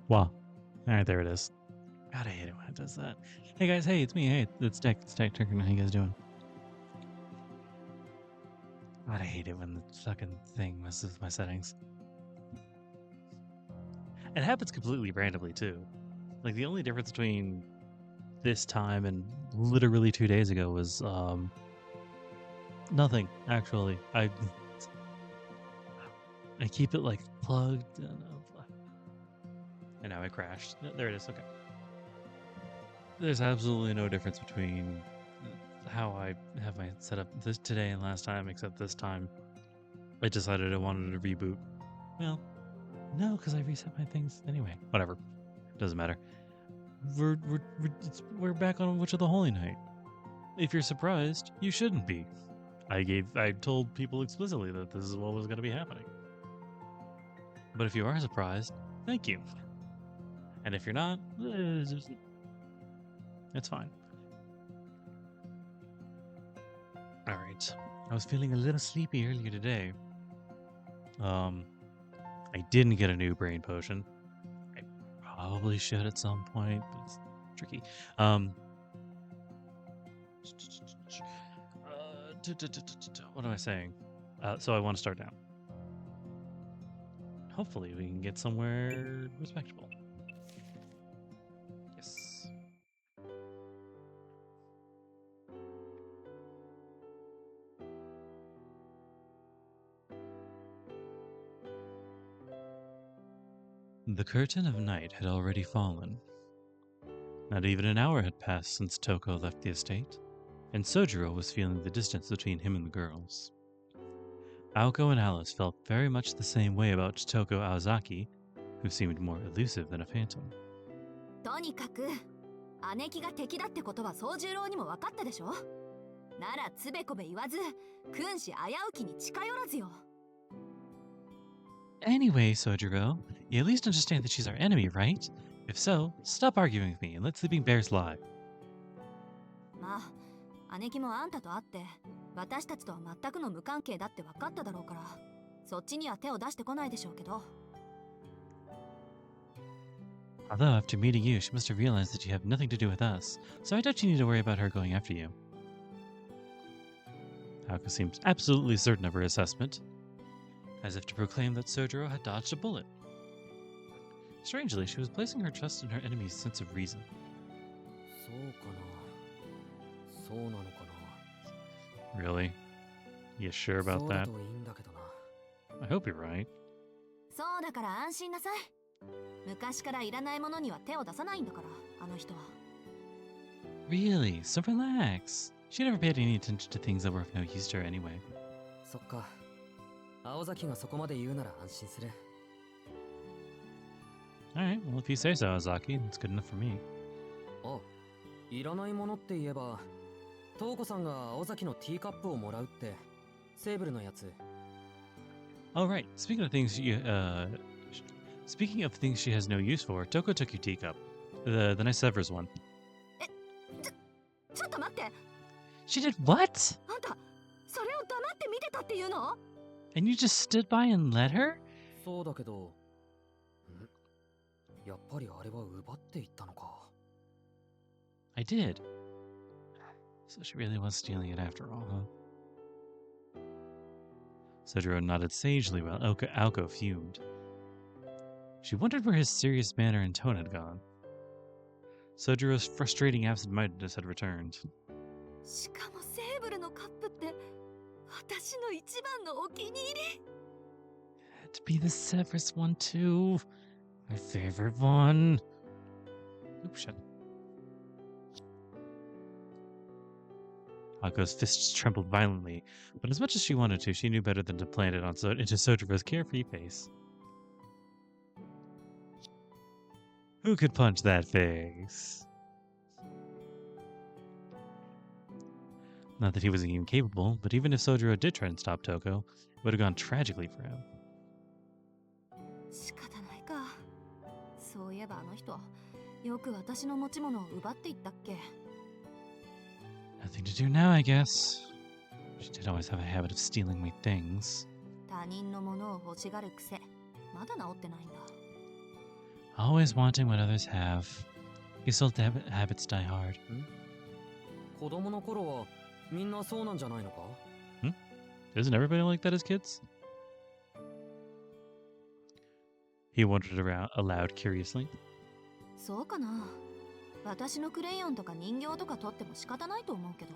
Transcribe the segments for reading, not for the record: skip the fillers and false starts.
Wow. Alright, there it is. God, I hate it when it does that. Hey guys, hey, it's me. Hey, it's Deck. It's Deck Turkin. How you guys doing? God, I hate it when the fucking thing messes with my settings. It happens completely randomly, too. Like, the only difference between this time and literally 2 days ago was, nothing, actually. I keep it, like, plugged, and now it crashed. There it is, okay. There's absolutely no difference between how I have my setup this today and last time, except this time I decided I wanted to reboot. Well, no, because I reset my things anyway. Whatever, doesn't matter. We're back on Witch of the Holy Night. If you're surprised, you shouldn't be. I told people explicitly that this is what was going to be happening. But if you are surprised, thank you. And if you're not, it's fine. All right. I was feeling a little sleepy earlier today. I didn't get a new brain potion. I probably should at some point, but it's tricky. What am I saying? So I want to start down. Hopefully we can get somewhere respectable. Yes. The curtain of night had already fallen. Not even an hour had passed since Toko left the estate, and Soujyuro was feeling the distance between him and the girls. Aoko and Alice felt very much the same way about Toko Aozaki, who seemed more elusive than a phantom. とにかく姉貴が敵だってことは宗十郎にも分かったでしょ。ならつべこべ言わず君子危うきに近寄らずよ。Anyway, Soujyuro, you at least understand that she's our enemy, right? If so, stop arguing with me and let sleeping bears lie. まあ姉貴もあんたと会って私たちとは全くの無関係だって分かっただろうからそっちには手を出してこないでしょうけど。Although after meeting you, she must have realized that you have nothing to do with us, so I doubt you need to worry about her going after you. Aoko seemed absolutely certain of her assessment, as if to proclaim that Soujyuro had dodged a bullet. Strangely, she was placing her trust in her enemy's sense of reason. Really? You sure about that? I hope you're right. そうだから安心なさい。昔からいらないものには手を出さないんだからあの人は。Really? So relax. She never paid any attention to things that were of no use to her anyway. そっか。青崎がそこまで言うなら安心する。Alright, well if you say so, Ozaki, it's good enough for me. あ、いらないものって言えば、東子さんが青崎のティーカップをもらうって、セーブルのやつ。Oh right, speaking of things she has no use for, Toko took your teacup. The nice Severs one. ちょっと待って。 She did what? あんたそれを黙って見てたっていうの？ And you just stood by and let her? そうだけど、やっぱりあれは奪っていったのか。I did. So she really was stealing it after all, huh? Soujyuro nodded sagely while Aoko fumed. She wondered where his serious manner and tone had gone. Sojuro's frustrating absent-mindedness had returned. しかもセーブルのカップって私の一番のお気に入り。 Had to be the Severus one too. My favorite one. Oops, shit. Ako's fists trembled violently, but as much as she wanted to, she knew better than to plant it into Sojuro's carefree face. Who could punch that face? Not that he was incapable, but even if Soujyuro did try and stop Toko, it would have gone tragically for him. 仕方ないか。そういえばあの人よく私の持ち物を奪っていったっけ。 Nothing to do now, I guess. She did always have a habit of stealing my things. 他人のものを欲しがる癖まだ治ってないんだ。Always wanting what others have. Guess old habits die hard. 子供の頃はみんなそうなんじゃないのか？ Isn't everybody like that as kids? He wondered around aloud curiously. そうかな。私のクレヨンとか人形とか取っても仕方ないと思うけど、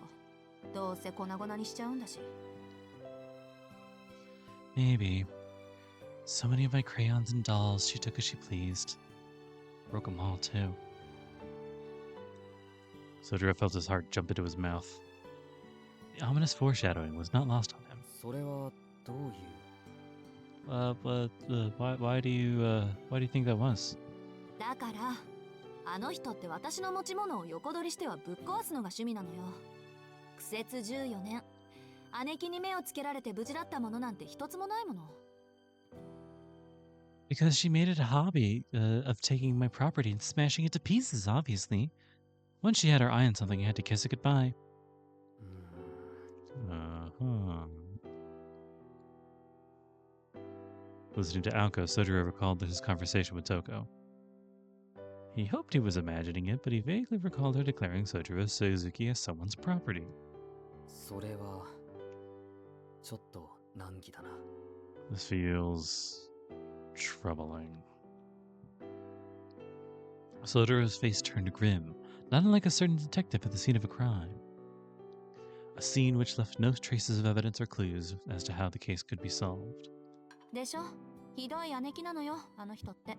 どうせ粉々にしちゃうんだし。Maybe. So many of my crayons and dolls she took as she pleased. Broke them all, too. Soujyuro felt his heart jump into his mouth. The ominous foreshadowing was not lost on him. それはどういう？ Why do you think that was? だから、あの人って私の持ち物を横取りしてはぶっ壊すのが趣味なのよ。苦節14年。姉貴に目をつけられて無事だったものなんて一つもないもの。Because she made it a hobby of taking my property and smashing it to pieces, obviously. Once she had her eye on something, I had to kiss it goodbye. Uh-huh. Listening to Aoko, Soujyuro recalled his conversation with Touko. He hoped he was imagining it, but he vaguely recalled her declaring Soujyuro Suzuki as someone's property. それはちょっと難儀だな。 This feels troubling. Sojuro's face turned grim, not unlike a certain detective at the scene of a crime. A scene which left no traces of evidence or clues as to how the case could be solved. でしょ？ひどい姉貴なのよ、あの人って。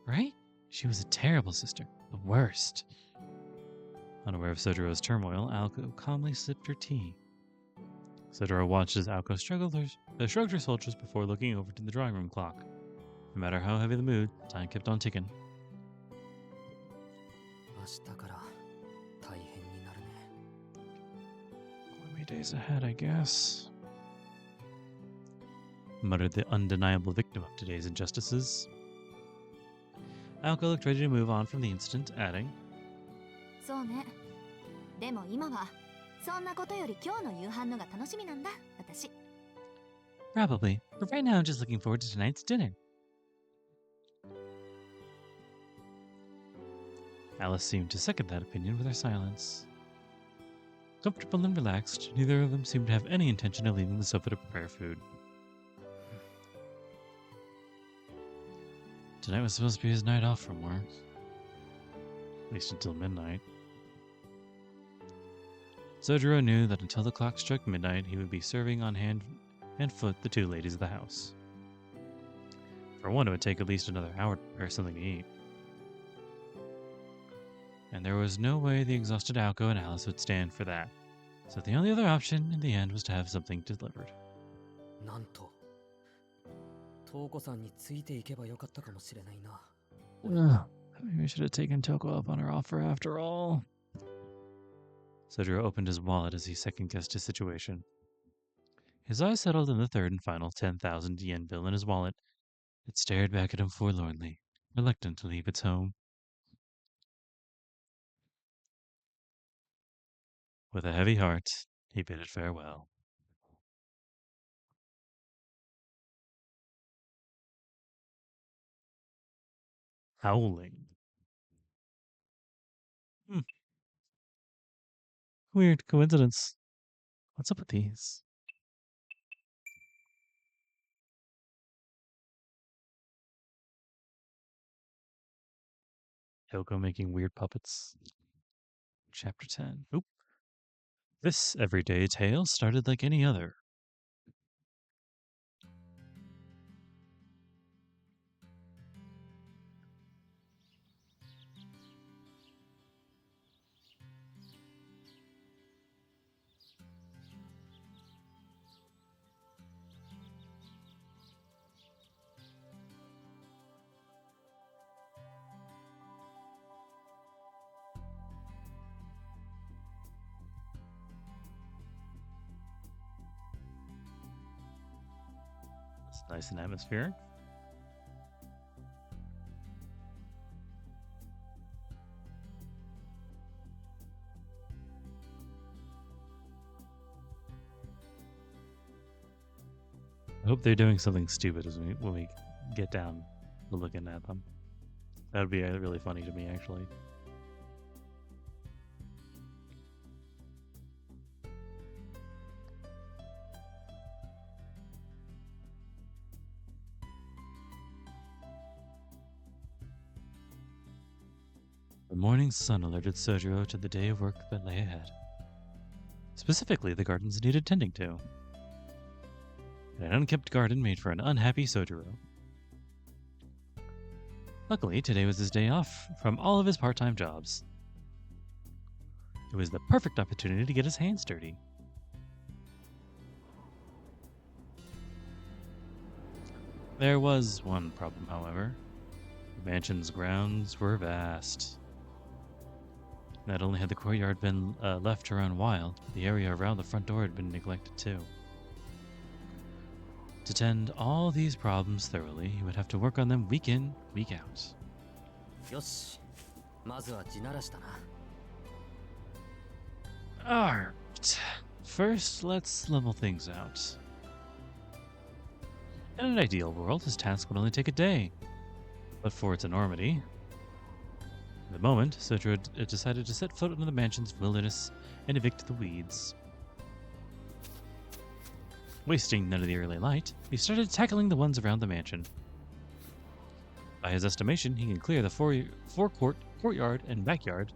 Right? She was a terrible sister. The worst. Unaware of Sojuro's turmoil, Aoko calmly sipped her tea. Soujyuro watched as Aoko shrugged her shoulders before looking over to the drawing room clock. No matter how heavy the mood, time kept on ticking. 明日から大変になるね。 Gloomy days ahead, I guess. Muttered the undeniable victim of today's injustices. Aoko looked ready to move on from the incident, adding, そうね。でも今は、そんなことより今日の夕飯のが楽しみなんだ、私。 Probably, but right now I'm just looking forward to tonight's dinner. Alice seemed to second that opinion with her silence. Comfortable and relaxed, neither of them seemed to have any intention of leaving the sofa to prepare food. Tonight was supposed to be his night off from work. At least until midnight. Soujyuro knew that until the clock struck midnight, he would be serving on hand and foot the two ladies of the house. For one, it would take at least another hour to prepare something to eat. And there was no way the exhausted Aoko and Alice would stand for that. So the only other option in the end was to have something delivered. なんと、トウコさんについていけばよかったかもしれないな。 Maybe we should have taken Touko up on her offer after all. Soujyuro opened his wallet as he second-guessed his situation. His eyes settled on the third and final 10,000 yen bill in his wallet. It stared back at him forlornly, reluctant to leave its home. With a heavy heart, he bid it farewell. Howling. Weird coincidence. What's up with these? Aoko making weird puppets. Chapter 10. Oop. This everyday tale started like any other. It's nice and atmospheric. I hope they're doing something stupid when we get down to looking at them. That would be really funny to me, actually. The morning sun alerted Soujyuro to the day of work that lay ahead. Specifically, the gardens needed tending to. An unkept garden made for an unhappy Soujyuro. Luckily, today was his day off from all of his part-time jobs. It was the perfect opportunity to get his hands dirty. There was one problem, however. The mansion's grounds were vast. Not only had the courtyard been left to run wild, the area around the front door had been neglected too. To tend all these problems thoroughly, he would have to work on them week in, week out. Yoshi. まずは地ならしたな。Alright. First, let's level things out. In an ideal world, his task would only take a day. But for its enormity, at the moment, Soujyuro decided to set foot into the mansion's wilderness and evict the weeds. Wasting none of the early light, he started tackling the ones around the mansion. By his estimation, he can clear the courtyard and backyard,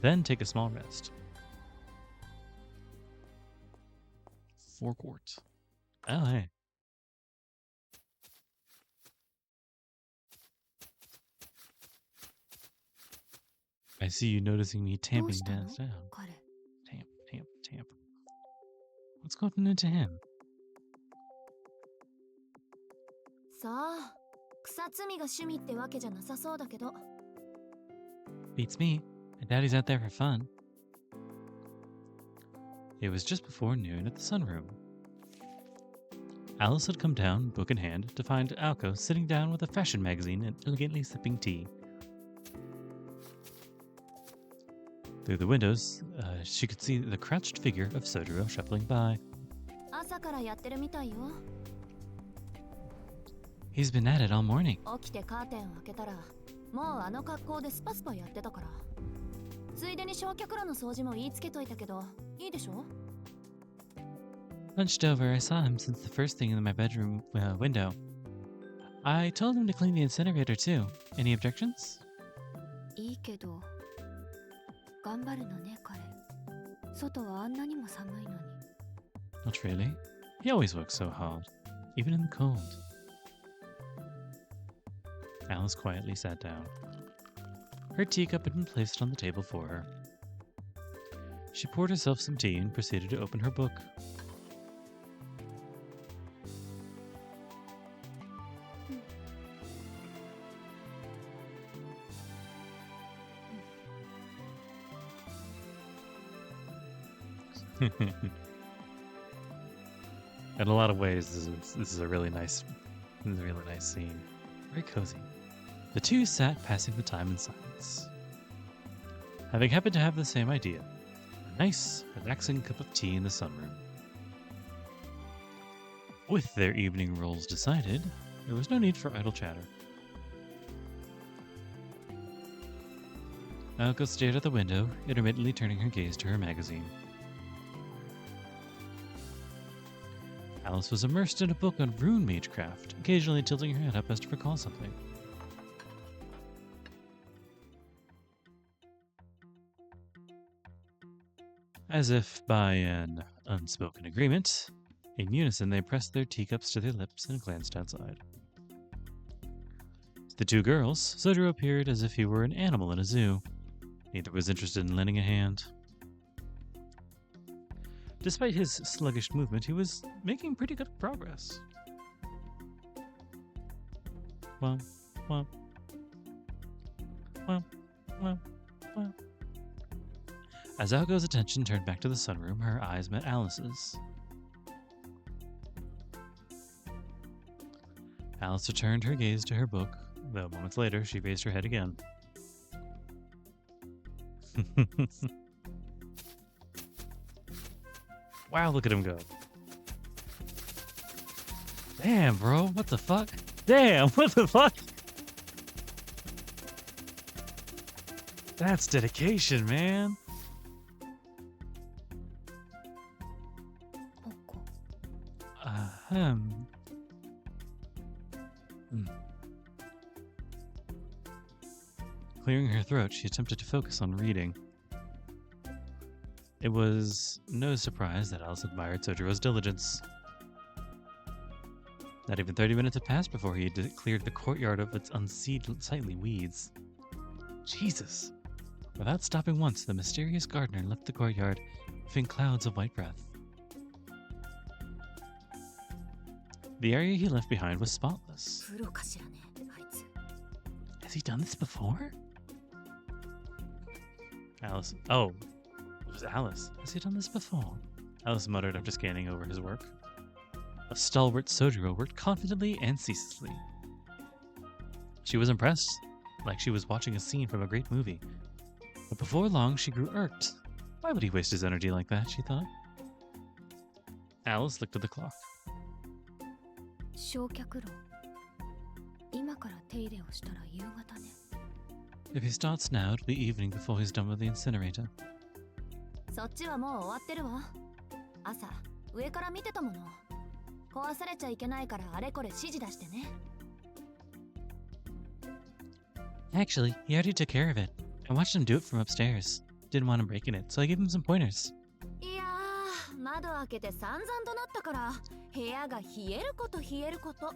then take a small rest. Forecourt. Oh, hey. I see you noticing me tamping down. Tamp. What's going into him? さあ、草摘みが趣味ってわけじゃなさそうだけど。Beats me. My daddy's out there for fun. It was just before noon at the sunroom. Alice had come down, book in hand, to find Aoko sitting down with a fashion magazine and elegantly sipping tea. Through the windows, she could see the crouched figure of Soujyuro shuffling by. 朝からやってるみたいよ。He's been at it all morning. 起きてカーテンを開けたら、もうあの格好でスパスパやってたから。ついでに焼却炉の掃除も言いつけといたけど、いいでしょ? Hunched over, I saw him since the first thing in my bedroom window. I told him to clean the incinerator too. Any objections? いいけど、頑張るのね、彼。外はあんなにも寒いのに。Not really. He always works so hard, even in the cold. Alice quietly sat down. Her teacup had been placed on the table for her. She poured herself some tea and proceeded to open her book. In a lot of ways, this is a really nice scene. Very cozy. The two sat passing the time in silence. Having happened to have the same idea, a nice, relaxing cup of tea in the sunroom. With their evening roles decided, there was no need for idle chatter. Aoko stared at the window, intermittently turning her gaze to her magazine. Alice was immersed in a book on rune magecraft, occasionally tilting her head up as to recall something. As if by an unspoken agreement, in unison they pressed their teacups to their lips and glanced outside. To the two girls, Soujyuro appeared as if he were an animal in a zoo. Neither was interested in lending a hand. Despite his sluggish movement, he was making pretty good progress. Well. As Aoko's attention turned back to the sunroom, her eyes met Alice's. Alice returned her gaze to her book, though moments later she raised her head again. Wow, look at him go. Damn, bro, what the fuck? Damn, what the fuck? That's dedication, man. Oko. Ahem. Clearing her throat, she attempted to focus on reading. It was no surprise that Alice admired Sojuro's diligence. Not even 30 minutes had passed before he had cleared the courtyard of its unsightly weeds. Jesus! Without stopping once, the mysterious gardener left the courtyard, leaving clouds of white breath. The area he left behind was spotless. プロかしらね、あいつ。 Has he done this before? Alice. Oh, it was Alice. Has he done this before? Alice muttered after scanning over his work. A stalwart Soujyuro worked confidently and ceaselessly. She was impressed, like she was watching a scene from a great movie. But before long, she grew irked. Why would he waste his energy like that, she thought. Alice looked at the clock. 焼却炉。今から手入れをしたら夕方ね。 If he starts now, it'll be evening before he's done with the incinerator. そっちはもう終わってるわ。朝、上から見てたもの。壊されちゃいけないからあれこれ指示出してね。 Actually, he already took care of it. I watched him do it from upstairs. Didn't want him breaking it, so I gave him some pointers. いやー、窓開けて散々となったから、部屋が冷えること冷えること。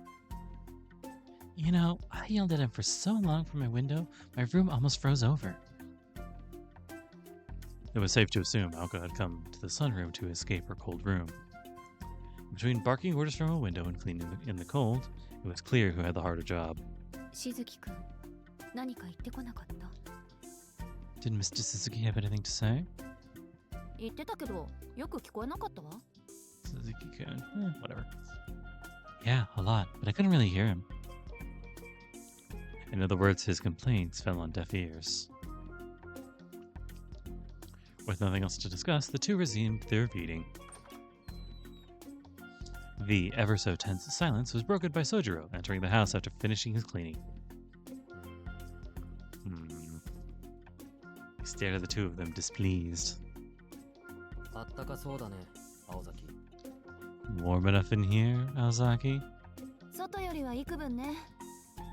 You know, I yelled at him for so long from my window, my room almost froze over. It was safe to assume Aoko had come to the sunroom to escape her cold room. Between barking orders from a window and cleaning in the cold, it was clear who had the harder job. しずきくん、何か言ってこなかった？ Did Mr. Suzuki have anything to say? 言ってたけど、よく聞こえなかったわ。 Suzuki-kun, whatever. Yeah, a lot, but I couldn't really hear him. In other words, his complaints fell on deaf ears. With nothing else to discuss, the two resumed their reading. The ever-so-tense silence was broken by Soujyuro entering the house after finishing his cleaning. He stared at the two of them, displeased. あったかそうだね、青崎。 Warm enough in here, Aozaki? 外よりは幾分ね。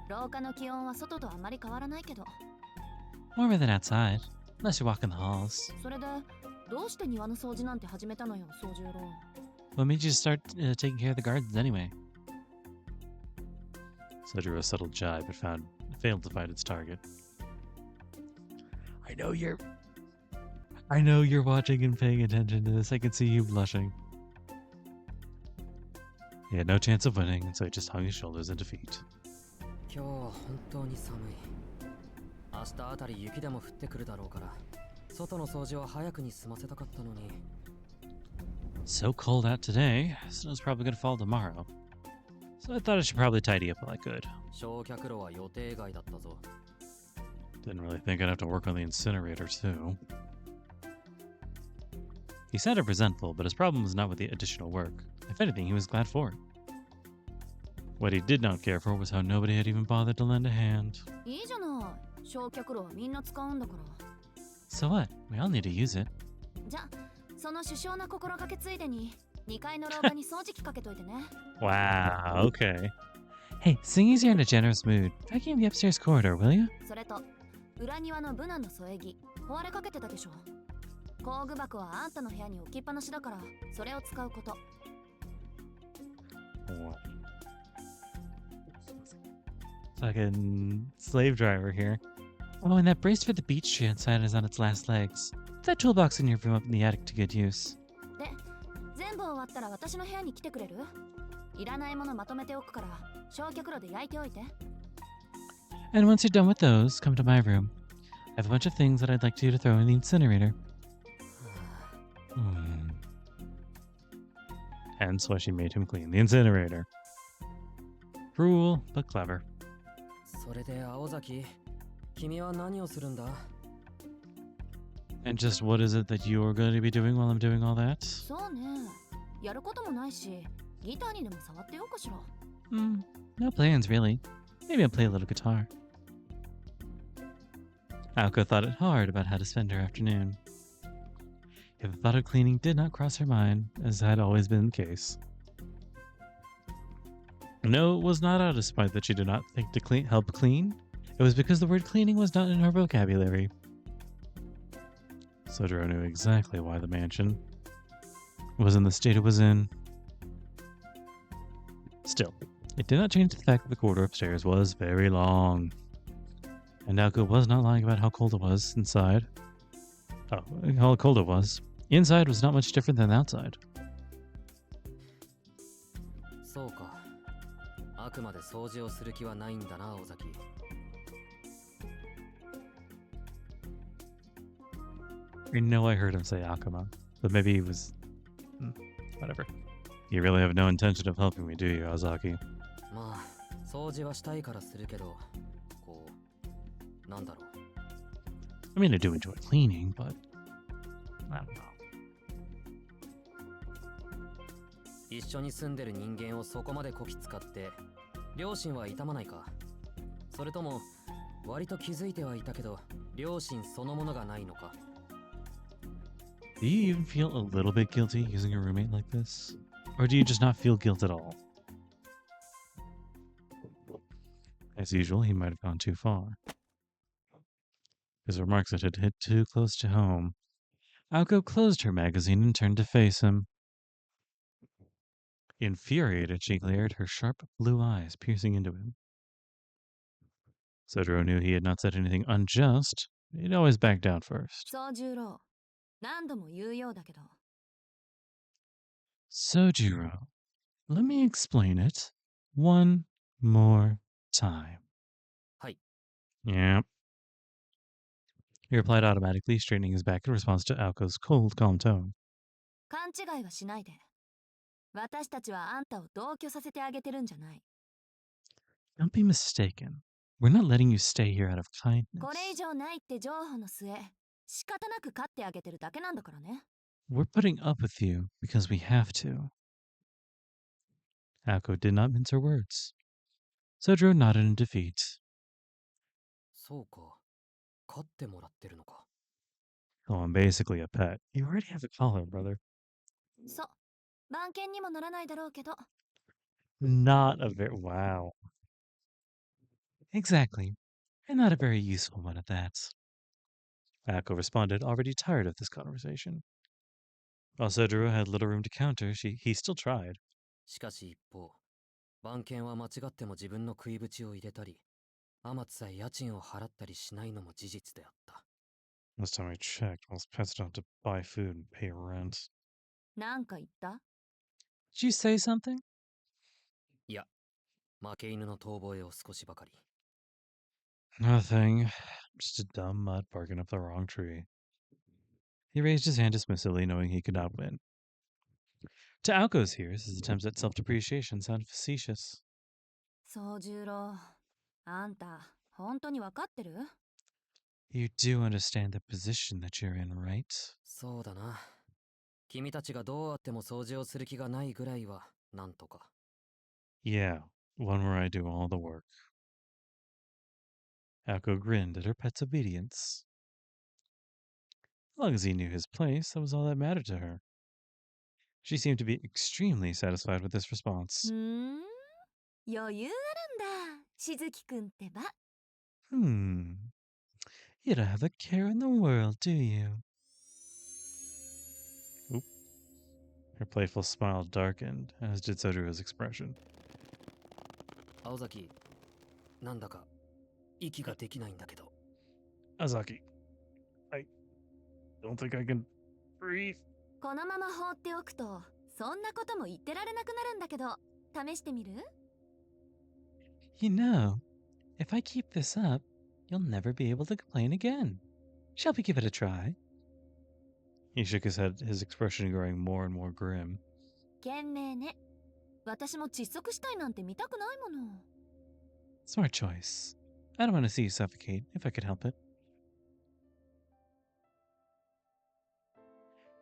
廊下の気温は外とあまり変わらないけど。 Warmer than outside, unless you walk in the halls. それで、どうして庭の掃除なんて始めたのよ、宗十郎。 What made you start taking care of the gardens anyway? Soujyuro settled jibe, but failed to find its target. I know you're watching and paying attention to this. I can see you blushing. He had no chance of winning, so he just hung his shoulders in defeat. 今日は本当に寒い。明日あたり雪でも降ってくるだろうから、外の掃除は早くに済ませたかったのに。 So cold out today, snow's probably gonna fall tomorrow. So I thought I should probably tidy up while I could. 焼却炉は予定外だったぞ。 Didn't really think I'd have to work on the incinerator too. He sounded resentful, but his problem was not with the additional work. If anything, he was glad for it. What he did not care for was how nobody had even bothered to lend a hand. いいじゃない。焼却炉はみんな使うんだから。 So what? We all need to use it. じゃ、その首相な心がけついでに、2階の廊下に掃除機かけといてね。 Wow, okay. Hey, seeing as you're in a generous mood, vacuum the upstairs corridor, will you? それと、裏庭のブナの添え木、壊れかけてたでしょ。工具箱はあんたの部屋に置きっぱなしだから、それを使うこと。 Fucking slave driver here. Oh, and that brace for the beech tree outside is on its last legs. Put that toolbox in your room up in the attic to good use. で、全部終わったら私の部屋に来てくれる？いらないものまとめておくから、焼却炉で焼いておいて。 And once you're done with those, come to my room. I have a bunch of things that I'd like you to throw in the incinerator. Hence why she made him clean the incinerator. Cruel, but clever. それで青崎、君は何をするんだ？ And just what is it that you're going to be doing while I'm doing all that? そうね。やることもないし、ギターにでも触ってようかしら。No plans, really. Maybe I'll play a little guitar. Aoko thought it hard about how to spend her afternoon. If the thought of cleaning did not cross her mind, as had always been the case. No, it was not out of spite that she did not think to help clean. It was because the word cleaning was not in her vocabulary. Soujyuro knew exactly why the mansion was in the state it was in. Still, it did not change the fact that the corridor upstairs was very long. And Aoko was not lying about how cold it was inside. Oh, how cold it was. Inside was not much different than outside. そうか。あくまで掃除をする気はないんだな、尾崎。I know I heard him say Akuma, but maybe he was... whatever. You really have no intention of helping me, do you, Ozaki? まあ、掃除はしたいからするけど、こう、なんだろう。I mean, I do enjoy cleaning, but... I don't know. 一緒に住んでる人間をそこまでこき使って、両親は痛まないか。それとも、割と気づいてはいたけど、両親そのものがないのか。Do you even feel a little bit guilty using a roommate like this? Or do you just not feel guilt at all? As usual, he might have gone too far. His remarks had hit too close to home. Aoko closed her magazine and turned to face him. Infuriated, she glared, her sharp blue eyes piercing into him. Soujyuro knew he had not said anything unjust. He'd always back down first. Soujyuro, 何度も言うようだけど。Soujyuro, let me explain it one more time. はい。 Yeah. He replied automatically, straightening his back in response to Aoko's cold, calm tone. 勘違いはしないで。私たちはあんたを同居させてあげてるんじゃない。Don't be mistaken. We're not letting you stay here out of kindness. これ以上ないって譲歩の末、仕方なく飼ってあげてるだけなんだからね。We're putting up with you because we have to. Aoko did not mince her words. Soujyuro nodded in defeat. そうか。飼ってもらってるのか。 Oh, I'm basically a pet. You already have a collar, brother. そう。番犬にもならないだろうけど。Not a very... Wow. Exactly. And not a very useful one at that. Aoko responded, already tired of this conversation. While Soujyuro had little room to counter, he still tried. しかし一方、番犬は間違っても自分の食い縁を入れたり、天津さえ家賃を払ったりしないのも事実であった。Last time I checked, most pets don't have to buy food and pay rent. なんか言った？ Did you say something? いや、負け犬の遠吠えを少しばかり。 Nothing. Just a dumb mutt barking up the wrong tree. He raised his hand dismissively, knowing he could not win. To Aoko's ears, his attempts at self-depreciation sounded facetious. Soujyuro、あんた、本当にわかってる？ You do understand the position that you're in, right? そうだな。君たちがどうあっても掃除をする気がないぐらいは、なんとか。 Yeah, one where I do all the work. Aoko grinned at her pet's obedience. As long as he knew his place, that was all that mattered to her. She seemed to be extremely satisfied with this response. 余裕あるんだ、しずきくんってば。You don't have a care in the world, do you? Oop. Her playful smile darkened, as did Soujyuro's expression. 青崎、なんだか息ができないんだけど。 Ozaki, I don't think I can breathe. このまま放っておくと、そんなことも言ってられなくなるんだけど、試してみる？ You know, if I keep this up, you'll never be able to complain again. Shall we give it a try? He shook his head, his expression growing more and more grim. 賢明ね。私も窒息したいなんて見たくないもの。Smart choice. I don't want to see you suffocate, if I could help it.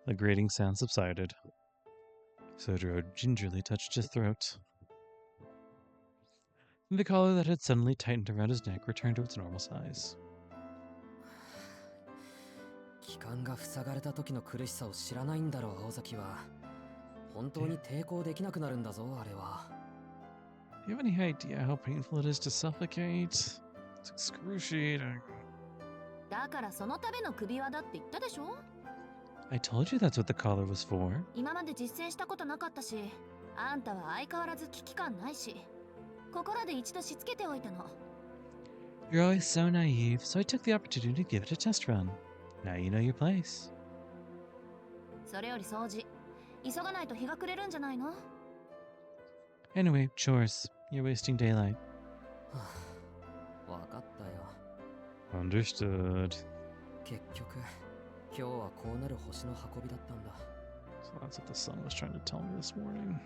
The grating sound subsided. Soujyuro gingerly touched his throat. The collar that had suddenly tightened around his neck returned to its normal size. 気管が塞がれた時の苦しさを知らないんだろう、青崎は。本当に抵抗できなくなるんだぞ、あれは。Do you have any idea how painful it is to suffocate? It's excruciating. だからそのための首輪だって言ったでしょ。 I told you that's what the collar was for. 今まで実践したことなかったし、あんたは相変わらず危機感ないし、ここらで一度しつけておいたの。 You're always so naive, so I took the opportunity to give it a test run. Now you know your place. それより掃除、急がないと日が暮れるんじゃないの。 Anyway, chores. You're wasting daylight. わかったよ。 Understood. 結局、今日はこうなる星の運びだったんだ。 So that's what the sun was trying to tell me this morning.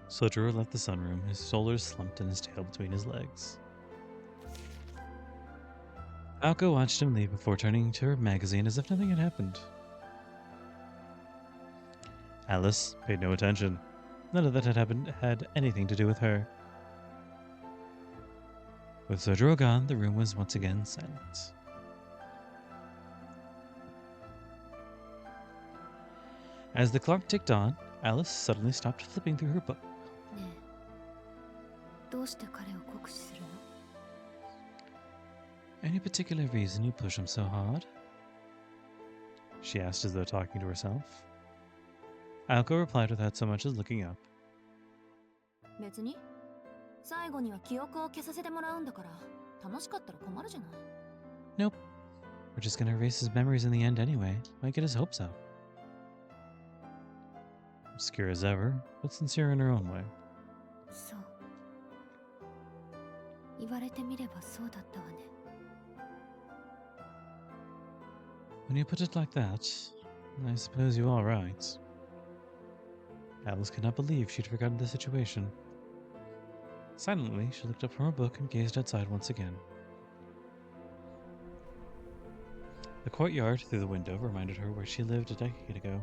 Soujyuro left the sunroom, his shoulders slumped and his tail between his legs. Aoko watched him leave before turning to her magazine as if nothing had happened. Alice paid no attention. None of that had anything to do with her. With Soujyuro gone, the room was once again silent. As the clock ticked on, Alice suddenly stopped flipping through her book. ねえ、どうして彼を酷使するの？ Any particular reason you push him so hard? She asked as though talking to herself. Aoko replied without so much as looking up. 別に。最後には記憶を消させてもらうんだから、楽しかったら困るじゃない。 Nope. We're just gonna erase his memories in the end anyway. Might get his hopes up. Obscure as ever, but sincere in her own way. そう。言われてみればそうだったわね。 When you put it like that, I suppose you are right. Alice could not believe she'd forgotten the situation. Silently, she looked up from her book and gazed outside once again. The courtyard through the window reminded her where she lived a decade ago.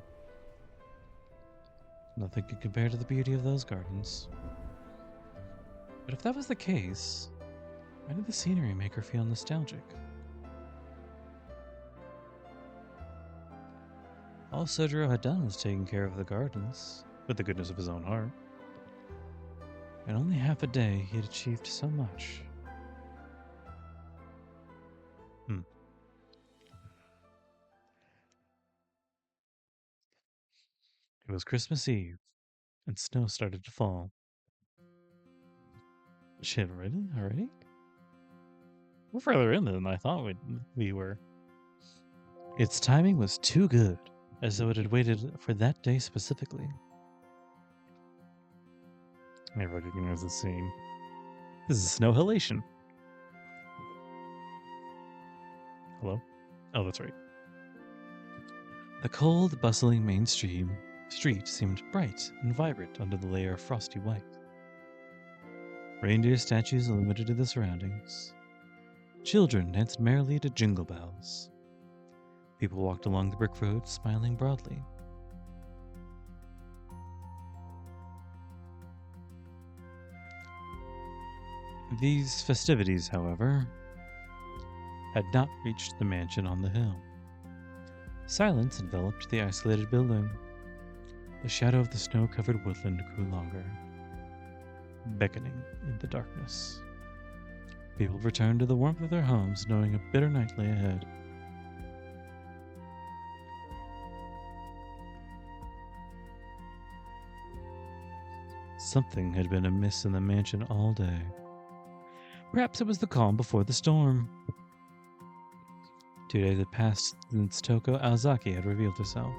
Nothing could compare to the beauty of those gardens. But if that was the case, why did the scenery make her feel nostalgic? All Soujyuro had done was taken care of the gardens, with the goodness of his own heart. In only half a day, he had achieved so much. It was Christmas Eve, and snow started to fall. Shit, really? Already? We're further in than I thought we were. Its timing was too good, as though it had waited for that day specifically. I recognize the scene. This is snow halation. Hello? Oh, that's right. The cold, bustling main street seemed bright and vibrant under the layer of frosty white. Reindeer statues illuminated the surroundings. Children danced merrily to jingle bells. People walked along the brick road, smiling broadly. These festivities, however, had not reached the mansion on the hill. Silence enveloped the isolated building. The shadow of the snow-covered woodland grew longer, beckoning in the darkness. People returned to the warmth of their homes, knowing a bitter night lay ahead. Something had been amiss in the mansion all day. Perhaps it was the calm before the storm. 2 days had passed since Touko Aozaki had revealed herself.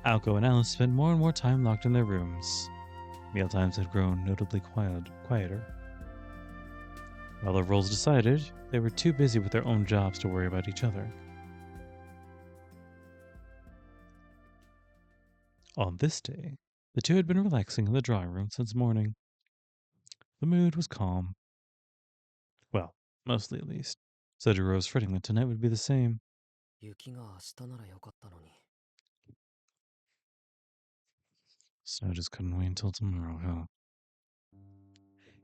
Aoko and Alice spent more and more time locked in their rooms. Mealtimes had grown notably quieter. While their roles decided, they were too busy with their own jobs to worry about each other. On this day, the two had been relaxing in the drawing room since morning. The mood was calm. Well, mostly at least. Soujyuro was fretting that tonight would be the same. 雪が明日ならよかったのに。 Snow just couldn't wait until tomorrow, huh?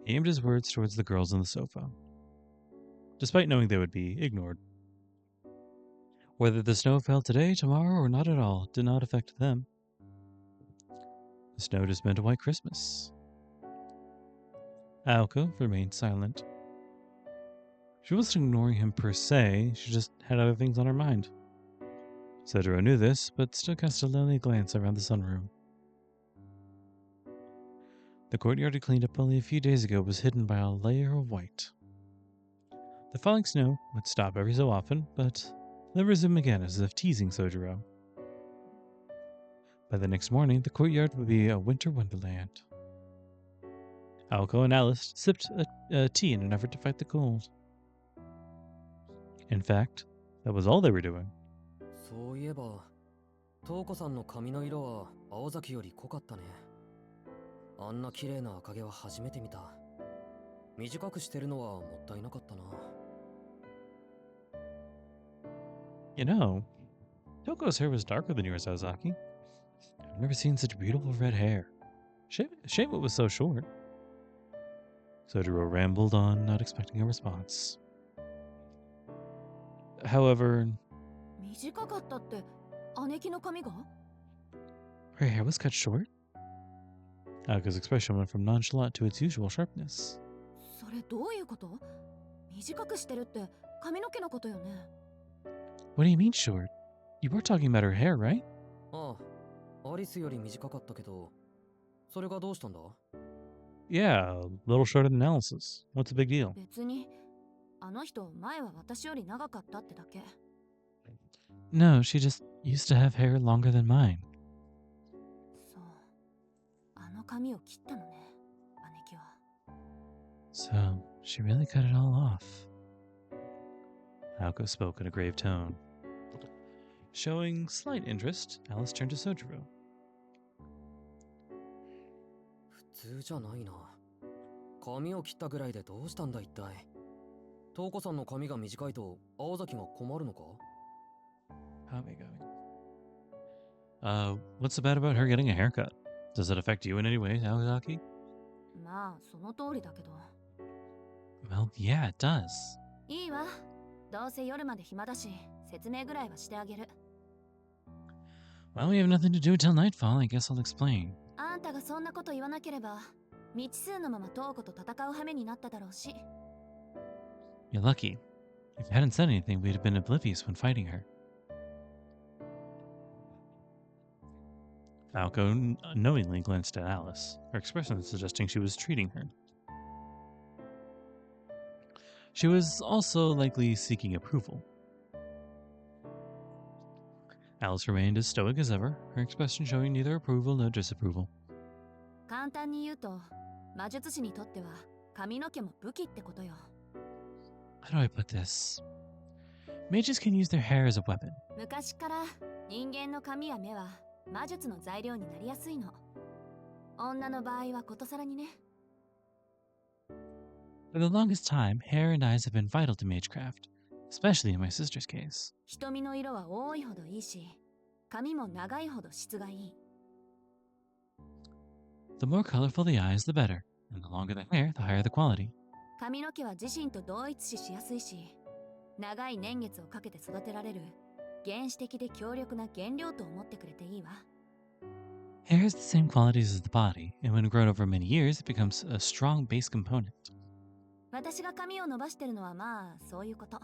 He aimed his words towards the girls on the sofa. despite knowing they would be ignored. Whether the snow fell today, tomorrow, or not at all did not affect them. The snow just meant a white Christmas. Aoko remained silent. She wasn't ignoring him per se, she just had other things on her mind. Soujyuro knew this, but still cast a lonely glance around the sunroom. The courtyard he cleaned up only a few days ago was hidden by a layer of white. The falling snow would stop every so often, but then resume again as if teasing Soujyuro. By the next morning, the courtyard would be a winter wonderland. Aoko and Alice sipped a tea in an effort to fight the cold. In fact, that was all they were doing. そういえば、トウコさんの髪の色は青崎より濃かったね。あんな綺麗な赤毛は初めて見た。短くしてるのはもったいなかったな。You know, Toko's hair was darker than yours, Ozaki. I've never seen such beautiful red hair. Shame it was so short. Soujyuro rambled on, not expecting a response. However, 短かったって姉貴の髪が？ her hair was cut short. Aoko's expression went from nonchalant to its usual sharpness. それどういうこと？短くしてるって髪の毛のことよね。What do you mean short? You were talking about her hair, right? ああ、アリスより短かったけど、それがどうしたんだ？ Yeah, a little shorter than Alice's. What's the big deal? 別にあの人前は私より長かったってだけ。No, she just used to have hair longer than mine. そう。あの髪を切ったのね、姉貴は。So, she really cut it all off. Aoko spoke in a grave tone. Showing slight interest, Alice turned to Soujyuro. 普通じゃないな。髪を切ったぐらいでどうしたんだ一体。トウコさんの髪が短いと青崎が困るのか？ What's so bad about her getting a haircut? Does it affect you in any way, Ozaki? まあその通りだけど。Well, yeah, it does. いいわ。どうせ夜まで暇だし、説明ぐらいはしてあげる。Well, we have nothing to do until nightfall. I guess I'll explain. あんたがそんなこと言わなければ、未知数のままトウコと戦う羽目になっただろうし。You're lucky. If you hadn't said anything, we'd have been oblivious when fighting her. Aoko knowingly glanced at Alice, her expression suggesting she was treating her. She was also likely seeking approval. Alice remained as stoic as ever, her expression showing neither approval nor disapproval. 簡単に言うと、魔術師にとっては髪の毛も武器ってことよ。How do I put this? Mages can use their hair as a weapon. 昔から人間の髪や目は魔術の材料になりやすいの。女の場合はことさらにね。For the longest time, hair and eyes have been vital to magecraft, especially in my sister's case. 瞳の色は多いほどいいし、髪も長いほど質がいい。The more colorful the eyes, the better, and the longer the hair, the higher the quality. 髪の毛は自身と同一視しやすいし、長い年月をかけて育てられる原始的で強力な原料と思ってくれていいわ。Hair has the same qualities as the body, and when grown over many years, it becomes a strong base component. 私が髪を伸ばしてるのはまあそういうこと。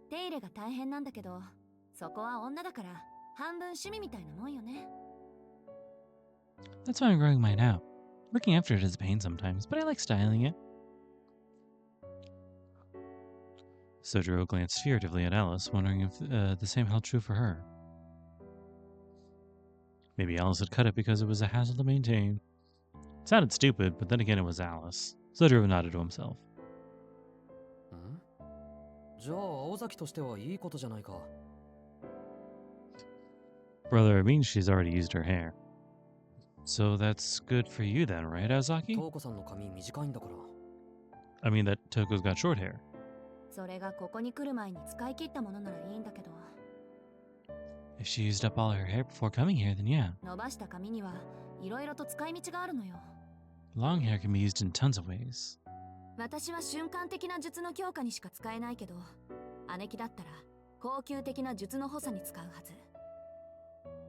手入れが大変なんだけど、そこは女だから半分趣味みたいなもんよね。That's why I'm growing mine out. Looking after it is a pain sometimes, but I like styling it. Soujyuro glanced furtively at Alice, wondering if the same held true for her. Maybe Alice had cut it because it was a hassle to maintain. It sounded stupid, but then again it was Alice. Soujyuro nodded to himself. ん？じゃあ青崎としてはいいことじゃないか。Brother, it means she's already used her hair. So that's good for you then, right, Ozaki? トウコさんの髪短いんだから。I mean that Toko's got short hair. それがここに来る前に使い切ったものならいいんだけど。If she used up all her hair before coming here, then yeah. 伸ばした髪にはいろいろと使い道があるのよ。Long hair can be used in tons of ways. 私は瞬間的な術の強化にしか使えないけど、姉貴だったら恒久的な術の補佐に使うはず。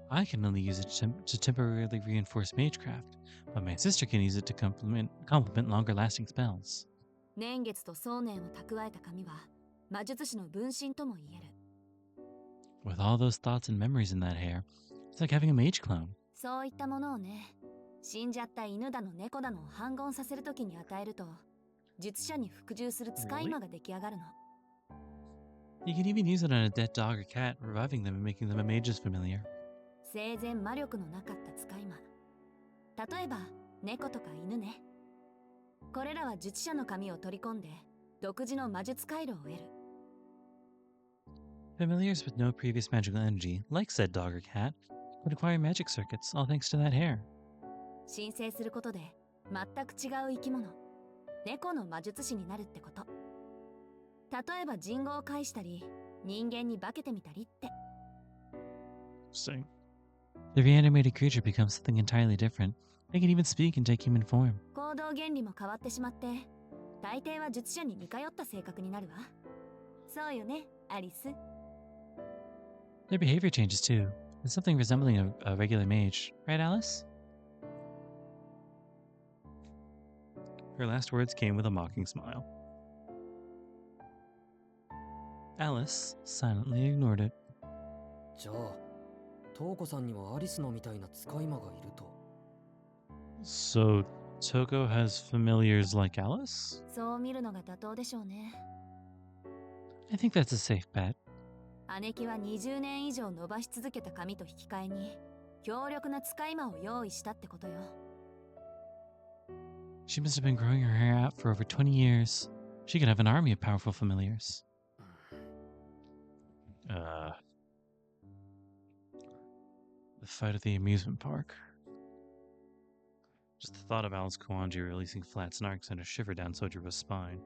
I can only use it to temporarily reinforce magecraft, but my sister can use it to complement longer-lasting spells. 年月と想念を蓄えた紙は魔術師の分身とも言える。With all those thoughts and memories in that hair, it's like having a mage clone. そういったものをね、死んじゃった犬だの猫だのを反言させるときに与えると、術者に服従する使い魔が出来上がるの。You can even use it on a dead dog or cat, reviving them and making them a mage's familiar. 生前魔力のなかった使い魔。例えば猫とか犬ね。これらは術者の紙を取り込んで独自の魔術回路を得る。Familiars with no previous magical energy, like said dog or cat, would acquire magic circuits, all thanks to that hair. 申請することで全く違う生き物、猫の魔術師になるってこと。例えば人語を介したり、人間に化けてみたりって。So, the reanimated creature becomes something entirely different. They can even speak and take human form. 行動原理も変わってしまって、大抵は術者に似通った性格になるわ。そうよね、アリス。Their behavior changes too. It's something resembling a regular mage, right, Alice? Her last words came with a mocking smile. Alice silently ignored it. じゃあトウコさんにはアリスのみたいな使い魔がいると。 So, Toko has familiars like Alice? そう見るのが妥当でしょうね。 I think that's a safe bet. 姉貴は20年以上伸ばし続けた髪と引き換えに強力な使い魔を用意したってことよ。 She must have been growing her hair out for over 20 years. She could have an army of powerful familiars. The fight at the amusement park. Just the thought of Alice Kawanji releasing flat snarks sent a shiver down Soujyuro's spine.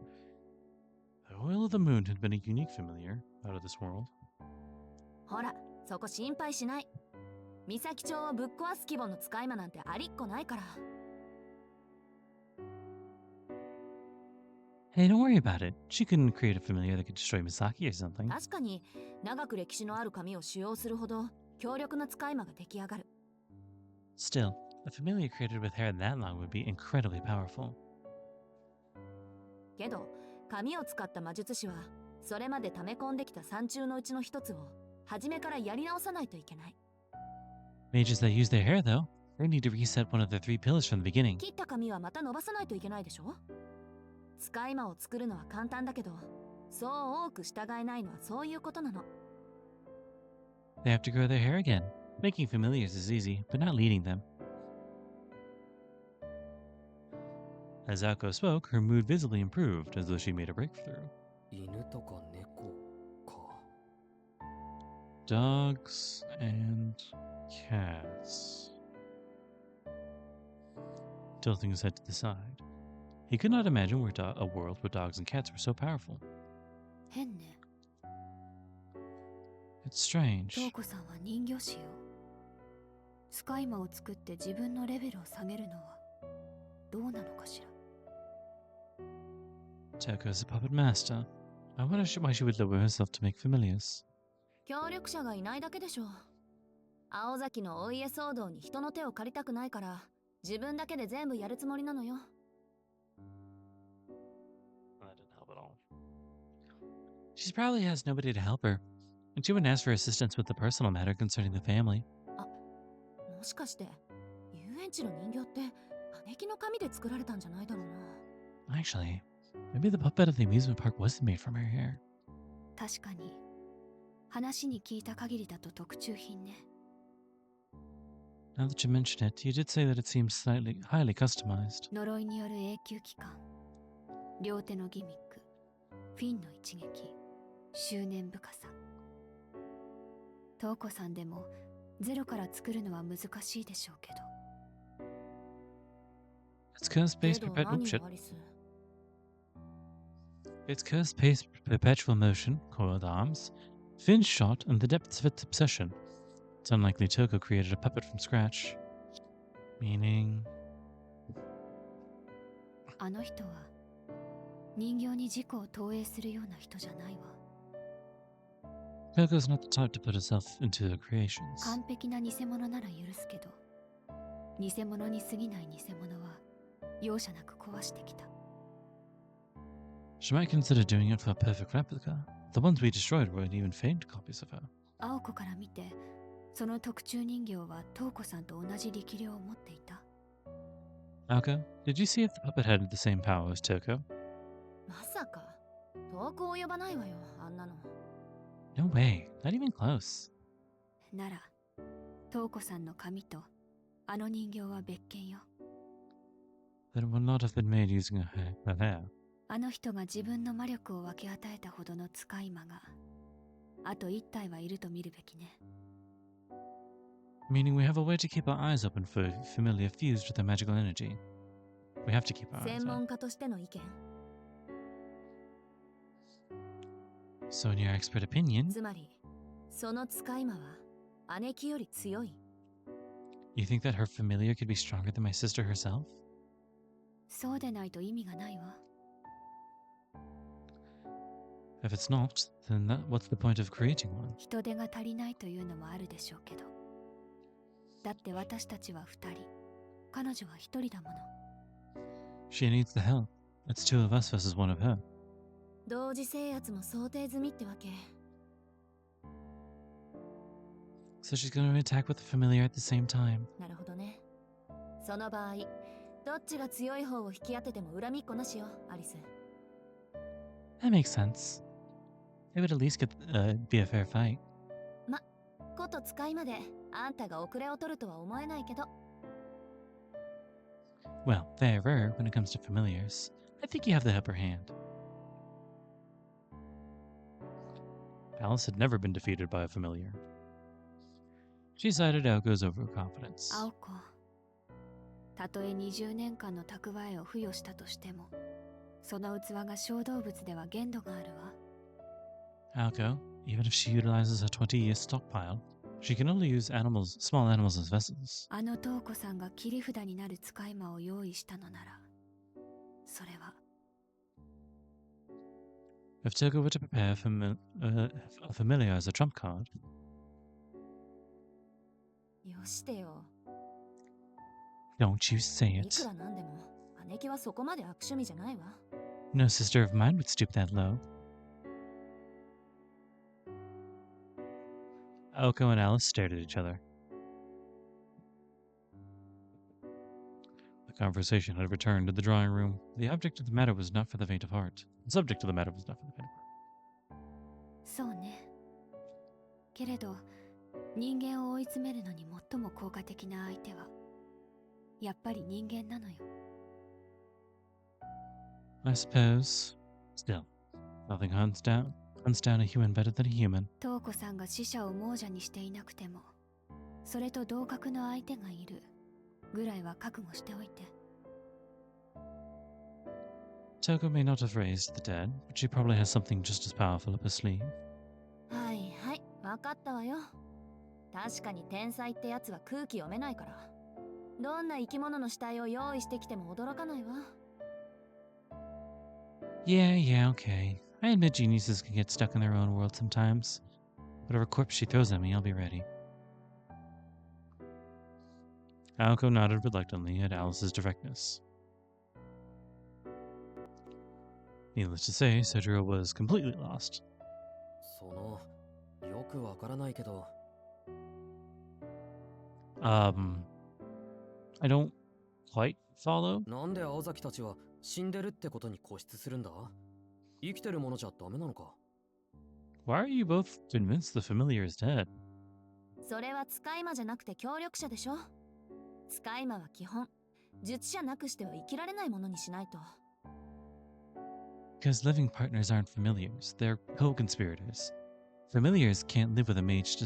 The Oil of the Moon had been a unique familiar out of this world. ほら、そこ心配しない。三崎町をぶっ壊す規模の使い魔なんてありっこないから。 Hey, don't worry about it. She couldn't create a familiar that could destroy Misaki or something. 確かに長く歴史のある紙を使用するほど強力な使い魔が出来上がる。 Still, a familiar created with hair that long would be incredibly powerful. けど紙を使った魔術師はそれまで溜め込んできた山中のうちの一つを初めからやり直さないといけない。 Mages that use their hair, though, they need to reset one of their 3 pillars from the beginning. 切った紙はまた伸ばさないといけないでしょ。使い魔を作るのは簡単だけど、そう多く従えないのはそういうことなの。 They have to grow their hair again. Making familiars is easy, but not leading them. As Aoko spoke, her mood visibly improved, as though she made a breakthrough. 犬とか猫か。 Dogs and cats. Tilting his head to the side. He could not imagine a world where dogs and cats were so powerful. 変ね。 It's strange. トウコさんは人魚師よ。使い魔を作って自分のレベルを下げるのはどうなのかしら。 Toko's a puppet master. I wonder why she would lower herself to make familiars. 協力者がいないだけでしょう。青崎のお家騒動に人の手を借りたくないから自分だけで全部やるつもりなのよ。 That didn't help at all. She probably has nobody to help her, and she wouldn't ask for assistance with the personal matter concerning the family. もしかして遊園地の人形って姉貴の紙で作られたんじゃないだろうな。 Actually, maybe the puppet at the amusement park wasn't made from her hair. 確かに話に聞いた限りだと特注品ね。 Now that you mention it, you did say that it seems highly customized. 呪いによる永久期間、両手のギミック、フィンの一撃、執念深さ。トウコさんでもゼロから作るのは難しいでしょうけど。 It's curse-based けど perpetual 何 shit. よアリス。 Its curse-based perpetual motion, coiled arms, fin shot, and the depths of its obsession. It's unlikely Toko created a puppet from scratch. Meaning... あの人は人形に自己を投影するような人じゃないわ。 Toko's not the type to put herself into the creations. 完璧な偽物なら許すけど、偽物に過ぎない偽物は容赦なく壊してきた。 She might consider doing it for a perfect replica. The ones we destroyed weren't even feigned copies of her. 青子から見て、その特注人形はトウコさんと同じ力量を持っていた。 Aoko, did you see if the puppet had the same power as Toko? まさか遠く及ばないわよ、あんなの。 No way, not even close. ならトウコさんの髪とあの人形は別件よ。 Then it would not have been made using her hair. あの人が自分の魔力を分け与えたほどの使い魔があと一体はいると見るべきね。 Meaning we have a way to keep our eyes open for familiar fused with their magical energy. We have to keep our eyes 専 open. 門家としての意見。 So in your expert opinion, つまりその使い魔は姉貴より強い。 you think that her familiar could be stronger than my sister herself? そうでないと意味がないわ。 If it's not, then what's the point of creating one? 人手が足りないというのもあるでしょうけど。だって私たちは二人、彼女は一人だもの。 She needs the help. It's two of us versus one of her. 同時制圧も想定済みってわけ。 So she's going to attack with the familiar at the same time. なるほどね。その場合、どっちが強い方を引き当てても恨みっこなしよ、アリス。 That makes sense. It would at least be a fair fight. こと使いまであんたが遅れを取るとは思えないけど。 Well, fairer when it comes to familiars. I think you have the upper hand. Alice had never been defeated by a familiar. She cited Aoko's overconfidence. 青子、たとえ20年間の蓄えを付与したとしても、その器が小動物では限度があるわ。 Aoko, even if she utilizes her 20-year stockpile, she can only use small animals as vessels. あのトウコさんが切り札になる使い魔を用意したのなら、それは If Togo were to prepare a familiar as a trump card, よしてよ。 don't you say い it. くらなんでも姉貴はそこまで悪趣味じゃないわ。 No sister of mine would stoop that low. Aoko and Alice stared at each other. The conversation had returned to the drawing room. The object of the matter was not for the faint of heart. The subject of the matter was not for the faint of heart. そうね。けれど、人間を追い詰めるのに最も効果的な相手は、やっぱり人間なのよ。 I suppose. Still, nothing hunts down a human better than a human. トウコさんが死者を亡者にしていなくても、それと同格の相手がいるぐらいは覚悟しておいて。 Togo may not have raised the dead, but she probably has something just as powerful up her sleeve. はいはい、わかったわよ。確かに天才ってやつは空気読めないから。どんな生き物の死体を用意してきても驚かないわ。 Yeah, okay. I admit geniuses can get stuck in their own world sometimes. Whatever corpse she throws at me, I'll be ready. Aoko nodded reluctantly at Alice's directness. Needless to say, Soujyuro was completely lost. その、よくわからないけど、I don't quite follow. なんで青崎たちは死んでるってことに固執するんだ？生きてるものじゃダメなのか？ Why are you both convinced the familiar is dead? それは使い魔じゃなくて協力者でしょ。使い魔は基本、術者なくしては生きられないものにしないと。 Because living partners aren't familiars, they're co-conspirators. Familiars can't live with a mage to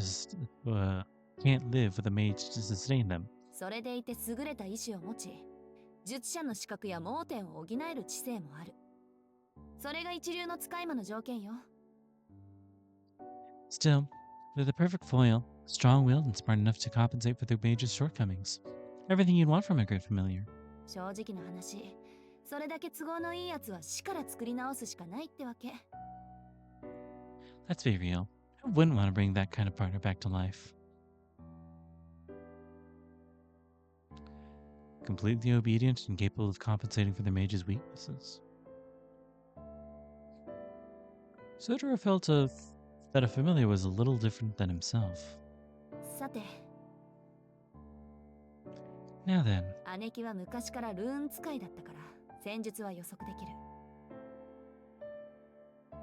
sustain them. それでいて優れた意志を持ち、術者の資格や盲点を補える知性もある。それが一流の使い魔の条件よ。 Still, they're the perfect foil, strong-willed and smart enough to compensate for their mage's shortcomings. Everything you'd want from a great familiar. 正直な話、それだけ都合のいいやつは死から作り直すしかないってわけ。 Let's be real. Who wouldn't want to bring that kind of partner back to life? Completely obedient and capable of compensating for the mage's weaknesses. Soujyuro felt that a familiar was a little different than himself. さて、 Now then, 姉貴は昔からルーン使いだったから戦術は予測できる。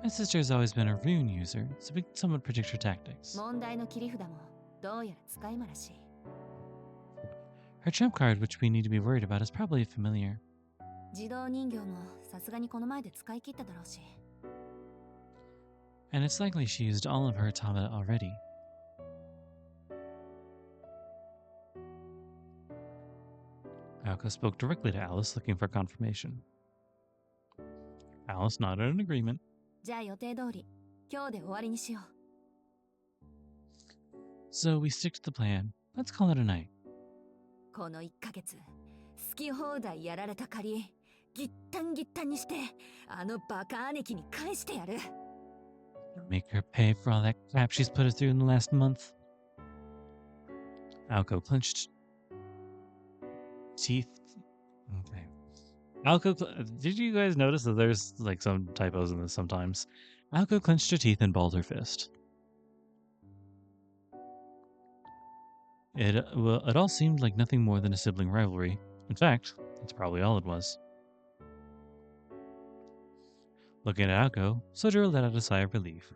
my sister has always been a rune user, so we can somewhat predict her tactics. 問題の切り札もどうやら使い魔らしい。 Her trump card, which we need to be worried about, is probably a familiar. 自動人形もさすがにこの前で使い切っただろうし。 And it's likely she used all of her automata already. Aoko spoke directly to Alice, looking for confirmation. Alice nodded in agreement. じゃあ予定通り今日で終わりにしよう。 So we stick to the plan. Let's call it a night. この1ヶ月好き放題やられた借りギッタンギッタンにしてあのバカ姉貴に返してやる。 Make her pay for all that crap she's put us through in the last month. Aoko clenched teeth. Okay. Did you guys notice that there's like some typos in this sometimes? Aoko clenched her teeth and balled her fist. It all seemed like nothing more than a sibling rivalry. In fact, that's probably all it was. Looking at Aoko, Soujyuro let out a sigh of relief.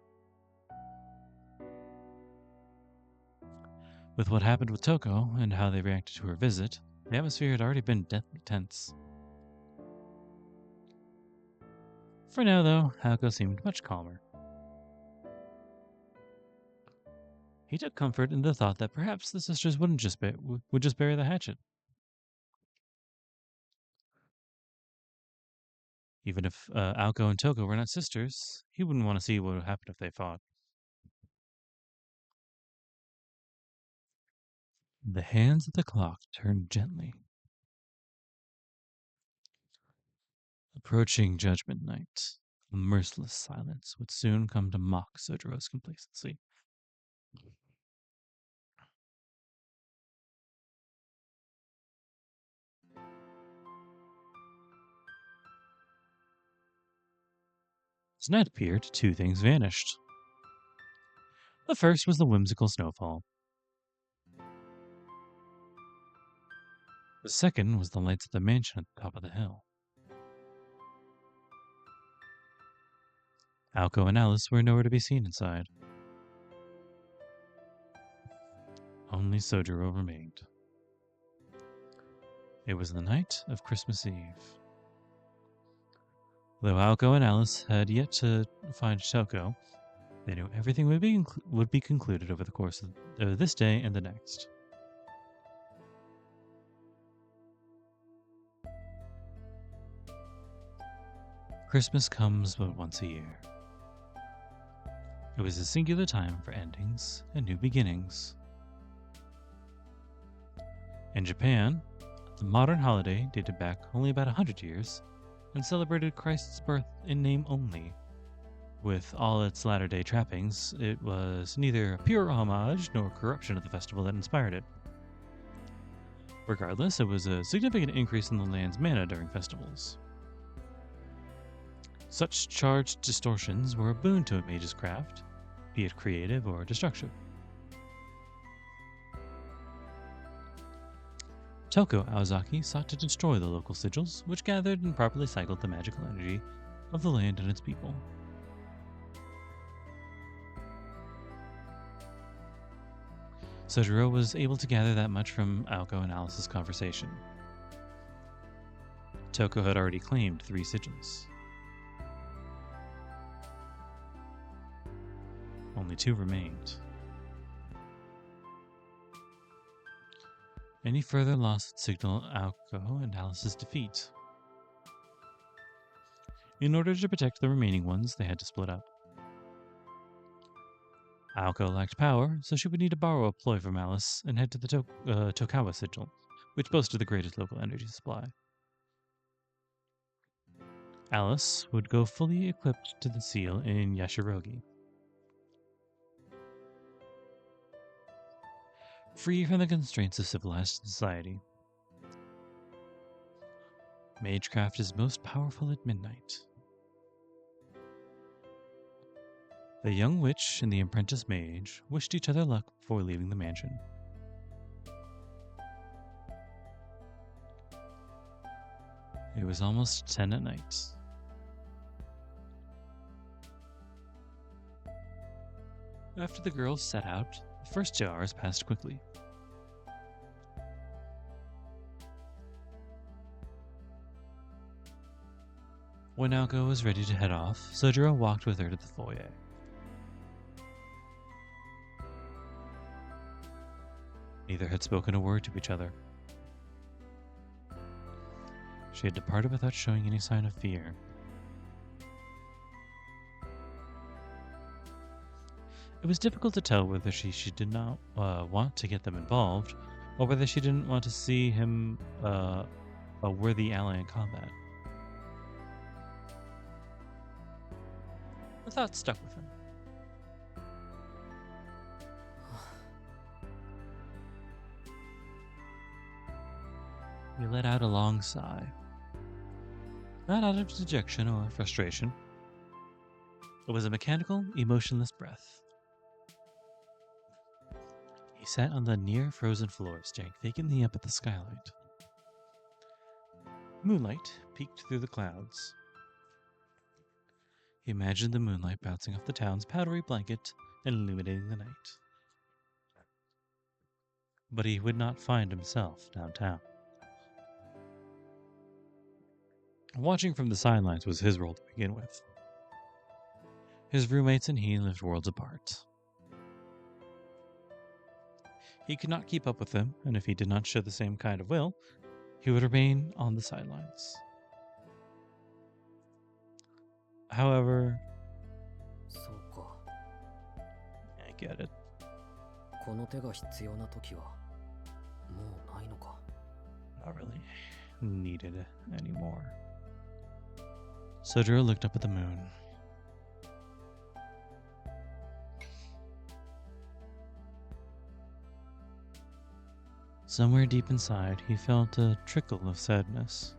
With what happened with Touko and how they reacted to her visit, the atmosphere had already been deathly tense. For now, though, Aoko seemed much calmer. He took comfort in the thought that perhaps the sisters would just bury the hatchet. Even if Aoko and Touko were not sisters, he wouldn't want to see what would happen if they fought. The hands of the clock turned gently. Approaching Judgment Night, a merciless silence would soon come to mock Soujyuro's complacency. As night appeared, two things vanished. The first was the whimsical snowfall. The second was the lights of the mansion at the top of the hill. Aoko and Alice were nowhere to be seen inside. Only Soujyuro remained. It was the night of Christmas Eve. Though Aoko and Alice had yet to find Touko, they knew everything would be concluded over the course of this day and the next. Christmas comes but once a year. It was a singular time for endings and new beginnings. In Japan, the modern holiday dated back only about 100 years and celebrated Christ's birth in name only. With all its latter-day trappings, it was neither a pure homage nor corruption of the festival that inspired it. Regardless, it was a significant increase in the land's mana during festivals. Such charged distortions were a boon to a mage's craft, be it creative or destructive. Touko Aozaki sought to destroy the local sigils, which gathered and properly cycled the magical energy of the land and its people. Soujyuro was able to gather that much from Aoko and Alice's conversation. Touko had already claimed 3 sigils. Only 2 remained. Any further loss would signal Aoko and Alice's defeat. In order to protect the remaining ones, they had to split up. Aoko lacked power, so she would need to borrow a ploy from Alice and head to the Tokawa sigil, which boasted the greatest local energy supply. Alice would go fully equipped to the seal in Yashirogi. Free from the constraints of civilized society. Magecraft is most powerful at midnight. The young witch and the apprentice mage wished each other luck before leaving the mansion. It was almost 10 at night. After the girls set out, the first 2 hours passed quickly. When Aoko was ready to head off, Soujyuro walked with her to the foyer. Neither had spoken a word to each other. She had departed without showing any sign of fear. It was difficult to tell whether she did not want to get them involved, or whether she didn't want to see him a worthy ally in combat. The thought stuck with him. He let out a long sigh. Not out of dejection or frustration. It was a mechanical, emotionless breath. He sat on the near-frozen floor, staring vacantly up at the skylight. Moonlight peeked through the clouds. He imagined the moonlight bouncing off the town's powdery blanket and illuminating the night. But he would not find himself downtown. Watching from the sidelines was his role to begin with. His roommates and he lived worlds apart. He could not keep up with them, and if he did not show the same kind of will, he would remain on the sidelines. However, そうか。 I get it. この手が必要な時はもうないのか。 Not really needed anymore. Soujyuro looked up at the moon. Somewhere deep inside, he felt a trickle of sadness.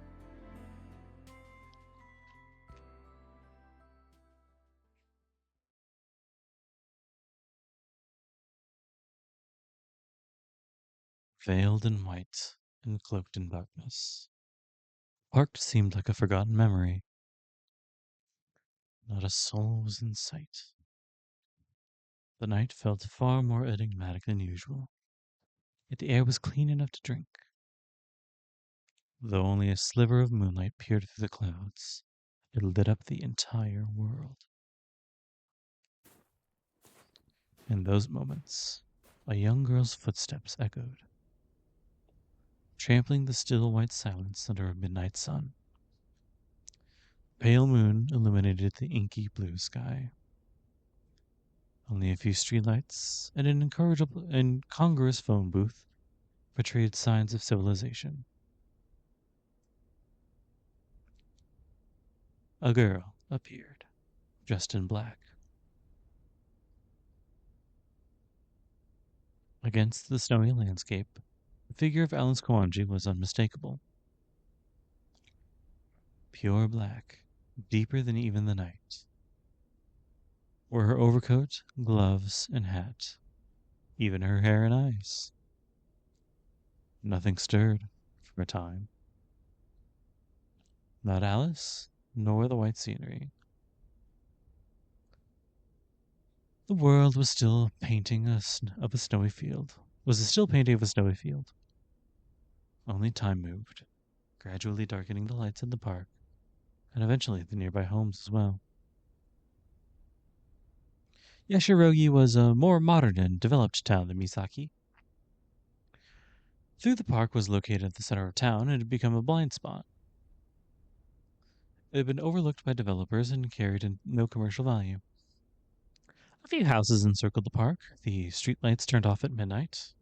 Veiled in white and cloaked in darkness, the park seemed like a forgotten memory. Not a soul was in sight. The night felt far more enigmatic than usual, yet the air was clean enough to drink. Though only a sliver of moonlight peered through the clouds, it lit up the entire world. In those moments, a young girl's footsteps echoed, trampling the still white silence under a midnight sun. The pale moon illuminated the inky blue sky. Only a few streetlights and an incongruous phone booth portrayed signs of civilization. A girl appeared, dressed in black. Against the snowy landscape, the figure of Alice Koanji was unmistakable. Pure black, deeper than even the night, were her overcoat, gloves, and hat, even her hair and eyes. Nothing stirred for a time. Not Alice, nor the white scenery. The world was still painting of a snowy field. Was still painting of a snowy field. Only time moved, gradually darkening the lights in the park, and eventually the nearby homes as well. Yashirogi was a more modern and developed town than Misaki. Through the park was located at the center of town and had become a blind spot. It had been overlooked by developers and carried no commercial value. A few houses encircled the park, the streetlights turned off at midnight.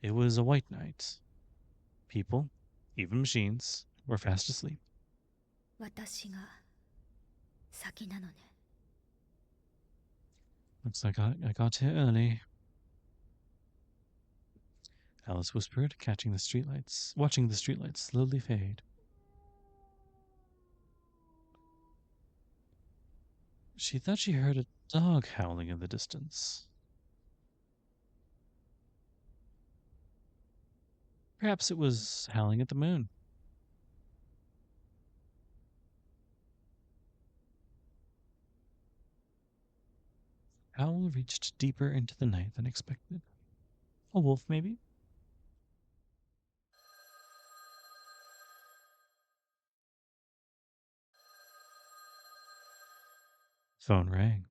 It was a white night. People, even machines, were fast asleep. 私が先なのね。 Looks like I got here early, Alice whispered, watching the streetlights slowly fade. She thought she heard a dog howling in the distance. Perhaps it was howling at the moon. Howl reached deeper into the night than expected. A wolf, maybe? Phone rang.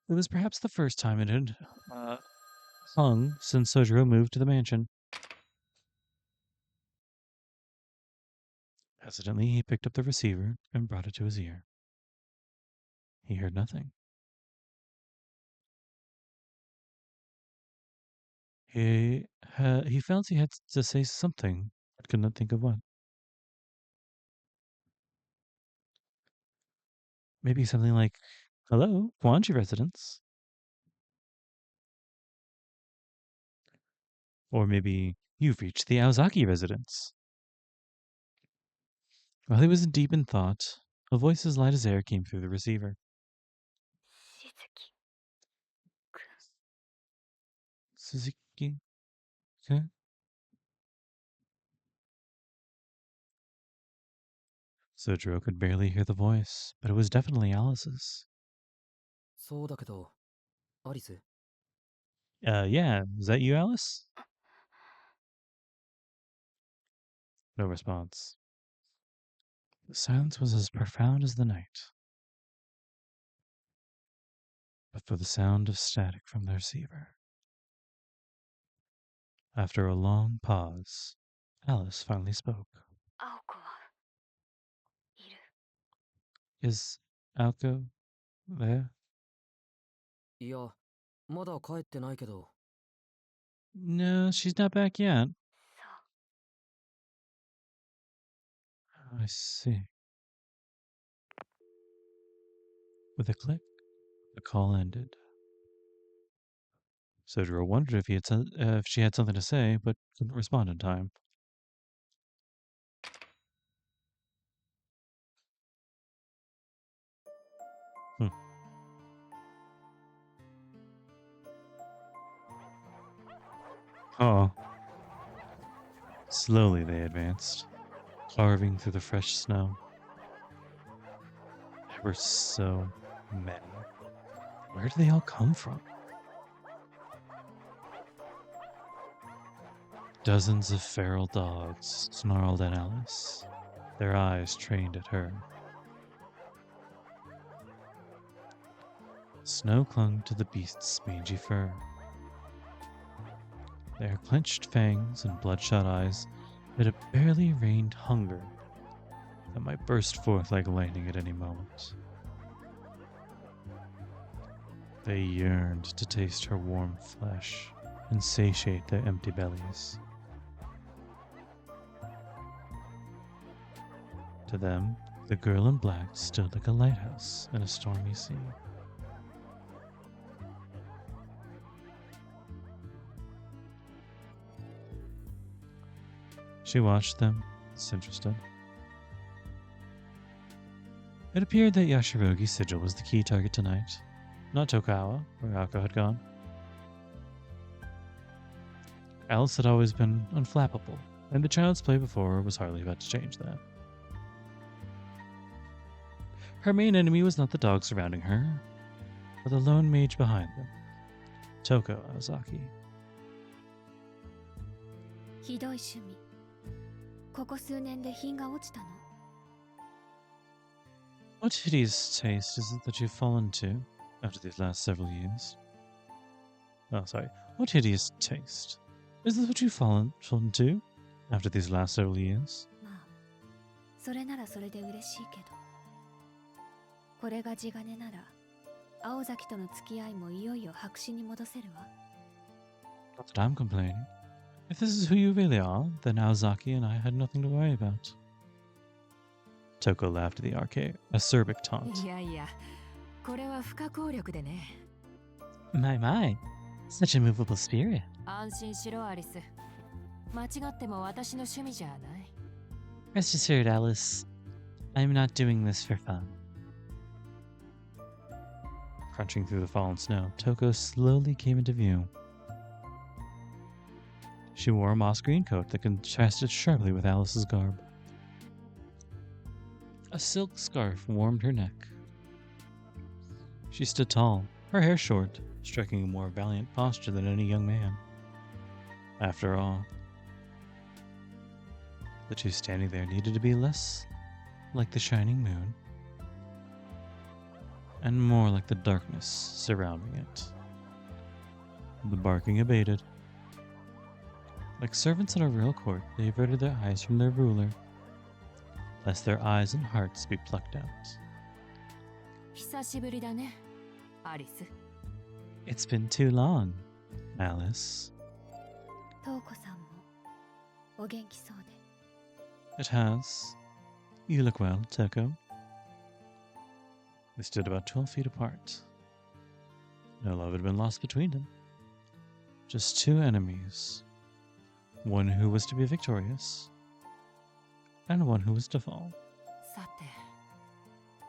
It was perhaps the first time it had hung since Soujyuro moved to the mansion. Hesitantly, he picked up the receiver and brought it to his ear. He heard nothing. He felt he had to say something, but could not think of what. Maybe something like, "Hello, Guanji residence." Or maybe, "You've reached the Aozaki residence." While he was deep in thought, a voice as light as air came through the receiver. Suzuki? Huh? Soujyuro could barely hear the voice, but it was definitely Alice's. そうだけど、アリス Yeah, is that you, Alice? No response. The silence was as profound as the night, but for the sound of static from the receiver. After a long pause, Alice finally spoke. 青子はいる。 Is Aoko there? いや、まだ帰ってないけど。 No, she's not back yet. そう。 I see. With a click, the call ended. Soujyuro wondered if she had something to say, but couldn't respond in time. Oh. Slowly they advanced, carving through the fresh snow. There were so many. Where did they all come from? Dozens of feral dogs snarled at Alice, their eyes trained at her. Snow clung to the beast's mangy fur. Their clenched fangs and bloodshot eyes hid a barely reined hunger that might burst forth like lightning at any moment. They yearned to taste her warm flesh and satiate their empty bellies. To them, the girl in black stood like a lighthouse in a stormy sea. She watched them, disinterested. It appeared that Yashirogi's sigil was the key target tonight, not Tokawa, where Aoko had gone. Alice had always been unflappable, and the child's play before her was hardly about to change that. Her main enemy was not the dogs surrounding her, but the lone mage behind them, Toko Aozaki. ひどい趣味。ここ数年で品が落ちたの。 What hideous taste is it that you've fallen to after these last several years? Oh, sorry. What hideous taste is this what you've fallen to after these last several years? まあ、それならそれで嬉しいけど。これが地金なら、青崎との付き合いもいよいよ白紙に戻せるわ。 Not that I'm complaining. If this is who you really are, then Aozaki and I had nothing to worry about. Toko laughed at the acerbic taunt. いやいや、これは不可抗力でね。My, such a movable spirit. 安心しろ、アリス。間違っても私の趣味じゃない。Rest assured, Alice. I'm not doing this for fun. Crunching through the fallen snow, Toko slowly came into view. She wore a moss green coat that contrasted sharply with Alice's garb. A silk scarf warmed her neck. She stood tall, her hair short, striking a more valiant posture than any young man. After all, the two standing there needed to be less like the shining moon and more like the darkness surrounding it. The barking abated. Like servants at a royal court, they averted their eyes from their ruler, lest their eyes and hearts be plucked out. 久しぶりだね、アリス。It's been too long, Alice. トウコさんもお元気そうで。It has. You look well, Toko. They stood about 12 feet apart. No love had been lost between them. Just two enemies. One who was to be victorious, and one who was to fall. さて、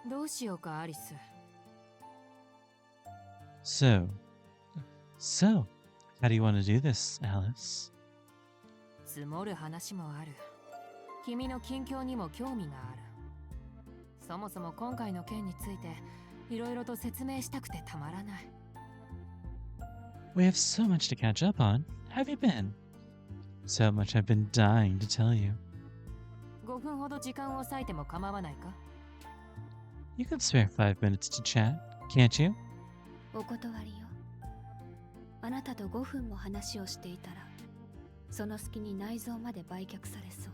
どうしようか、アリス。So, how do you want to do this, Alice? 積もる話もある。君の近況にも興味がある。そもそも今回の件についていろいろと説明したくてたまらない。We have so much to catch up on. How have you been? So much I've been dying to tell you. 5分ほど時間を割いても構わないか？ You can spare 5 minutes to chat, can't you? お断りよ。あなたと5分も話をしていたら、その隙に内臓まで売却されそう。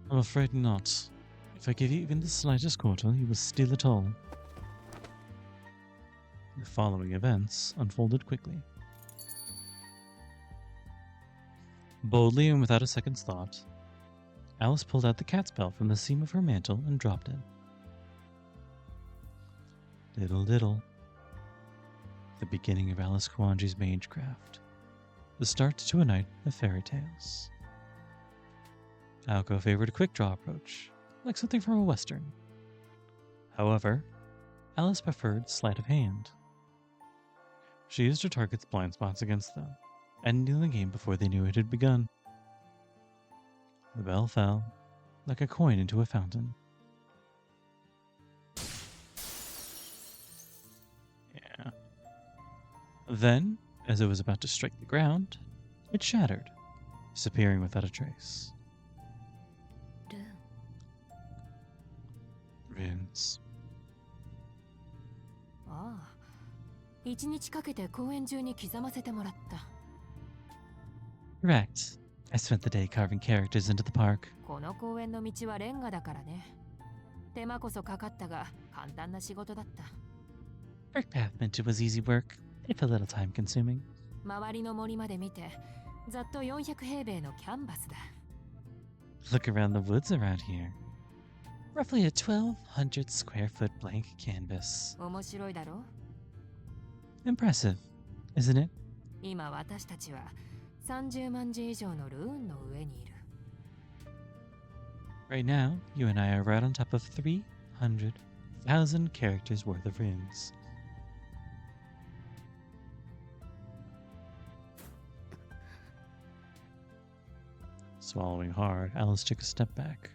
I'm afraid not. If I give you even the slightest quarter, you will steal it all. The following events unfolded quickly. Boldly and without a second's thought, Alice pulled out the cat's bell from the seam of her mantle and dropped it. Diddle diddle. The beginning of Alice Kawanji's magecraft. The start to a night of fairy tales. Aoko favored a quick draw approach, like something from a western. However, Alice preferred sleight of hand. She used her target's blind spots against them, ending the game before they knew it had begun. The bell fell, like a coin into a fountain. Yeah. Then, as it was about to strike the ground, it shattered, disappearing without a trace. ルーン、 Runes. ああ、一日かけて公園中に刻ませてもらった。Correct. I spent the day carving characters into the park. この公園の道はレンガだからね。手間こそかかったが簡単な仕事だった。Brick pavement was easy work, if a little time consuming. 周りの森まで見て、ざっと400平米のキャンバスだ。Look around the woods around here. Roughly a 1,200 square foot blank canvas. 面白いだろ？ Impressive, isn't it? 今私たちは30万字以上のルーンの上にいる。Right now, you and I are right on top of 300,000 characters worth of runes. Swallowing hard, Alice took a step back.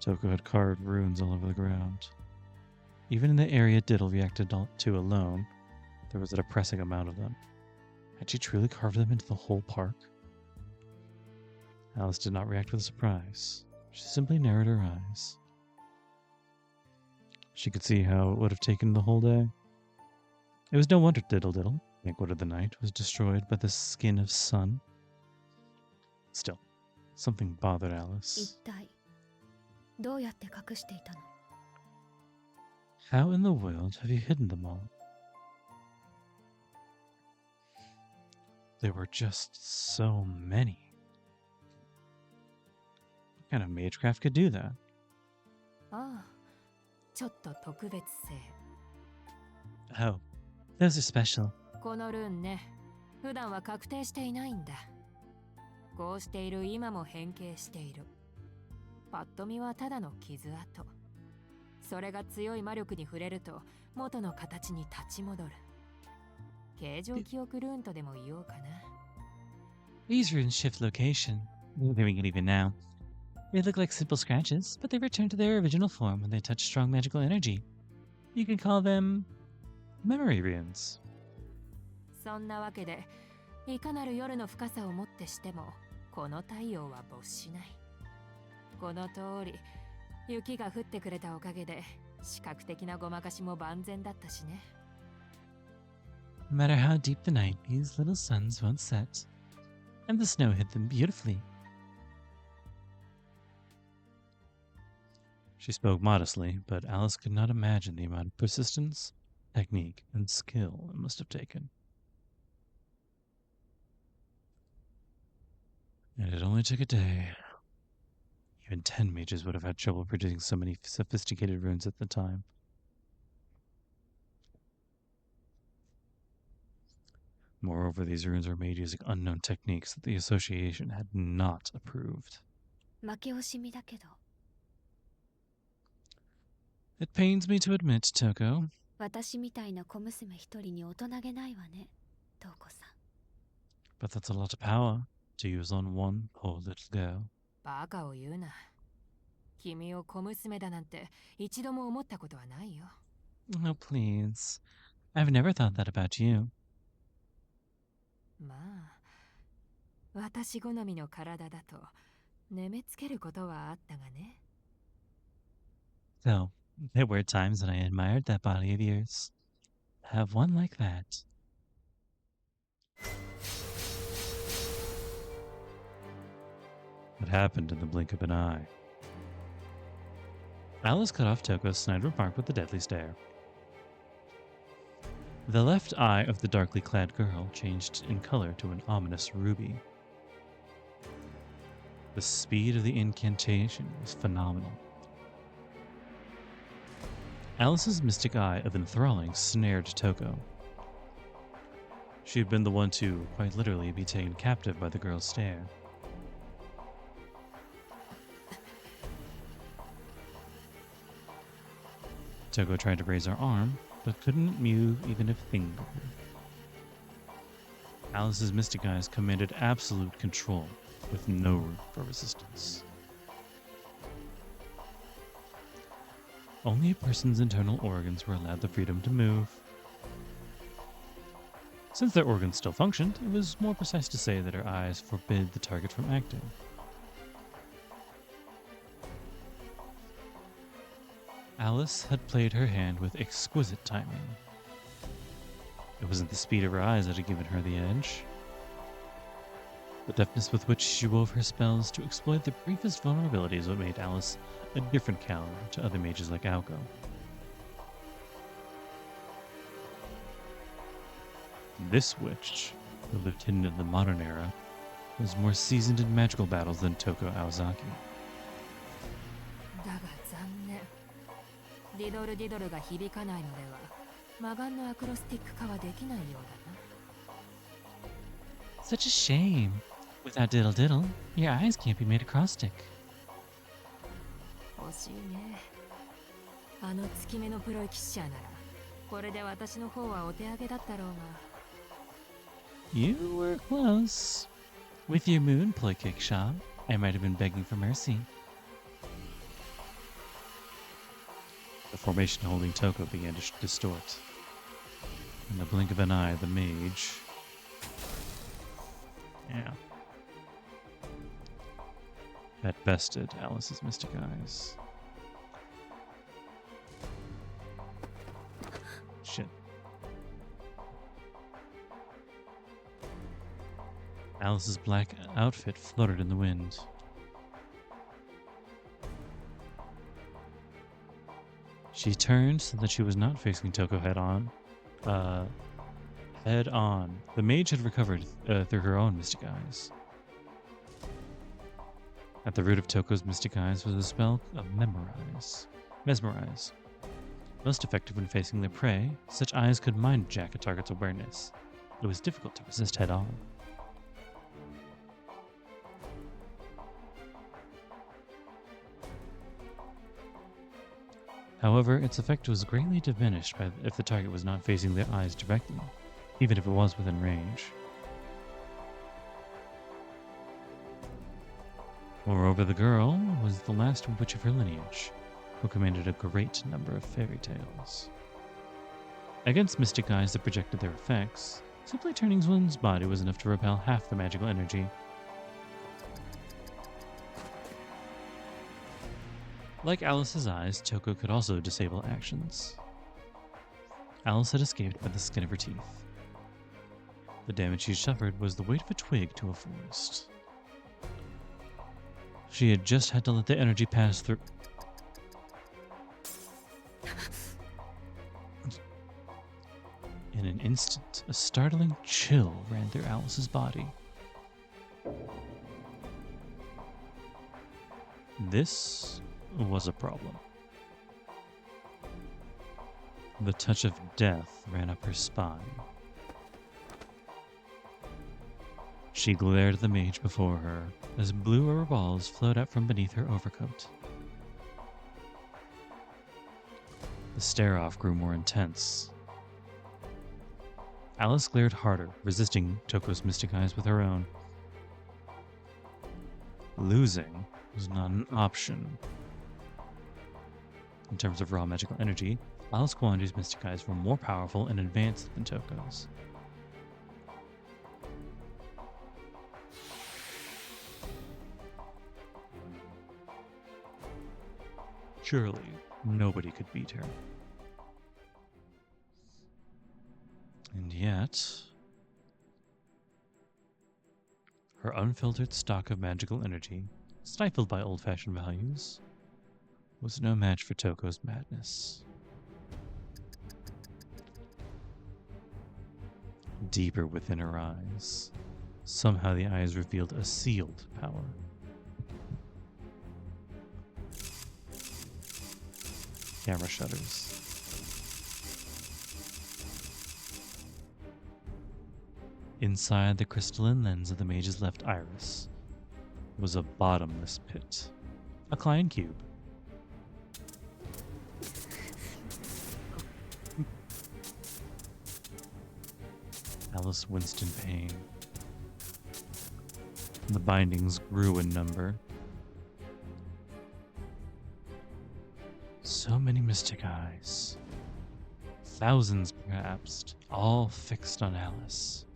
Toko had carved runes all over the ground. Even in the area Diddle reacted to alone, there was a depressing amount of them. Had she truly carved them into the whole park? Alice did not react with surprise. She simply narrowed her eyes. She could see how it would have taken the whole day. It was no wonder Diddle Diddle, banquet of the night, was destroyed by the skin of sun. Still, something bothered 一 Alice. 体どうやって隠していたの？ How in the world have you hidden them all? There were just so many. What kind of magecraft could do that? ああ、ちょっと特別性。Oh, those are special. このルーンね、普段は確定していないんだ。こうしている今も変形している。パッと見はただの傷跡。それが強い魔力に触れると元の形に立ち戻る。形状記憶ルーンとでも言おうかな。These runes shift location. We're doing it even now. They look like simple scratches, but they return to their original form when they touch strong magical energy. You can call them memory runes. そんなわけで、いかなる夜の深さをもってしても、この太陽は没しない。この通り、雪が降ってくれたおかげで、視覚的なごまかしも万全だったしね。No matter how deep the night, these little suns won't set. And the snow hid them beautifully. She spoke modestly, but Alice could not imagine the amount of persistence, technique, and skill it must have taken. And it only took a day. Even 10 mages would have had trouble producing so many sophisticated runes at the time. Moreover, these runes were made using unknown techniques that the Association had not approved. 負け惜しみだけど、 It pains me to admit, Toko, 私みたいな小娘一人に大人げないわね、トウコさん。 but that's a lot of power to use on one poor little girl. バカを言うな。君を小娘だなんて一度も思ったことはないよ。Oh, please. I've never thought that about you. まあ、私好みの体だと眠めつけることはあったがね。So, there were times when I admired that body of yours. Have one like that. It happened in the blink of an eye. Alice cut off Toko's snide remark with a deadly stare. The left eye of the darkly clad girl changed in color to an ominous ruby. The speed of the incantation was phenomenal. Alice's mystic eye of enthralling snared Toko. She had been the one to, quite literally, be taken captive by the girl's stare. Toko tried to raise her arm, but couldn't move even a finger. Alice's mystic eyes commanded absolute control, with no room for resistance. Only a person's internal organs were allowed the freedom to move. Since their organs still functioned, it was more precise to say that her eyes forbid the target from acting. Alice had played her hand with exquisite timing. It wasn't the speed of her eyes that had given her the edge. The deftness with which she wove her spells to exploit the briefest vulnerabilities what made Alice a different caliber to other mages like Aoko. This witch, who lived hidden in the modern era, was more seasoned in magical battles than Toko Aozaki. だが残念。ディドルディドルが響かないのでは、魔眼のアクロスティック化はできないようだな。 Such a shame. Without diddle diddle, your eyes can't be made acrostic. 惜しいね。あの月目のプロエキシャーなら、これで私の方はお手上げだったろうが。You were close. With your moon ploy kick shot, I might have been begging for mercy. The formation holding Toko began to distort. In the blink of an eye, the mage... Yeah. That bested Alice's mystic eyes. Shit. Alice's black outfit fluttered in the wind. She turned so that she was not facing Toko head on. head on. The mage had recovered through her own mystic eyes. At the root of Toko's mystic eyes was a spell of mesmerize. Most effective when facing their prey, such eyes could mind-jack a target's awareness. It was difficult to resist head-on. However, its effect was greatly diminished if the target was not facing their eyes directly, even if it was within range. Moreover, the girl was the last witch of her lineage, who commanded a great number of fairy tales. Against mystic eyes that projected their effects, simply turning one's body was enough to repel half the magical energy. Like Alice's eyes, Toko could also disable actions. Alice had escaped by the skin of her teeth. The damage she suffered was the weight of a twig to a forest. She had just had to let the energy pass through. In an instant, a startling chill ran through Alice's body. This was a problem. The touch of death ran up her spine. She glared at the mage before her as blue rubber balls flowed out from beneath her overcoat. The stare-off grew more intense. Alice glared harder, resisting Toko's mystic eyes with her own. Losing was not an option. In terms of raw magical energy, Alice Kwandu's mystic eyes were more powerful and advanced than Toko's. Surely, nobody could beat her. And yet, her unfiltered stock of magical energy, stifled by old-fashioned values, was no match for Toko's madness. Deeper within her eyes, somehow the eyes revealed a sealed power. Camera shutters. Inside the crystalline lens of the mage's left iris was a bottomless pit, a Klein cube. Alice winced in pain. The bindings grew in number. So many mystic eyes. Thousands, perhaps, all fixed on Alice.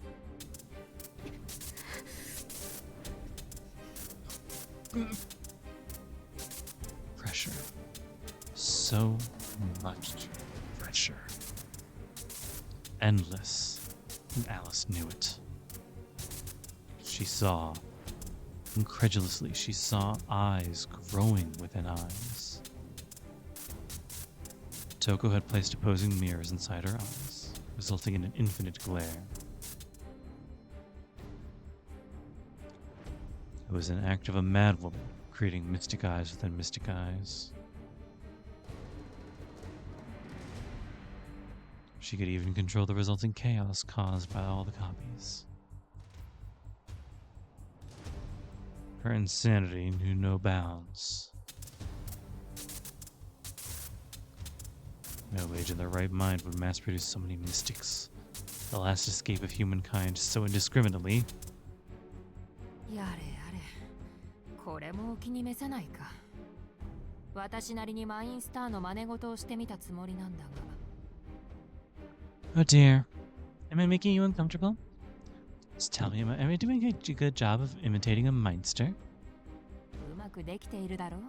Pressure. So much pressure. Endless. And Alice knew it. She saw. Incredulously, she saw eyes growing within eyes. Toko had placed opposing mirrors inside her eyes, resulting in an infinite glare. It was an act of a madwoman, creating mystic eyes within mystic eyes. She could even control the resulting chaos caused by all the copies. Her insanity knew no bounds. No age in their right mind would mass-produce so many mystics, the last escape of humankind so indiscriminately. やれやれ、これもお気に召さないか。私なりにマインスターの真似事をしてみたつもりなんだが。Oh dear, am I making you uncomfortable? Just tell me, am I doing a good job of imitating a Meinster? うまくできているだろう。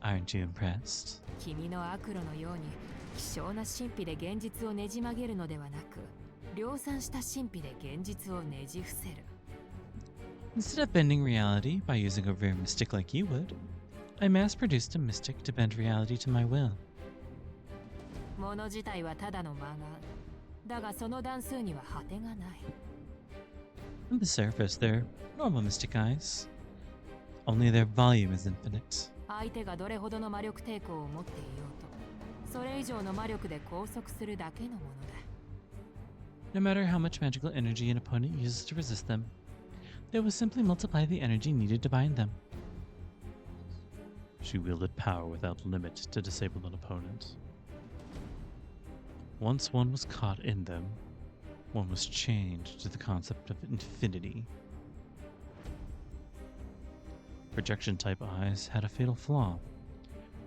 Aren't you impressed? 君の悪路のように希少な神秘で現実をねじ曲げるのではなく、量産した神秘で現実をねじ伏せる。Instead of bending reality by using a rare mystic like you would, I mass-produced a mystic to bend reality to my will. 物自体はただの間が。だがその段数には果てがない。 On the surface, they're normal mystic eyes. Only their volume is infinite. 相手がどれほどの魔力抵抗を持っていようと、それ以上の魔力で拘束するだけのものだ。 No matter how much magical energy an opponent uses to resist them, they will simply multiply the energy needed to bind them. She wielded power without limit to disable an opponent. Once one was caught in them, one was chained to the concept of infinity. Projection-type eyes had a fatal flaw.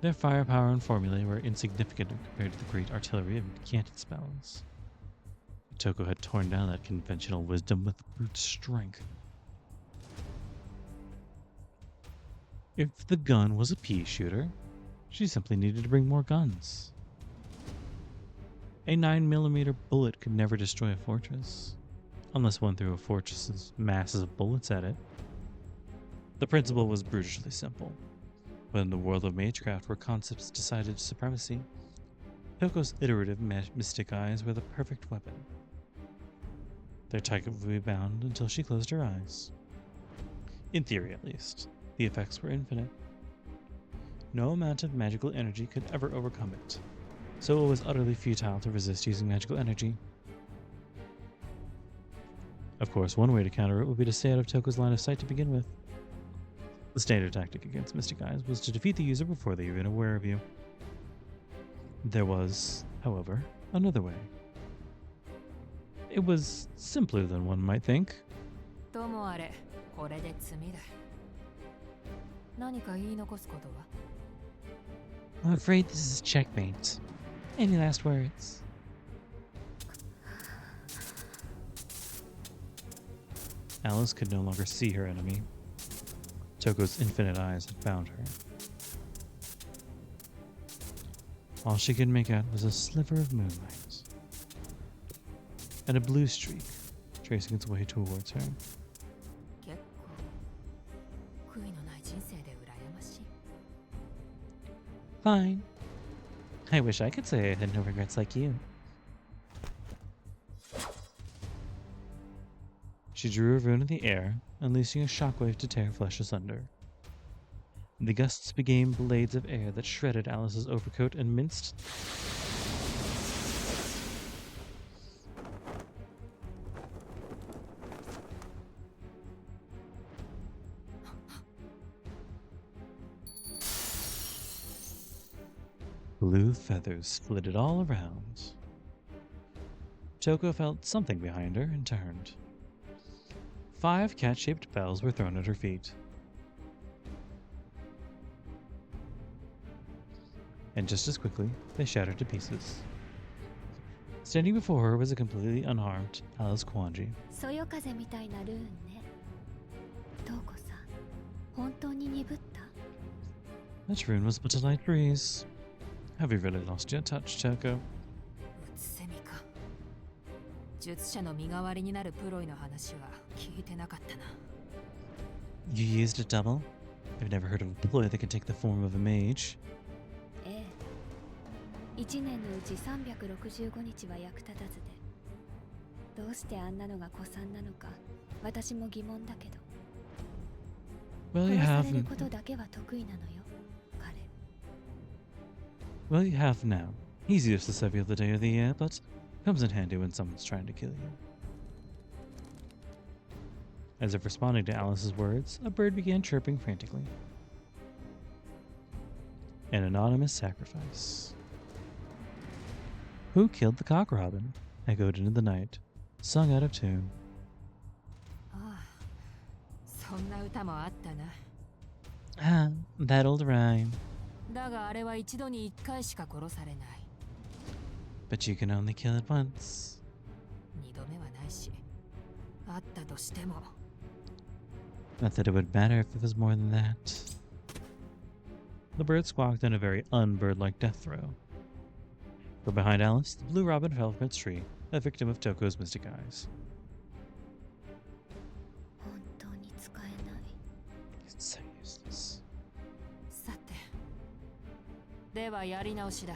Their firepower and formulae were insignificant compared to the great artillery of incanted spells. Touko had torn down that conventional wisdom with brute strength. If the gun was a pea shooter, she simply needed to bring more guns. A 9mm bullet could never destroy a fortress, unless one threw a fortress's masses of bullets at it. The principle was brutally simple, but in the world of magecraft where concepts decided supremacy, Touko's iterative mystic eyes were the perfect weapon. Their target would be bound until she closed her eyes. In theory, at least, the effects were infinite. No amount of magical energy could ever overcome it, so it was utterly futile to resist using magical energy. Of course, one way to counter it would be to stay out of Touko's line of sight to begin with. The standard tactic against Mystic Eyes was to defeat the user before they were even aware of you. There was, however, another way. It was simpler than one might think. ともあれ、これで罪だ。何か言い残すことは？ I'm afraid this is checkmate. Any last words? Alice could no longer see her enemy. Touko's infinite eyes had found her. All she could make out was a sliver of moonlight and a blue streak tracing its way towards her. 結構悔いのない人生で羨ましい。 Fine. I wish I could say I had no regrets like you. She drew a rune in the air, unleashing a shockwave to tear flesh asunder. The gusts became blades of air that shredded Alice's overcoat and minced. Blue feathers flitted all around. Touko felt something behind her and turned. 5 cat-shaped bells were thrown at her feet. And just as quickly, they shattered to pieces. Standing before her was a completely unharmed Alice Kwanji. そよ風みたいなルーンね。トウコさん、本当に鈍った？ That rune was but a light breeze. Have you really lost your touch, Touko? うつせみか。術者の身代わりになるプロイの話は聞いてなかったな。 You used a double? I've never heard of a ploy that can take the form of a mage. ええ。1年のうち365日は役立たずで。どうしてあんなのが古参なのか、私も疑問だけど。 Well, you 殺さ have れることだけは得意なのよ、彼。 Well, you have now. He's useless every other day of the year, but comes in handy when someone's trying to kill you. As if responding to Alice's words, a bird began chirping frantically. An anonymous sacrifice. Who killed the cock robin? Echoed into the night, sung out of tune. ああ、そんな歌もあったな。 Ah, that old rhyme. だがあれは一度に1回しか殺されない。 But you can only kill it once. 2度目はないし、あったとしても。 Not that it would matter if it was more than that. The bird squawked in a very unbird-like death throw. From behind Alice, the blue robin fell from its tree, a victim of Touko's mystic eyes. 本当に使えない。 It's so useless. さて、ではやり直しだ。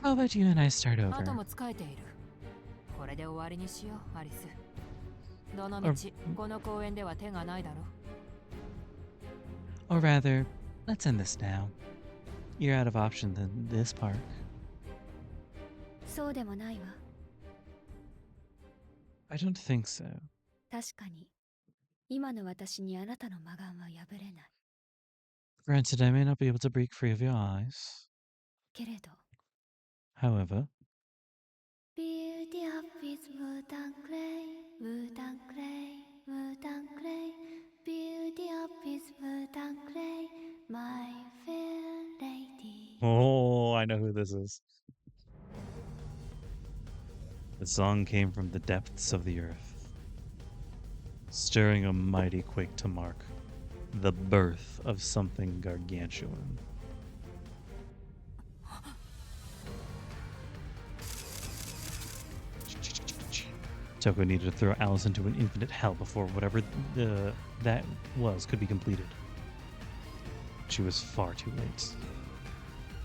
How about you and I start あと over? も使えている。これで終わりにしよう、アリス。どの道、この公園では手がないだろ。Or rather, let's end this now. You're out of options in this park. そうでもないわ。 I don't think so. 確かに今の私にあなたの魔眼は破れない。 Granted, I may not be able to break free of your eyes. けれど However, Beauty up with wood and clay, wood and clay, wood and clay. Beauty up with wood and clay, my fair lady. oh, I know who this is. The song came from the depths of the earth, stirring a mighty quake to mark the birth of something gargantuan. Touko needed to throw Alice into an infinite hell before whatever that was could be completed. She was far too late.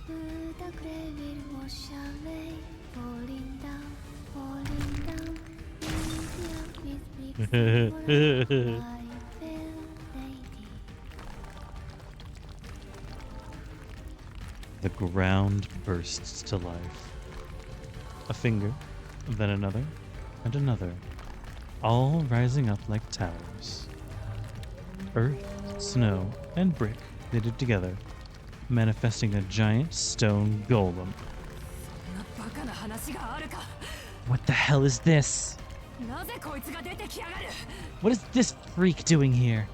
Wood and clay will wash away, falling down, falling down. Beauty up with bricks and mortar, my fair lady. The ground bursts to life. A finger, then another, and another, all rising up like towers. Earth, snow, and brick knitted together, manifesting a giant stone golem. What the hell is this? What is this freak doing here?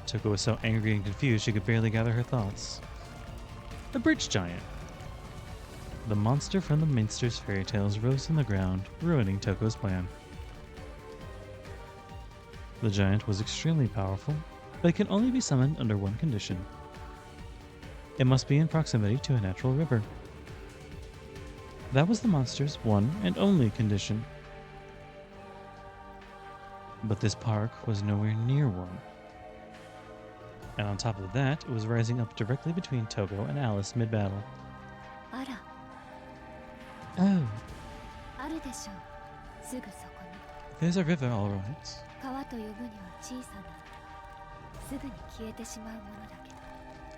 Touko was so angry and confused she could barely gather her thoughts. The bridge giant. The monster from the minster's fairy tales rose from the ground, ruining Touko's plan. The giant was extremely powerful, but it can only be summoned under one condition. It must be in proximity to a natural river. That was the monster's one and only condition. But this park was nowhere near one. And on top of that, it was rising up directly between Touko and Alice mid-battle. あら、 Oh, あるでしょう。すぐそこに。 there's a river, all right. 川と呼ぶには小さな、すぐに消えてしまうものだけど。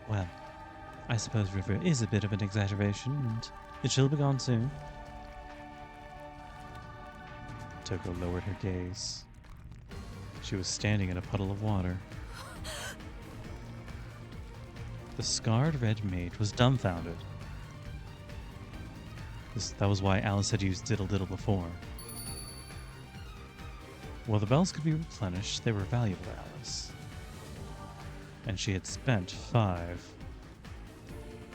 Well, I suppose river is a bit of an exaggeration, and it shall be gone soon. Touko lowered her gaze. She was standing in a puddle of water. The scarred red mage was dumbfounded. That was why Alice had used Diddle Diddle before. While the bells could be replenished, they were valuable to Alice. And she had spent 5,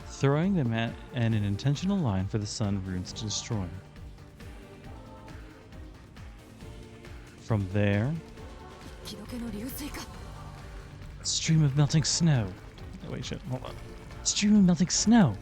throwing them at an intentional line for the sun runes to destroy. From there, a stream of melting snow. Oh, wait, shit, hold on. Stream of melting snow.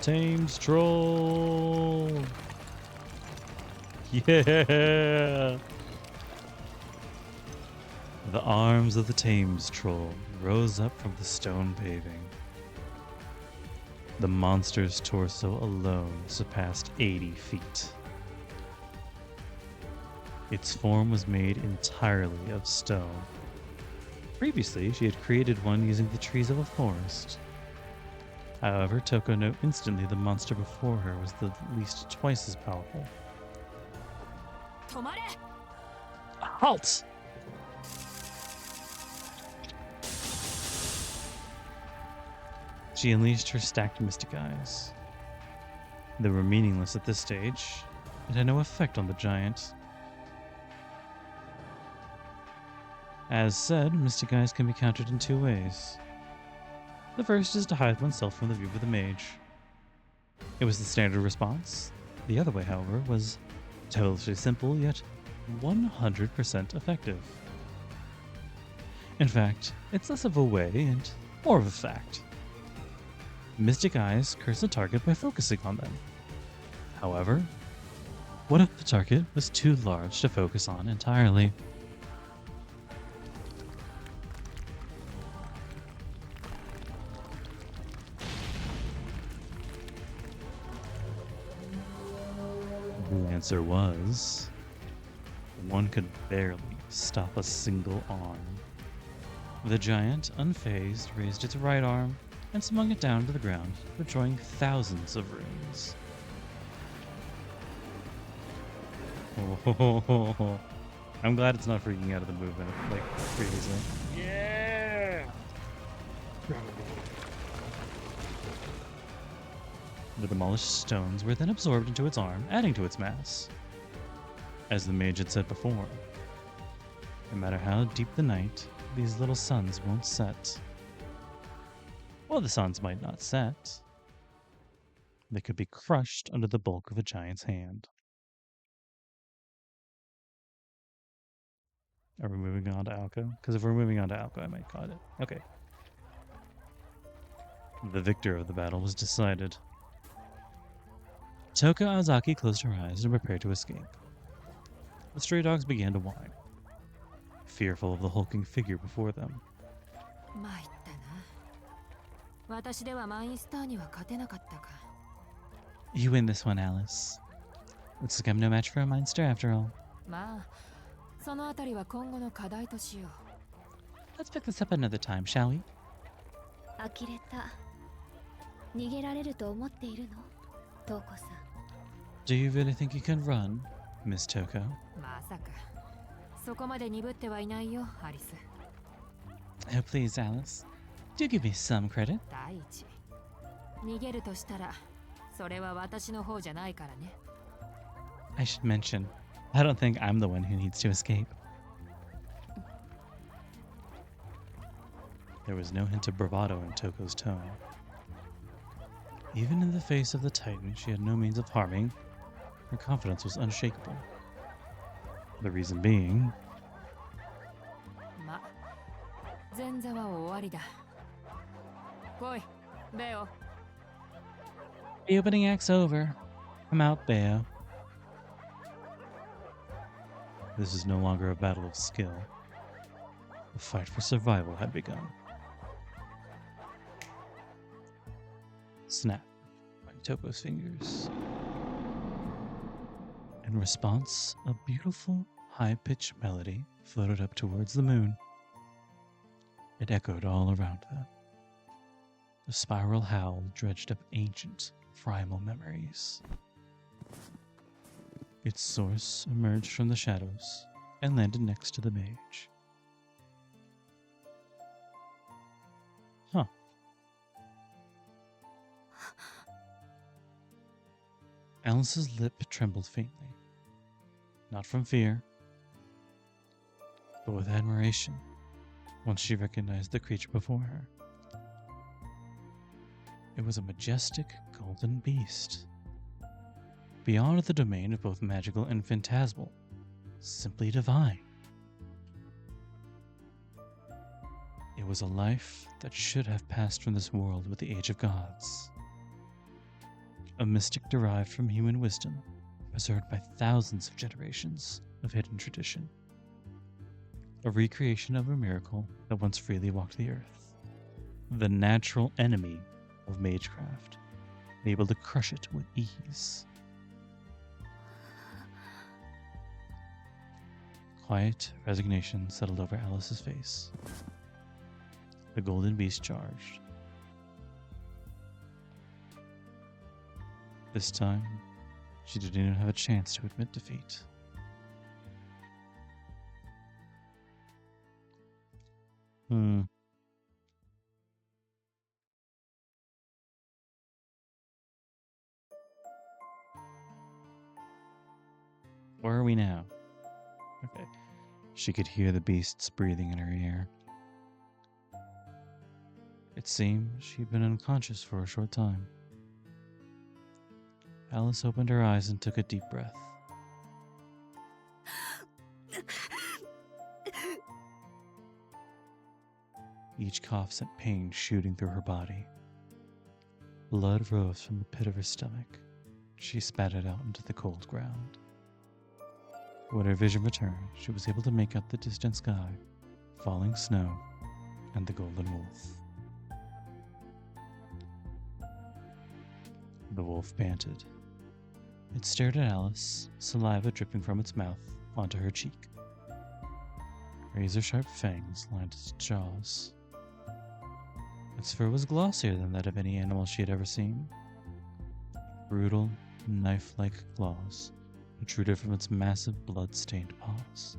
Tames troll. Yeah. The arms of the Thames troll rose up from the stone paving. The monster's torso alone surpassed 80 feet. Its form was made entirely of stone. Previously, she had created one using the trees of a forest. However, Touko knew instantly the monster before her was at least twice as powerful. Halt! She unleashed her stacked mystic eyes. They were meaningless at this stage. It had no effect on the giant. As said, mystic eyes can be countered in 2 ways. The first is to hide oneself from the view of the mage. It was the standard response. The other way, however, was totally simple, yet 100% effective. In fact, it's less of a way and more of a fact. Mystic eyes curse a target by focusing on them. However, What if the target was too large to focus on entirely? The answer was one could barely stop a single arm. The giant, unfazed, raised its right arm and swung it down to the ground, destroying thousands of runes. Oh, I'm glad it's not freaking out of the movement like previously. Yeah! The demolished stones were then absorbed into its arm, adding to its mass. As the mage had said before, no matter how deep the night, these little suns won't set. Well, the suns might not set. They could be crushed under the bulk of a giant's hand. Are we moving on to Aoko? Because if we're moving on to Aoko, I might cut it. Okay. The victor of the battle was decided. Toka Ozaki closed her eyes and prepared to escape. The stray dogs began to whine, fearful of the hulking figure before them. 参ったな。私ではマインスターには勝てなかったか。You win this one, Alice. Looks like I'm no match for a Meinster after all. まあ、そのあたりは今後の課題としよう。Let's pick this up another time, shall we? 呆れた。逃げられると思っているのトウコさん。 Do you really think you can run, Miss Toko? まさか。そこまで鈍ってはいないよ、アリス。 Oh, please, Alice. Do give me some credit. 第一。逃げるとしたら、それは私の方じゃないからね。 I should mention, I don't think I'm the one who needs to escape. There was no hint of bravado in Toko's tone. Even in the face of the Titan she had no means of harming, her confidence was unshakable. The reason being... ま、前座は終わりだ。来い、ベオ。 The opening act's over. I'm out, Beo. This is no longer a battle of skill. The fight for survival had begun. Snap by Toko's fingers. In response, a beautiful, high-pitched melody floated up towards the moon. It echoed all around them. The spiral howl dredged up ancient, primal memories. Its source emerged from the shadows and landed next to the mage. Huh. Alice's lip trembled faintly. Not from fear, but with admiration, once she recognized the creature before her. It was a majestic golden beast, beyond the domain of both magical and phantasmal, simply divine. It was a life that should have passed from this world with the Age of Gods. A mystic derived from human wisdom, preserved by thousands of generations of hidden tradition. A recreation of a miracle that once freely walked the earth. The natural enemy of magecraft, able to crush it with ease. Quiet resignation settled over Alice's face. The golden beast charged. This time, she didn't even have a chance to admit defeat. Where are we now? Okay. She could hear the beasts breathing in her ear. It seemed she'd been unconscious for a short time. Alice opened her eyes and took a deep breath. Each cough sent pain shooting through her body. Blood rose from the pit of her stomach. She spat it out into the cold ground. When her vision returned, she was able to make out the distant sky, falling snow, and the golden wolf. The wolf panted. It stared at Alice, saliva dripping from its mouth onto her cheek. Razor-sharp fangs lined its jaws. Its fur was glossier than that of any animal she had ever seen. Brutal, knife-like claws protruded from its massive blood-stained paws.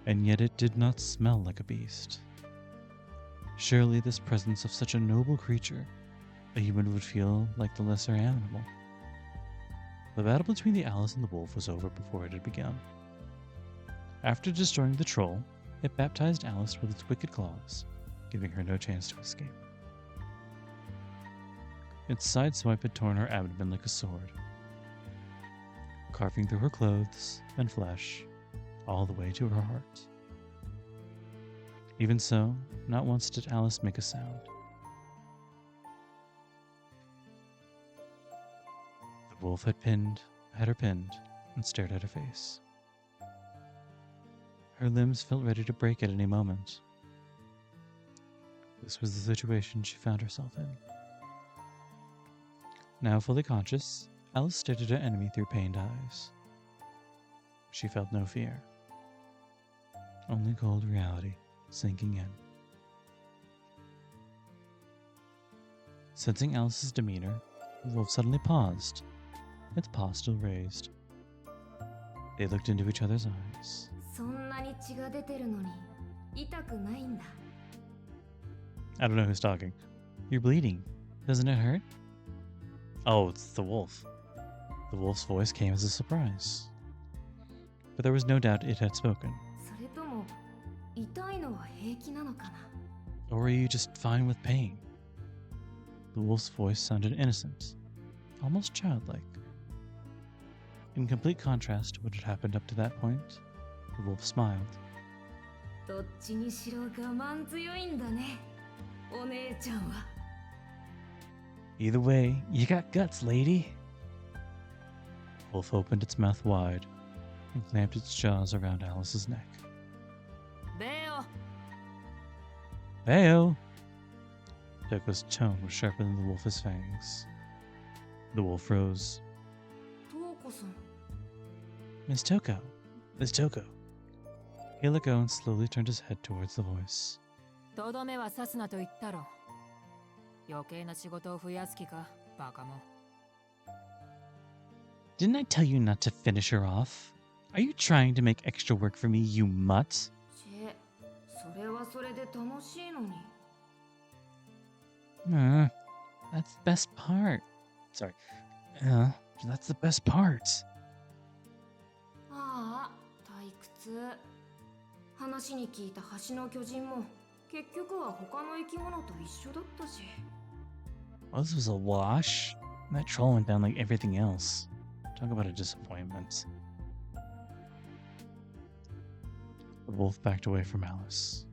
And yet it did not smell like a beast. Surely this presence of such a noble creature, a human would feel like the lesser animal. The battle between the Alice and the wolf was over before it had begun. After destroying the troll, it baptized Alice with its wicked claws, giving her no chance to escape. Its side swipe had torn her abdomen like a sword, carving through her clothes and flesh all the way to her heart. Even so, not once did Alice make a sound. The wolf had her pinned, and stared at her face. Her limbs felt ready to break at any moment. This was the situation she found herself in. Now fully conscious, Alice stared at her enemy through pained eyes. She felt no fear, only cold reality sinking in. Sensing Alice's demeanor, the wolf suddenly paused, its paw still raised. They looked into each other's eyes. そんなに血が出てるのに痛くないんだ。 I don't know who's talking. You're bleeding. Doesn't it hurt? Oh, it's the wolf. The wolf's voice came as a surprise. But there was no doubt it had spoken. それとも痛いのは平気なのかな。 Or were you just fine with pain? The wolf's voice sounded innocent, almost childlike. In complete contrast to what had happened up to that point, the wolf smiled. どっちにしろ我慢強いんだね、お姉ちゃんは。 Either way, you got guts, lady. Wolf opened its mouth wide and clamped its jaws around Alice's neck. ベオ Heyo! Toko's tone was sharper than the wolf's fangs. The wolf rose. トウコさん。 Miss Toko! Miss Toko! He let go and slowly turned his head towards the voice. とどめは刺すなと言ったろ。余計な仕事を増やす気か、バカもん。 Didn't I tell you not to finish her off? Are you trying to make extra work for me, you mutt? チェ、それはそれで楽しいのに。 That's the best part. Sorry. That's the best part. ああ、退屈。話に聞いた橋の巨人も結局は他の生き物と一緒だったし。 Well, this was a wash. That troll went down like everything else. Talk about a disappointment. The wolf backed away from Alice,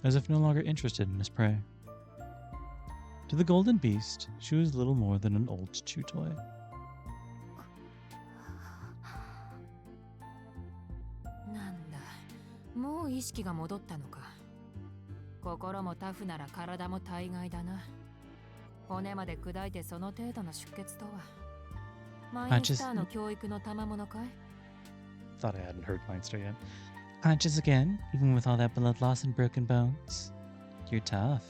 as if no longer interested in his prey. To the golden beast, she was little more than an old chew toy. なんだ、もう意識が戻ったのか。心もタフなら体も大概だな。骨まで砕いてその程度の出血とは。マインスターの教育の賜物かい？ Thought I hadn't heard Leinster yet. Conscious again, even with all that blood loss and broken bones. You're tough.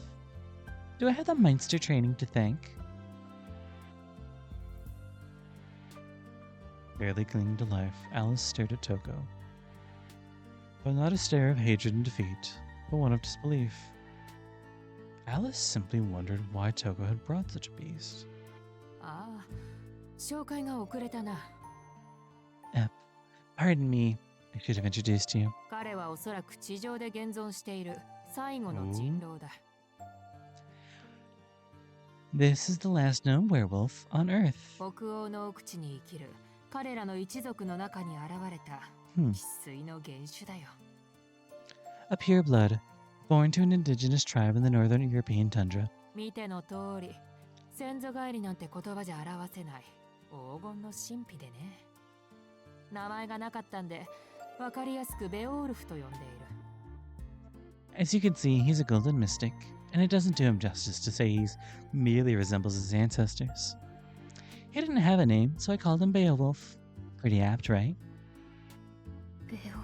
Do I have the Meinster training to thank? Barely clinging to life, Alice stared at Toko. But not a stare of hatred and defeat, but one of disbelief. Alice simply wondered why Toko had brought such a beast. ああ、紹介が遅れたな。Pardon me, I should have introduced you. 彼はおそらく地上で現存している最後の人狼だ。This is the last known werewolf on Earth. 北欧の奥地に生きる彼らの一族の中に現れた生粋の原種だよ。A pure blood, born to an indigenous tribe in the northern European tundra. 見ての通り、先祖返りなんて言葉じゃ表せない黄金の神秘でね。名前がなかったんで、わかりやすくベオウルフと呼んでいる。As you can see, he's a golden mystic, and it doesn't do him justice to say he's merely resembles his ancestors. He didn't have a name, so I called him Beowulf. Pretty apt, right? ベオ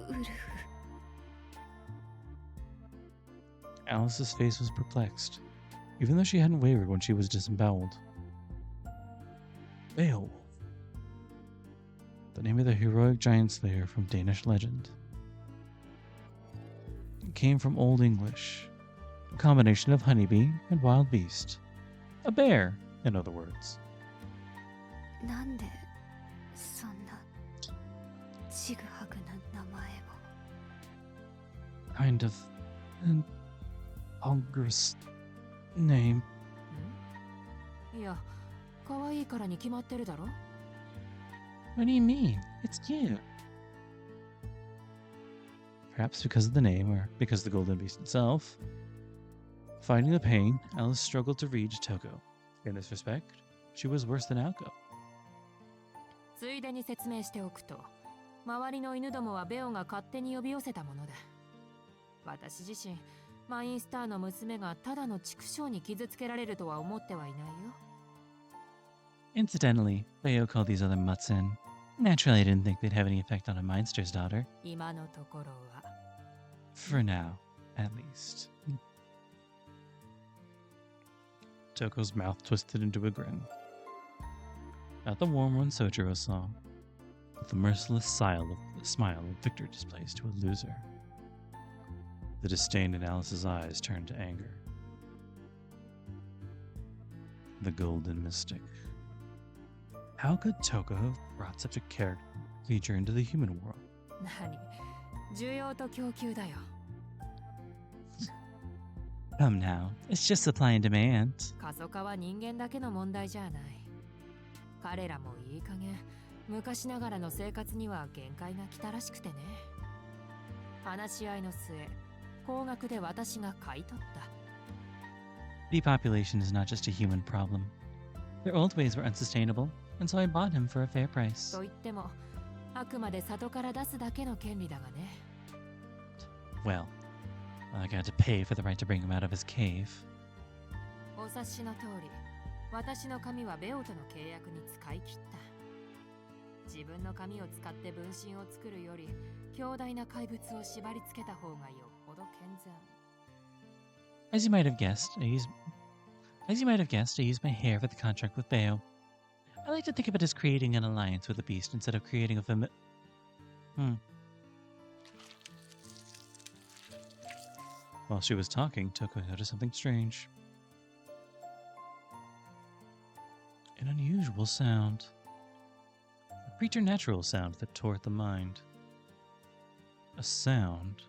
ウルフ。 Alice's face was perplexed, even though she hadn't wavered when she was disemboweled. Beowulf. The name of the heroic giant slayer from Danish legend. It came from Old English, a combination of honeybee and wild beast. A bear, in other words. なんでそんなちぐはぐな名前を。 Kind of an ominous name. いや、可愛いからに決まってるだろ。 What do you mean? It's cute. Perhaps because of the name, or because of the golden beast itself. Fighting the pain, Alice struggled to reach Toko. In this respect, she was worse than Aoko. ついでに説明しておくと、周りの犬どもはベオが勝手に呼び寄せたものだ。私自身、マインスターの娘がただの畜生に傷つけられるとは思ってはいないよ。 Incidentally, Beo called these other mutts in. Naturally, I didn't think they'd have any effect on a Minster's daughter. 今のところは。 For now, at least. Toko's mouth twisted into a grin. Not the warm one Soujyuro saw, but the merciless smile of victor displays to a loser. The disdain in Alice's eyes turned to anger. The golden mystic. How could Toko have brought such a creature into the human world? 何？需要と供給だよ。 Come now, it's just supply and demand. 過疎化は人間だけの問題じゃない。彼らもいい加減、昔ながらの生活には限界が来たらしくてね。話し合いの末、高額で私が買い取った。 Depopulation is not just a human problem. Their old ways were unsustainable, and so I bought him for a fair price. と言っても、あくまで里から出すだけの権利だがね。 Well, I got to pay for the right to bring him out of his cave. お察しの通り、私の髪はベオとの契約に使い切った。自分の髪を使って分身を作るより、強大な怪物を縛り付けた方がよっぽど健全。 As you might have guessed, I used my hair for the contract with Beo. I like to think of it as creating an alliance with the beast instead of creating a While she was talking, Toko noticed something strange. An unusual sound. A preternatural sound that tore at the mind. A sound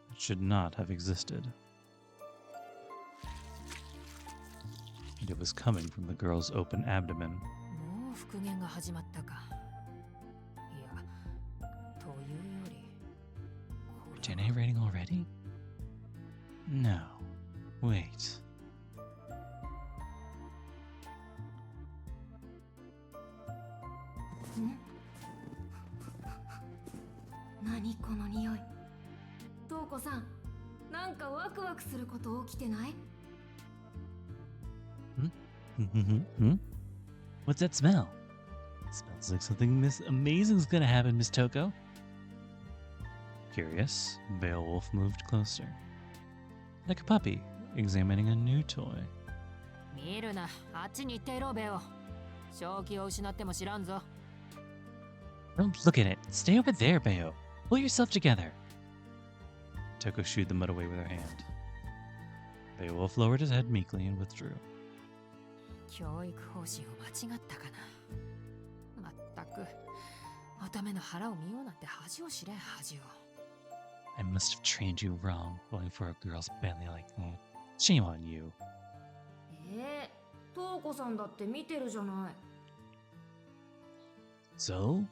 that should not have existed. And it was coming from the girl's open abdomen. もう復元が始まったか。いや、というより。 Generating already? No. Wait. 何この匂い。トウコさん、なんかワクワクすること起きてない？ What's that smell? Smells like something amazing's gonna happen, Miss Toko. Curious, Beowulf moved closer. Like a puppy, examining a new toy. 見るな、あっちに行っていろ、ベオ。正気を失っても知らんぞ。 Don't look at it. Stay over there, Beo. Pull yourself together. Toko shooed the mud away with her hand. Beowulf lowered his head meekly and withdrew. 教育方針を間違ったかな。まったく、乙女の腹を見ようなんて恥を知れん恥を。 I must have trained you wrong, going for a girl's belly like that. Shame on you. トウコさんだって見てるじゃない。 So?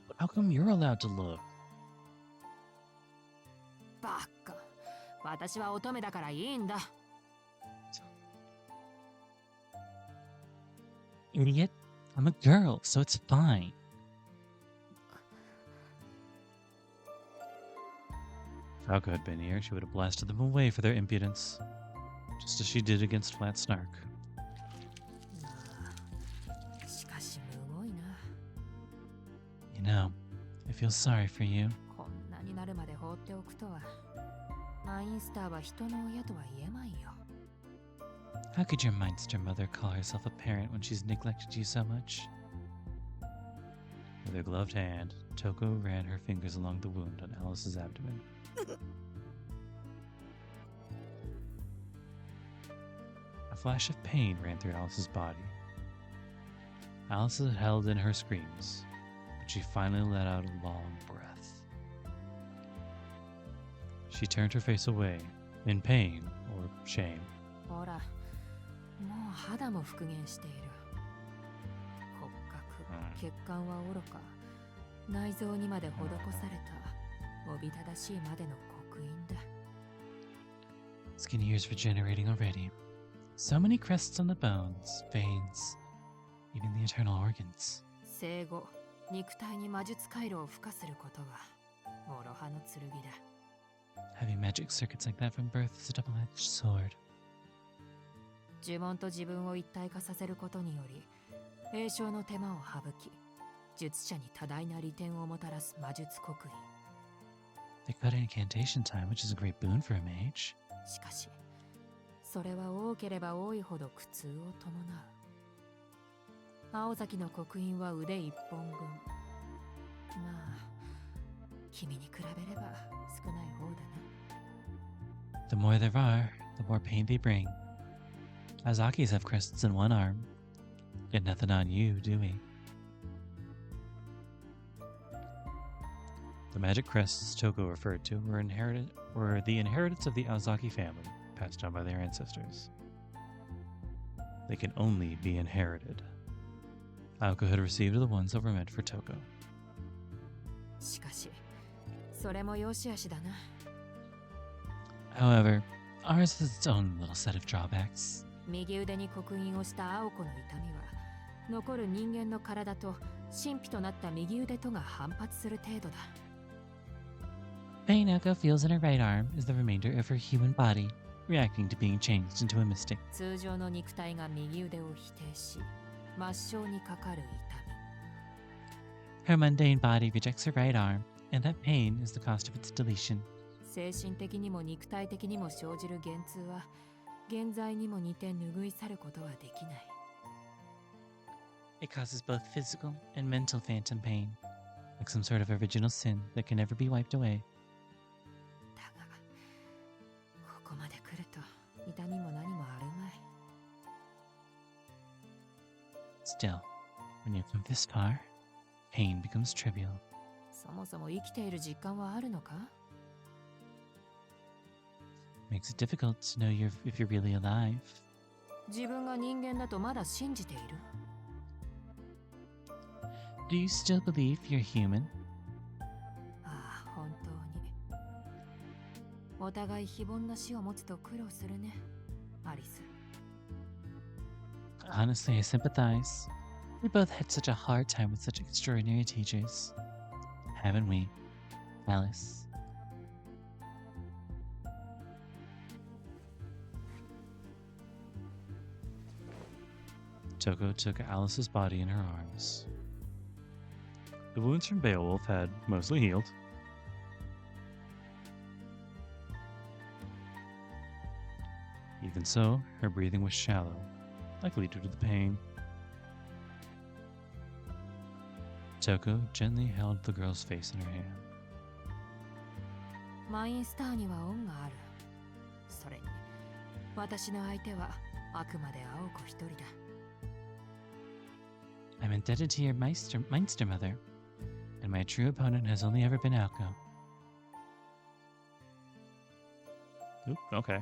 But how come you're allowed to look? バカ。私は乙女だからいいんだ。 Idiot. I'm a girl, so it's fine. Aoko had been here, she would have blasted them away for their impudence, just as she did against Flat Snark. まあ、しかしむごいな。 You know, I feel sorry for you. こんなになるまで放っておくとは。マインスターは人の親とは言えまいよ。 How could your Meinster mother call herself a parent when she's neglected you so much? With her gloved hand, Toko ran her fingers along the wound on Alice's abdomen. A flash of pain ran through Alice's body. Alice had held in her screams, but she finally let out a long breath. She turned her face away, in pain or shame. ほら、もう肌も復元している。骨格、血管はおろか、内臓にまで施されたおびただしいまでの刻印だ。 Skin ears regenerating already. So many crests on the bones, veins, even the internal organs. 生後、肉体に魔術回路を付加することは、諸刃の剣だ。 Having magic circuits like that from birth is a double-edged sword. 呪文と自分を一体化させることにより、栄唱の手間を省き、術者に多大な利点をもたらす魔術刻印。 They cut incantation time, which is a great boon for a mage. しかし、それは多ければ多いほど苦痛を伴う。青崎の刻印は腕一本分。まあ、君に比べれば少ない方だな。 The more there are, the more pain they bring. Azakis have crests in one arm. Get nothing on you, do we? The magic crests Toko referred to were the inheritance of the Azaki family, passed down by their ancestors. They can only be inherited. Aoko had received the ones that were meant for Toko. しかし、それも良し悪しだな。 However, ours has its own little set of drawbacks. 右腕に刻印をした青子の痛みは、残る人間の体と神秘となった右腕とが反発する程度だ。 Pain Aoko feels in her right arm is the remainder of her human body, reacting to being changed into a mystic. 通常の肉体が右腕を否定し、末梢にかかる痛み。 Her mundane body rejects her right arm, and that pain is the cost of its deletion. 精神的にも肉体的にも生じる幻痛は、現在にも似て拭い去ることはできない。 It causes both physical and mental phantom pain, like some sort of original sin that can never be wiped away. だが、ここまで来ると痛みも何もあるまい。 Still, when you come this far, pain becomes trivial. そもそも生きている実感はあるのか？ Makes it difficult to know if you're really alive. 自分が人間だとまだ信じている。 Do you still believe you're human? ああ、本当に。お互い非凡な死を持つと苦労するね、アリス。 Honestly, I sympathize. We both had such a hard time with such extraordinary teachers. Haven't we, Alice? Toko took Alice's body in her arms. The wounds from Beowulf had mostly healed. Even so, her breathing was shallow, likely due to the pain. Toko gently held the girl's face in her hand. マインスターには恩がある。それに、私の相手はあくまで青子一人だ。 I'm indebted to your Meinster mother, and my true opponent has only ever been Aoko. Oop, okay.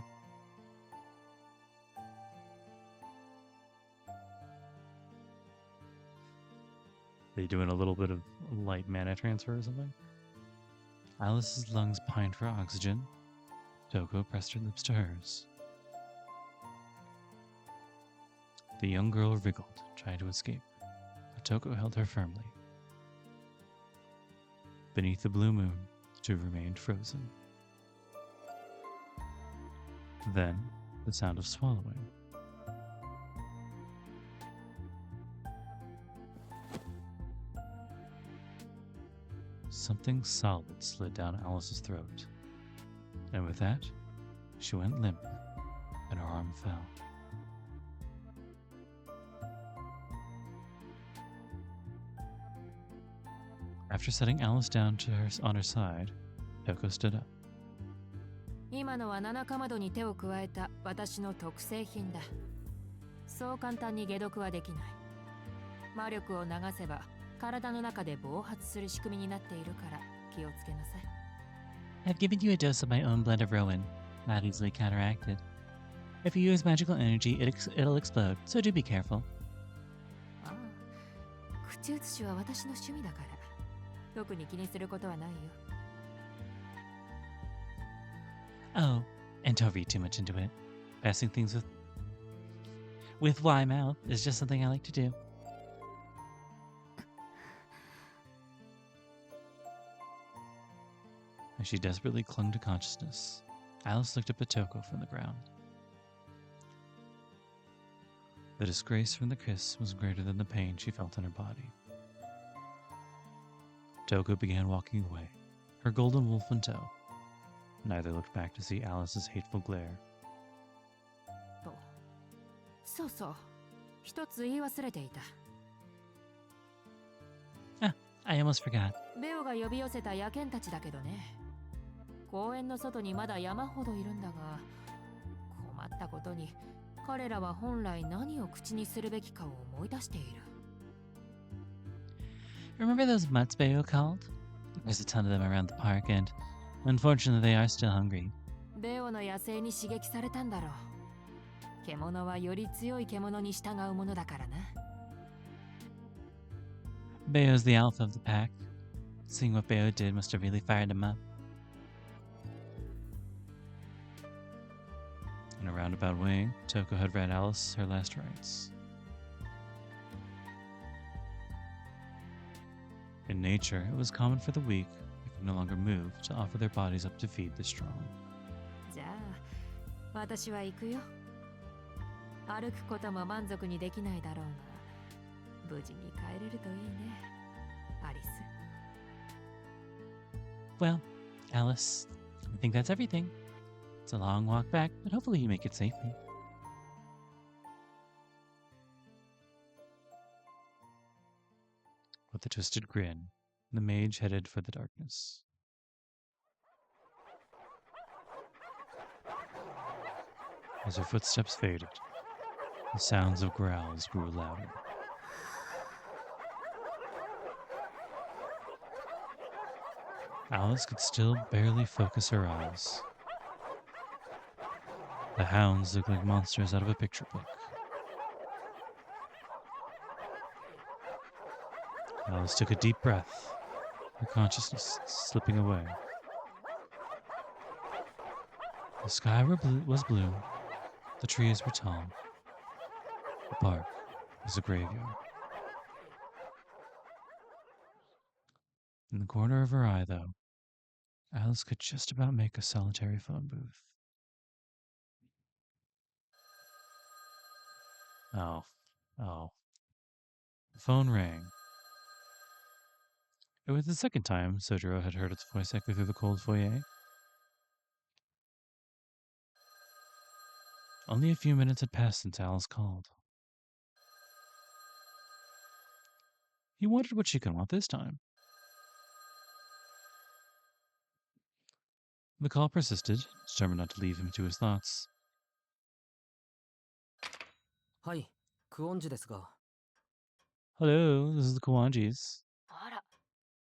They doing a little bit of light mana transfer or something? Alice's lungs pined for oxygen. Toko pressed her lips to hers. The young girl wriggled, trying to escape, but Toko held her firmly. Beneath the blue moon, the two remained frozen. Then, the sound of swallowing. Something solid slid down Alice's throat, and with that, she went limp, and her arm fell. After setting Alice down on her side, Toko stood up. 今のは七かまどに手を加えた私の特製品だ。そう簡単に解毒はできない。魔力を流せば体の中で暴発する仕組みになっているから気をつけなさい。 I've given you a dose of my own blend of Rowan, not easily counteracted. If you use magical energy, it'll explode, so do be careful. ああ、口移しは私の趣味だから、特に気にすることはないよ。Oh, and don't read too much into it. Passing things with Y mouth is just something I like to do. As she desperately clung to consciousness, Alice looked up at Toko from the ground. The disgrace from the kiss was greater than the pain she felt in her body. Toko began walking away, her golden wolf in tow. Neither looked back to see Alice's hateful glare. そうそう、一つ言い忘れていた。 I almost forgot. ベオが呼び寄せた野犬たちだけどね。公園の外にまだ山ほどいるんだが、困ったことに彼らは本来何を口にするべきかを思い出している。 Remember those mutts Bayo called? There's a ton of them around the park, and unfortunately they are still hungry. ベオの野生に刺激されたんだろう。獣はより強い獣に従うものだからな。 Bayo's the alpha of the pack. Seeing what Bayo did must have really fired him up. In a roundabout way, Toko had read Alice her last rites. In nature, it was common for the weak, who could no longer move, to offer their bodies up to feed the strong. じゃあ、私は行くよ。歩くことも満足にできないだろうが、無事に帰れるといいね、アリス。 Well, Alice, I think that's everything. It's a long walk back, but hopefully you make it safely. With a twisted grin, the mage headed for the darkness. As her footsteps faded, the sounds of growls grew louder. Alice could still barely focus her eyes. The hounds looked like monsters out of a picture book. Alice took a deep breath, her consciousness slipping away. The sky was blue, the trees were tall, the park was a graveyard. In the corner of her eye, though, Alice could just about make a solitary phone booth. Oh. The phone rang. It was the second time Soujyuro had heard its voice echo through the cold foyer. Only a few minutes had passed since Alice called. He wondered what she could want this time. The call persisted, determined not to leave him to his thoughts. はい、クオンジですが。 Hello, this is the Kawanjis. あら、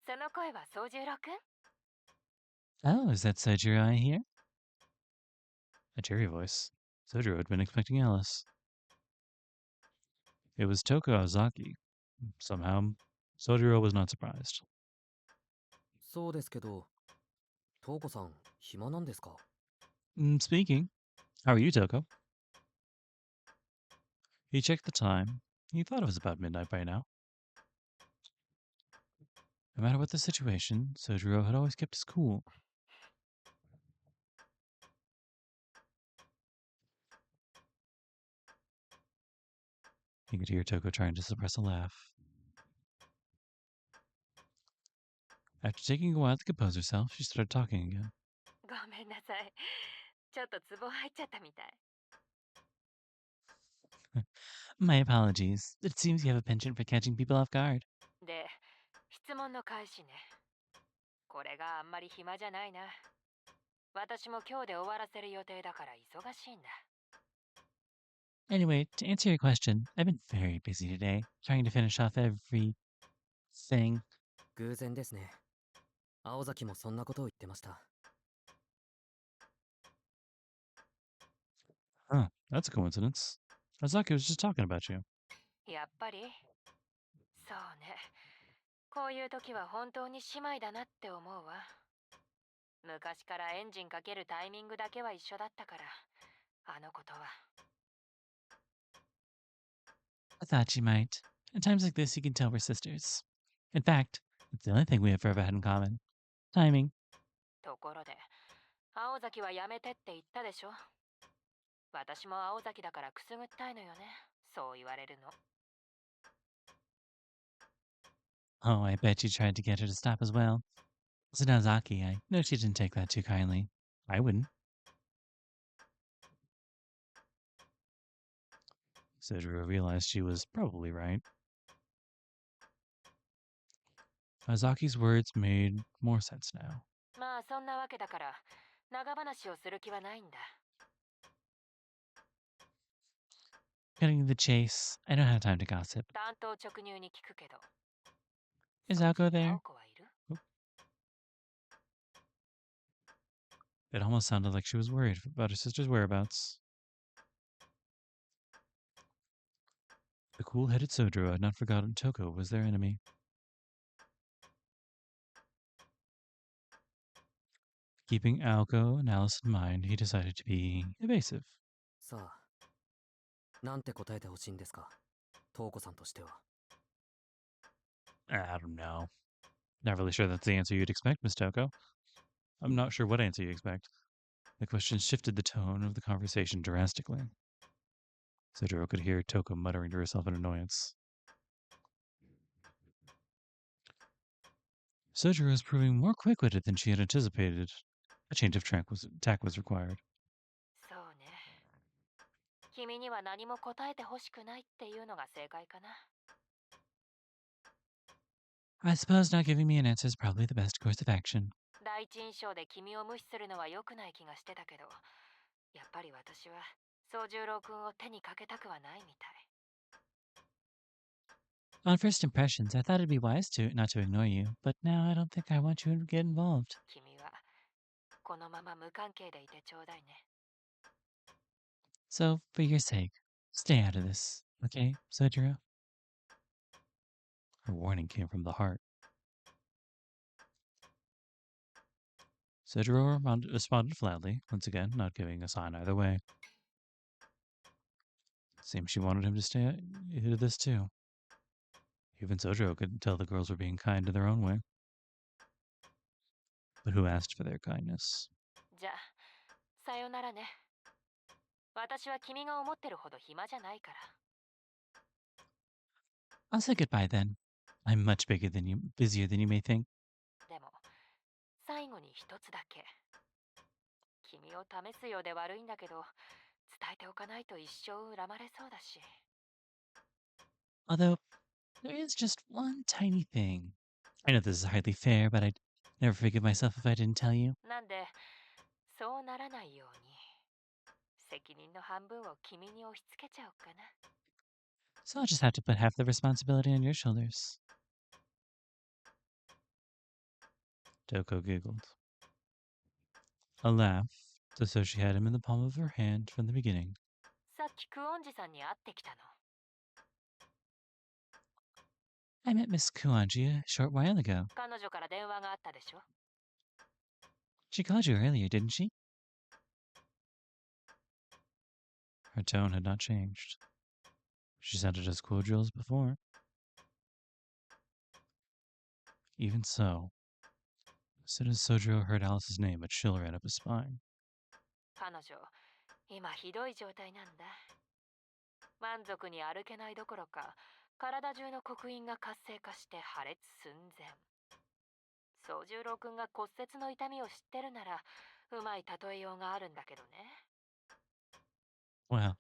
その声は宗十郎くん？ Oh, is that Soujyuro I hear? A cheery voice. Soujyuro had been expecting Alice. It was Toko Ozaki. Somehow, Soujyuro was not surprised. そうですけど、トウコさん、暇なんですか？ Speaking. How are you, Toko? He checked the time. He thought it was about midnight by now. No matter what the situation, Soujyuro had always kept his cool. You could hear Toko trying to suppress a laugh. After taking a while to compose herself, she started talking again. ごめんなさい。ちょっとツボ入っちゃったみたい。My apologies. It seems you have a penchant for catching people off guard. で、質問の開始ね。これがあんまり暇じゃないな。私も今日で終わらせる予定だから忙しいんだ。Anyway, to answer your question, I've been very busy today, trying to finish off everything. 偶然ですね。青崎もそんなことを言ってました。Huh, that's a coincidence. Azaki was just talking about you. やっぱりそうね。こういう時は本当に姉妹だなって思うわ。昔からエンジンかけるタイミングだけは一緒だったから、あのことは。I thought you might. At times like this, you can tell we're sisters. In fact, it's the only thing we have ever had in common. Timing. ところで、青崎はやめてって言ったでしょ。私も青崎だからくすぐったいのよね。そう言われるの。Oh, I bet you tried to get her to stop as well. Listen, Azaki, I know she didn't take that too kindly. I wouldn't. Soujyuro realized she was probably right. Azaki's words made more sense now. まあそんなわけだから長話をする気はないんだ。Cutting to the chase, I don't have time to gossip. 担当直入に聞くけど。 Is Aoko 青 there? 子はいる？ It almost sounded like she was worried about her sister's whereabouts. The cool-headed Soujyuro had not forgotten Toko was their enemy. Keeping Aoko and Alice in mind, he decided to be evasive. さあ、なんて答えてほしいんですか、東子さんとしては。I don't know. Not really sure that's the answer you'd expect, Miss Toko. I'm not sure what answer you expect. The question shifted the tone of the conversation drastically. Soujyuro could hear Toko muttering to herself in annoyance. Soujyuro was proving more quick-witted than she had anticipated. A change of tack was required. そうね。君には何も答えてほしくないっていうのが正解かな。 I suppose not giving me an answer is probably the best course of action. 第一印象で君を無視するのは良くない気がしてたけど、やっぱり私は宗十郎君を手にかけたくはないみたい。 On first impressions, I thought it'd be wise not to ignore you, but now I don't think I want you to get involved. 君はこのまま無関係でいてちょうだいね。 So, for your sake, stay out of this, okay, Soujyuro? Her warning came from the heart. Soujyuro responded flatly, once again not giving a sign either way. Seems she wanted him to stay into this too. Even Soujyuro could tell the girls were being kind in their own way. But who asked for their kindness? じゃあ、さよならね。私は君が思ってるほど暇じゃないから。 I'll say goodbye then. I'm much busier than you may think. でも、最後に一つだけ。君を試すようで悪いんだけど、伝えておかないと一生恨まれそうだし。 Although, there is just one tiny thing. I know this is hardly fair, but I'd never forgive myself if I didn't tell you. なんで、そうならないように、責任の半分を君に押し付けちゃおうかな。 So I'll just have to put half the responsibility on your shoulders. Toko giggled. A laugh, so she had him in the palm of her hand from the beginning. さっきクオンジさんに会ってきたの。 I met Miss Kuanji a short while ago. 彼女から電話があったでしょ。 She called you earlier, didn't she? Her tone had not changed. She sounded as cordial as before. Even so, as soon as Soujyuro heard Alice's name, a chill ran up his spine. 彼女、今ひどい状態なんだ。満足に歩けないどころか、体中の刻印が活性化して破裂寸前。宗十郎くんが骨折の痛みを知ってるなら、うまい例えようがあるんだけどね。Well,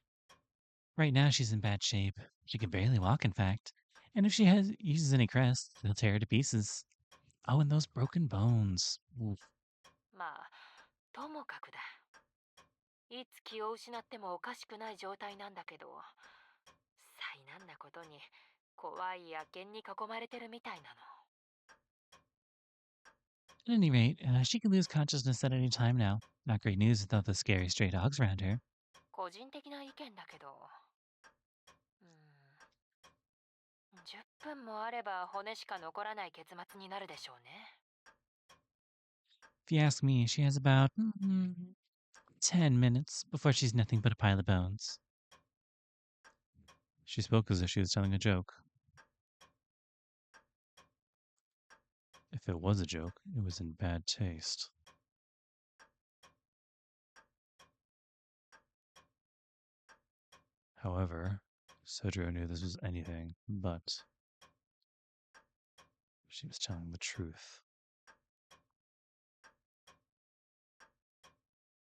right now she's in bad shape. She can barely walk, in fact. And if she uses any crests, they'll tear her to pieces. Oh, and those broken bones. Oof. まあ、ともかくだ。いつ気を失ってもおかしくない状態なんだけど、災難なことに怖い野犬に囲まれてるみたいなの。At any rate, she could lose consciousness at any time now. Not great news without the scary stray dogs around her. 個人的な意見だけど、10分もあれば骨しか残らない結末になるでしょうね。If you ask me, she has about 10 minutes before she's nothing but a pile of bones. She spoke as if she was telling a joke. If it was a joke, it was in bad taste. However, Soujyuro knew this was anything but. She was telling the truth.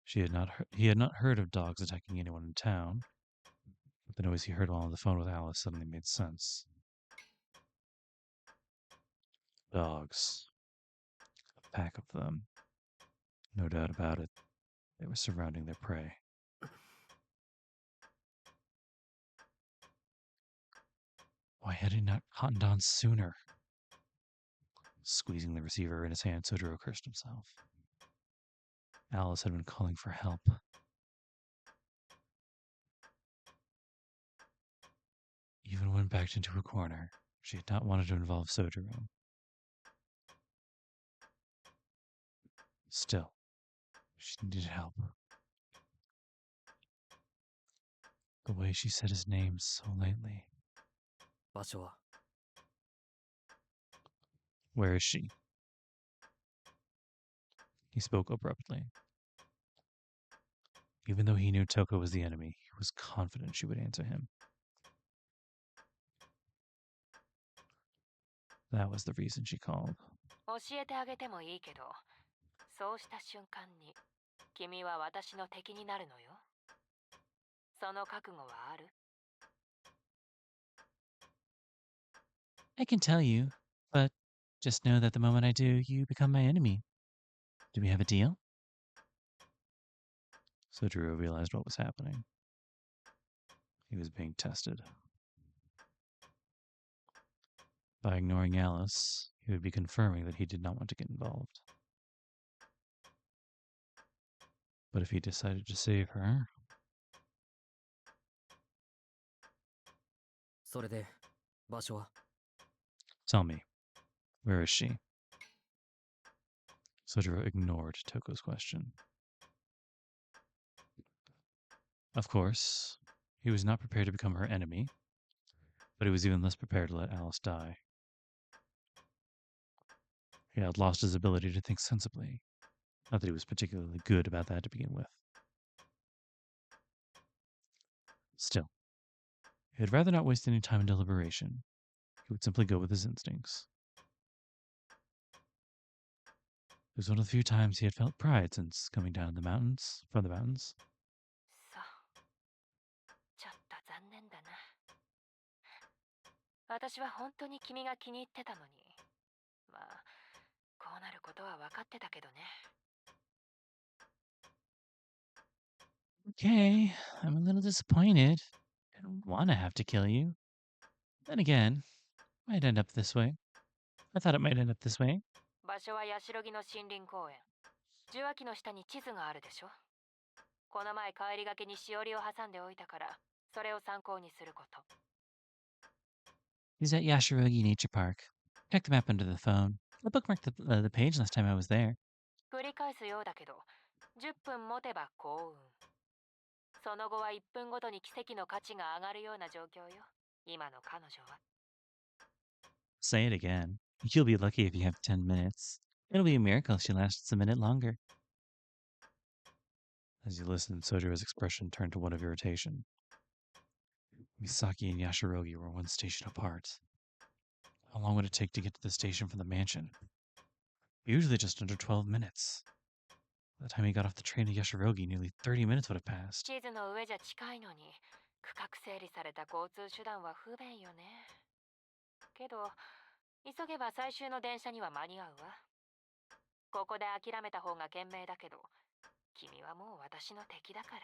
He had not heard of dogs attacking anyone in town, but the noise he heard while on the phone with Alice suddenly made sense. Dogs. A pack of them. No doubt about it. They were surrounding their prey. Why had he not cottoned on sooner? Squeezing the receiver in his hand, Soujyuro cursed himself. Alice had been calling for help. Even when backed into a corner, she had not wanted to involve Soujyuro. Still, she needed help. The way she said his name so lately. 場所は Where is she? He spoke abruptly. Even though he knew Toko was the enemy, he was confident she would answer him. That was the reason she called. 教えてあげてもいいけど、そうした瞬間に君は私の敵になるのよ。その覚悟はある？ I can tell you, but just know that the moment I do, you become my enemy. Do we have a deal? Soujyuro realized what was happening. He was being tested. By ignoring Alice, he would be confirming that he did not want to get involved. But if he decided to save her... それで場所は Tell me, where is she? Soujyuro ignored Toko's question. Of course, he was not prepared to become her enemy, but he was even less prepared to let Alice die. He had lost his ability to think sensibly. Not that he was particularly good about that to begin with. Still, he would rather not waste any time in deliberation. He would simply go with his instincts. It was one of the few times he had felt pride since coming down from the mountains. そう。ちょっと残念だな。私は本当に君が気に入ってたのに。まあ、こうなることは分かってたけどね。Okay, I'm a little disappointed. I don't want to have to kill you. Then again, it might end up this way. I thought it might end up this way. 場所はヤシロギの森林公園。受話器の下に地図があるでしょ。この前帰りがけにしおりを挟んでおいたから、それを参考にすること。He's at Yashirogi Nature Park. Check the map under the phone. I bookmarked the page last time I was there. 繰り返すようだけど、10分持てば幸運。その後は1分ごとに奇跡の価値が上がるような状況よ。今の彼女は。Say it again. You'll be lucky if you have 10 minutes. It'll be a miracle if she lasts a minute longer. As he listened, Sojuro's expression turned to one of irritation. Misaki and Yashirogi were one station apart. How long would it take to get to the station from the mansion? Usually just under 12 minutes. By the time he got off the train to Yashirogi, nearly 30 minutes would have passed. 地図の上じゃ近いのに区画整理された交通手段は不便よね。けど急げば最終の電車には間に合うわ。ここで諦めた方が賢明だけど、君はもう私の敵だから。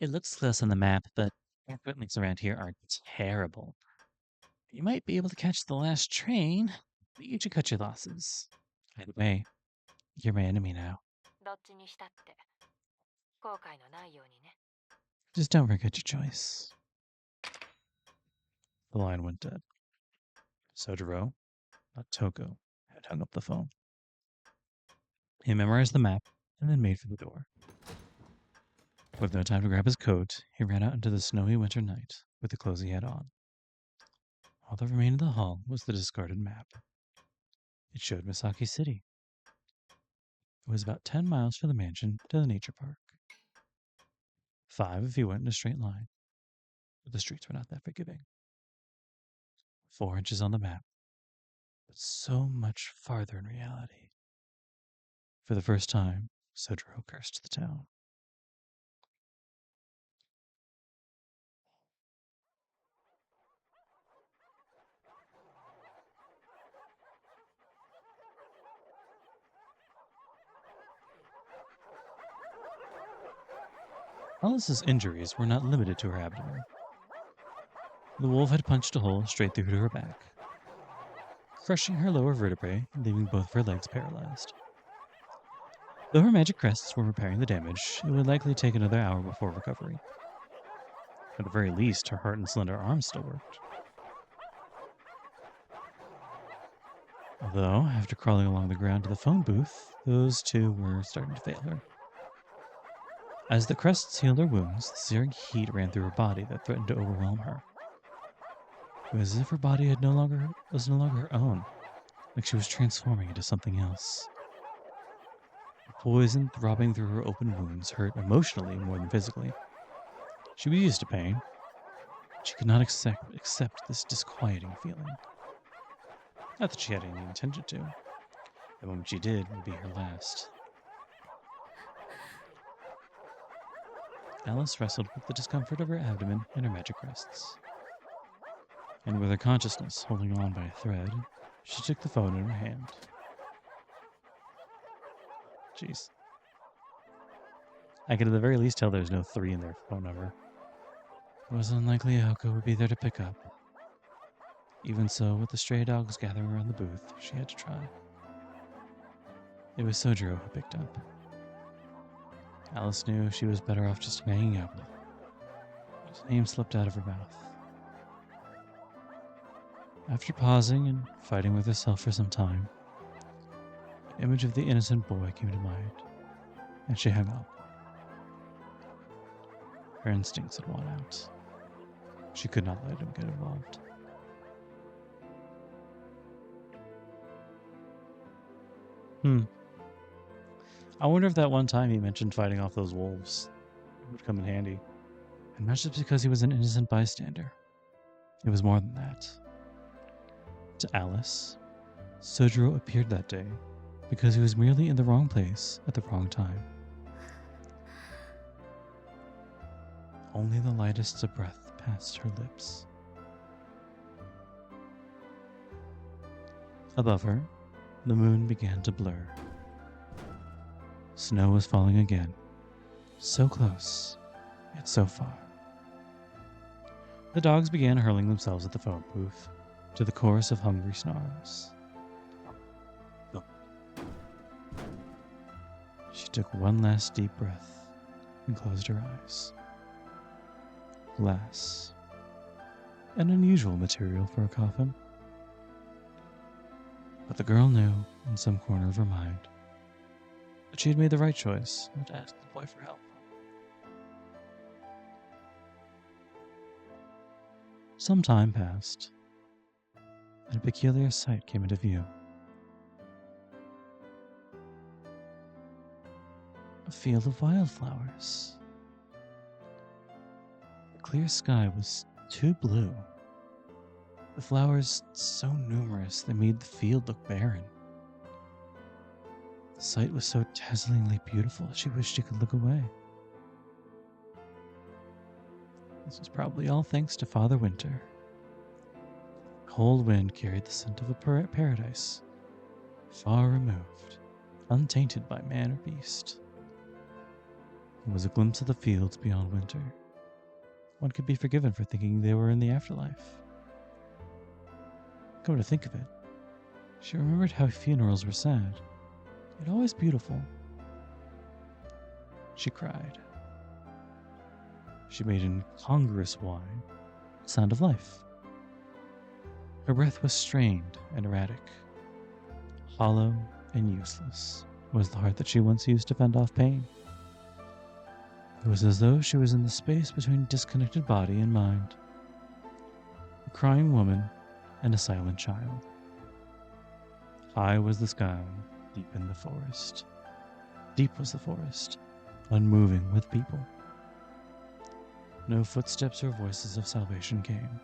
It looks close on the map, but traffic links around here are terrible. You might be able to catch the last train, but you should cut your losses. Either way, you're my enemy now. どっちにしたって後悔のないようにね。Just don't regret your choice. The line went dead. Soujyuro, not Toko, had hung up the phone. He memorized the map and then made for the door. With no time to grab his coat, he ran out into the snowy winter night with the clothes he had on. All that remained in the hall was the discarded map. It showed Misaki City. It was about 10 miles from the mansion to the nature park. 5 if you went in a straight line, but the streets were not that forgiving. 4 inches on the map, but so much farther in reality. For the first time, Soujyuro cursed the town. Alice's injuries were not limited to her abdomen. The wolf had punched a hole straight through to her back, crushing her lower vertebrae and leaving both of her legs paralyzed. Though her magic crests were repairing the damage, it would likely take another hour before recovery. At the very least, her heart and slender arms still worked. Although, after crawling along the ground to the phone booth, those too were starting to fail her. As the crests healed her wounds, the searing heat ran through her body that threatened to overwhelm her. It was as if her body was no longer her own, like she was transforming into something else. The poison throbbing through her open wounds hurt emotionally more than physically. She was used to pain. She could not accept this disquieting feeling. Not that she had any intention to. The moment she did would be her last. Alice wrestled with the discomfort of her abdomen and her magic crests. And with her consciousness holding on by a thread, she took the phone in her hand. Jeez. I could at the very least tell there's no 3 in their phone number. It was unlikely Aoko would be there to pick up. Even so, with the stray dogs gathering around the booth, she had to try. It was Soujyuro who picked up. Alice knew she was better off just hanging up. His name slipped out of her mouth. After pausing and fighting with herself for some time, the image of the innocent boy came to mind, and she hung up. Her instincts had won out. She could not let him get involved. I wonder if that one time he mentioned fighting off those wolves would come in handy. And not just because he was an innocent bystander. It was more than that. To Alice, Soujyuro appeared that day because he was merely in the wrong place at the wrong time. Only the lightest of breath passed her lips. Above her, the moon began to blur. Snow was falling again, so close, yet so far. The dogs began hurling themselves at the phone booth, to the chorus of hungry snarls. She took one last deep breath and closed her eyes. Glass. An unusual material for a coffin. But the girl knew, in some corner of her mind, that she had made the right choice not to ask the boy for help. Some time passed, and a peculiar sight came into view. A field of wildflowers. The clear sky was too blue. The flowers so numerous they made the field look barren. The sight was so dazzlingly beautiful she wished she could look away. This was probably all thanks to Father Winter. Cold wind carried the scent of a paradise, far removed, untainted by man or beast. It was a glimpse of the fields beyond winter. One could be forgiven for thinking they were in the afterlife. Come to think of it, she remembered how funerals were sad, yet always beautiful. She cried. She made incongruous whine, sound of life. Her breath was strained and erratic. Hollow and useless was the heart that she once used to fend off pain. It was as though she was in the space between disconnected body and mind. A crying woman and a silent child. High was the sky, deep in the forest. Deep was the forest, unmoving with people. No footsteps or voices of salvation came.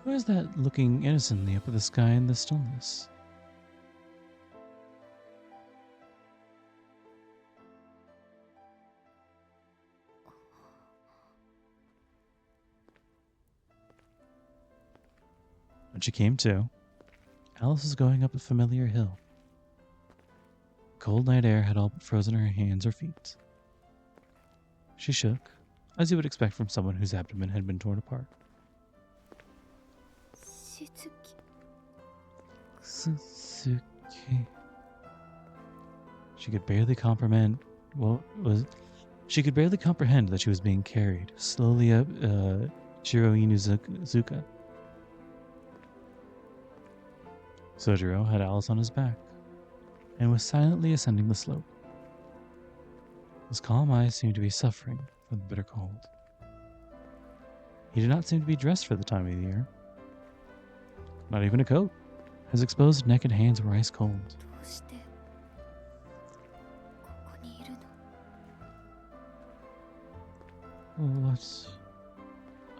Who is that looking innocently up at the sky in the stillness? When she came to, Alice was going up a familiar hill. Cold night air had all but frozen her hands or feet. She shook, as you would expect from someone whose abdomen had been torn apart. Suzuki. She could barely comprehend that she was being carried slowly up Shiroinuzuka. Soujyuro had Alice on his back and was silently ascending the slope. His calm eyes seemed to be suffering from the bitter cold. He did not seem to be dressed for the time of the year. Not even a coat. His exposed neck and hands were ice cold.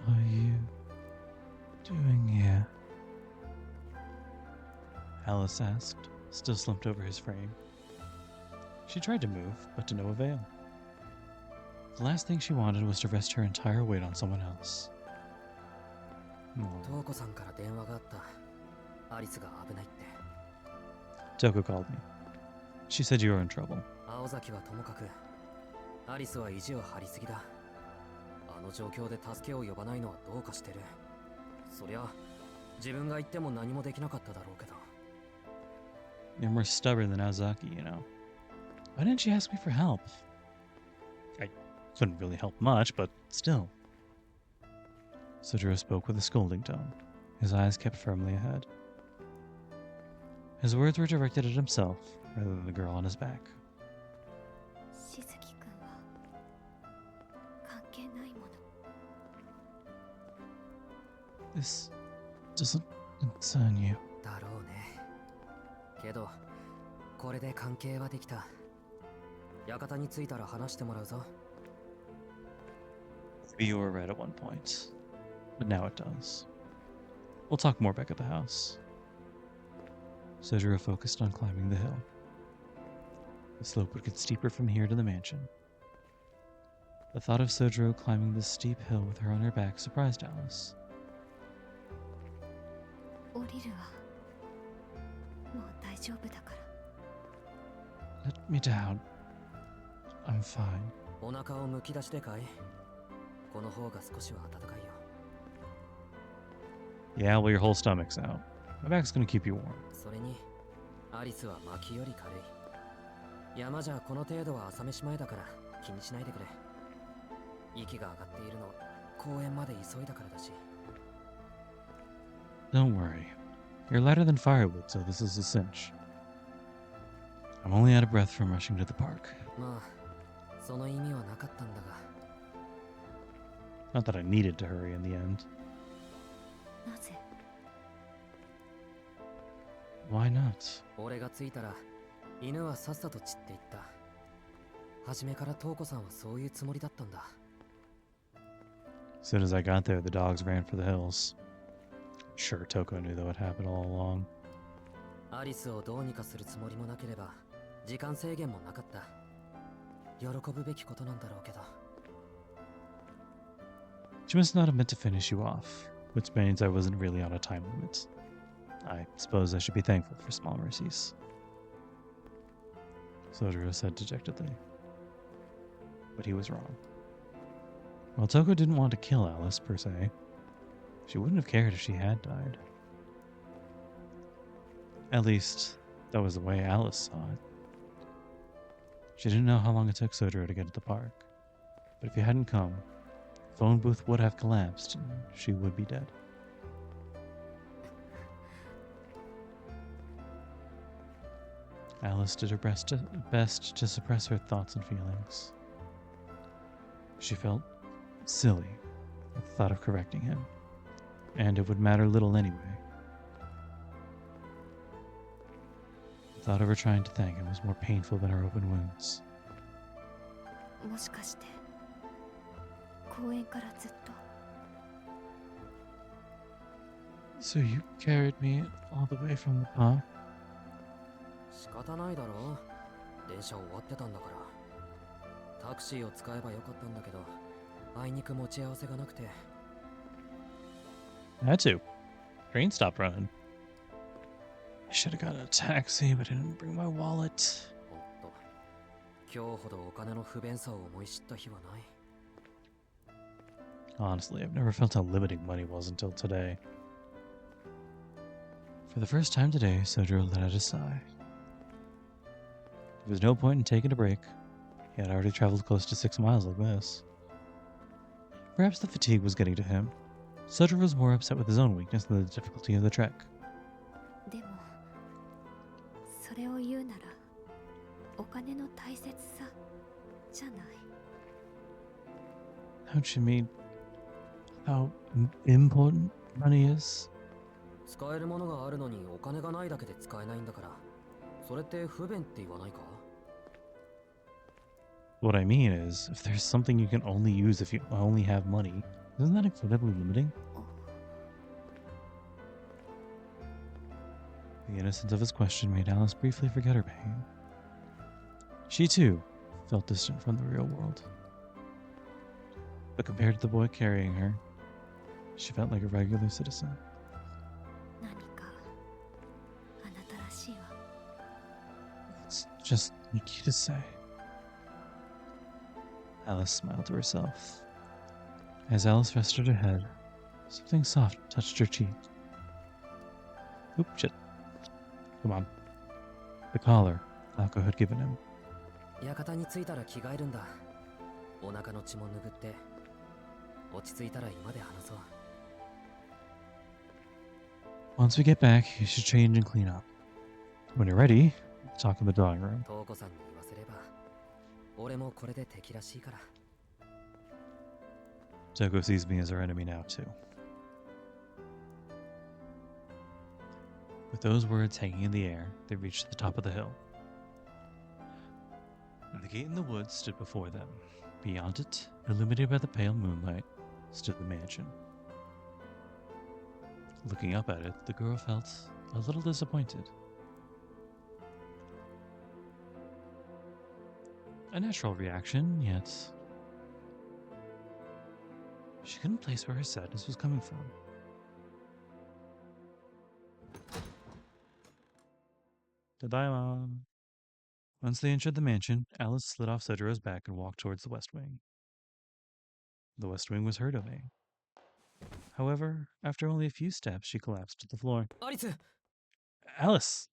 What are you doing here? Alice asked, still slumped over his frame. She tried to move, but to no avail. The last thing she wanted was to rest her entire weight on someone else. Toko called me. She said you were in trouble. You're more stubborn than Aozaki, you know. Why didn't she ask me for help? I couldn't really help much, but still. Soujyuro spoke with a scolding tone. His eyes kept firmly ahead. His words were directed at himself rather than the girl on his back. This doesn't concern you. Maybe you were right at one point, but now it does. We'll talk more back at the house. Soujyuro focused on climbing the hill. The slope would get steeper from here to the mansion. The thought of Soujyuro climbing this steep hill with her on her back surprised Alice. Let me down. I'm fine. Yeah, well, your whole stomach's out. My back's gonna keep you warm. Don't worry. You're lighter than firewood, so this is a cinch. I'm only out of breath from rushing to the park. Not that I needed to hurry in the end. Why not? As soon as I got there, the dogs ran for the hills. Sure, Toko knew that would happen all along. アリスをどうにかするつもりもなければ時間制限もなかった。喜ぶべきことなんだろうけど。 She must not have meant to finish you off, which means I wasn't really on a time limit. I suppose I should be thankful for small mercies. Soujyuro said dejectedly. But he was wrong. While Toko didn't want to kill Alice, per se, she wouldn't have cared if she had died. At least, that was the way Alice saw it. She didn't know how long it took Soujyuro to get to the park, but if he hadn't come, the phone booth would have collapsed and she would be dead. Alice did her best to suppress her thoughts and feelings. She felt silly at the thought of correcting him, and it would matter little anyway. The thought of her trying to thank him was more painful than her open wounds. もしかして公園からずっと So you carried me all the way from the park? 仕方ないだろう。電車終わってたんだから。タクシーを使えばよかったんだけど、あいにく持ち合わせがなくて。I had to. Train stopped running. I should have gotten a taxi, but I didn't bring my wallet. おっと、今日ほどお金の不便さを思い知った日はない。Honestly, I've never felt how limiting money was until today. For the first time today, Soujyuro let out a sigh. There was no point in taking a break. He had already traveled close to 6 miles like this. Perhaps the fatigue was getting to him. Soujyuro was more upset with his own weakness than the difficulty of the trek. でもそれを言うならお金の大切さじゃない Don't you mean how important money is? 使えるものがあるのにお金がないだけで使えないんだから、それって不便って言わないか？ What I mean is, if there's something you can only use if you only have money, isn't that incredibly limiting? The innocence of his question made Alice briefly forget her pain. She too felt distant from the real world. But compared to the boy carrying her, she felt like a regular citizen. 何かあなたらしいわ It's just like you to say. Alice smiled to herself. As Alice rested her head, something soft touched her cheek. Oop, shit. Come on. The collar Aoko had given him. 館に着いたら着替えるんだ。お腹の血も拭って、落ち着いたら今で話そう。 Once we get back, you should change and clean up. When you're ready, talk in the drawing room. トウコさんに言わせれば、俺もこれで敵らしいから。 Toko sees me as our enemy now, too. With those words hanging in the air, they reached the top of the hill. The gate in the woods stood before them. Beyond it, illuminated by the pale moonlight, stood the mansion. Looking up at it, the girl felt a little disappointed. A natural reaction, yet she couldn't place where her sadness was coming from. Tadaima. Once they entered the mansion, Alice slid off Soujyuro's back and walked towards the west wing. The west wing was her domain. However, after only a few steps, she collapsed to the floor. アリス！ Alice!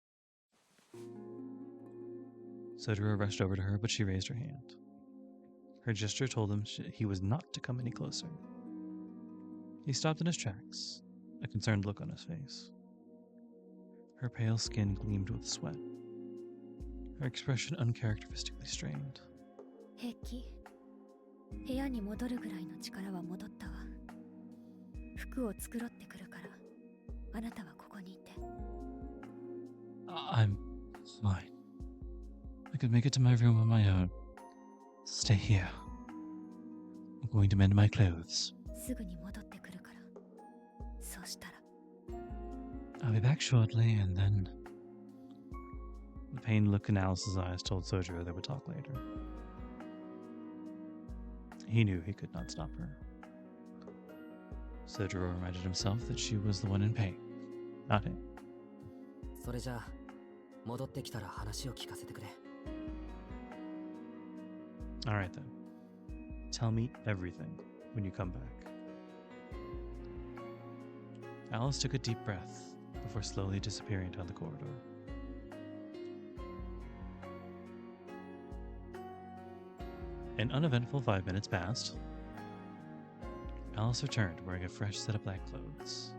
Soujyuro rushed over to her, but she raised her hand. Her gesture told him he was not to come any closer. He stopped in his tracks, a concerned look on his face. Her pale skin gleamed with sweat, her expression uncharacteristically strained. 平気部屋に戻るぐらいの力は戻ったわ服を作ろってくるからあなたはここにいて I'm fine. I could make it to my room on my own. Stay here. I'm going to mend my clothes. すぐに戻ってくるから。そうしたら I'll be back shortly, and then... The pained look in Alice's eyes told Soujyuro they would talk later. He knew he could not stop her. Soujyuro reminded himself that she was the one in pain, not him. それじゃあ戻ってきたら話を聞かせてくれ。 Alright then. Tell me everything when you come back. Alice took a deep breath before slowly disappearing down the corridor. An uneventful 5 minutes passed. Alice returned wearing a fresh set of black clothes,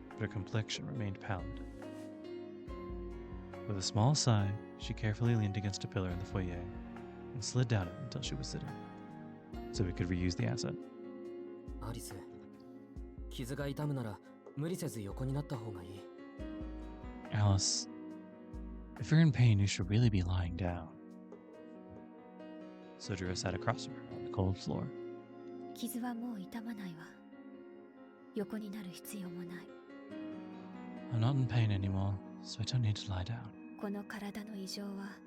but her complexion remained pallid. With a small sigh, she carefully leaned against a pillar in the foyer and slid down it until she was sitting, so we could reuse the asset. アリス、傷が痛むなら無理せず横になった方がいい。 Alice, if you're in pain, you should really be lying down. Soujyuro sat across from her on the cold floor. 傷はもう痛まないわ。横になる必要もない。 I'm not in pain anymore, so I don't need to lie down. この体の異常は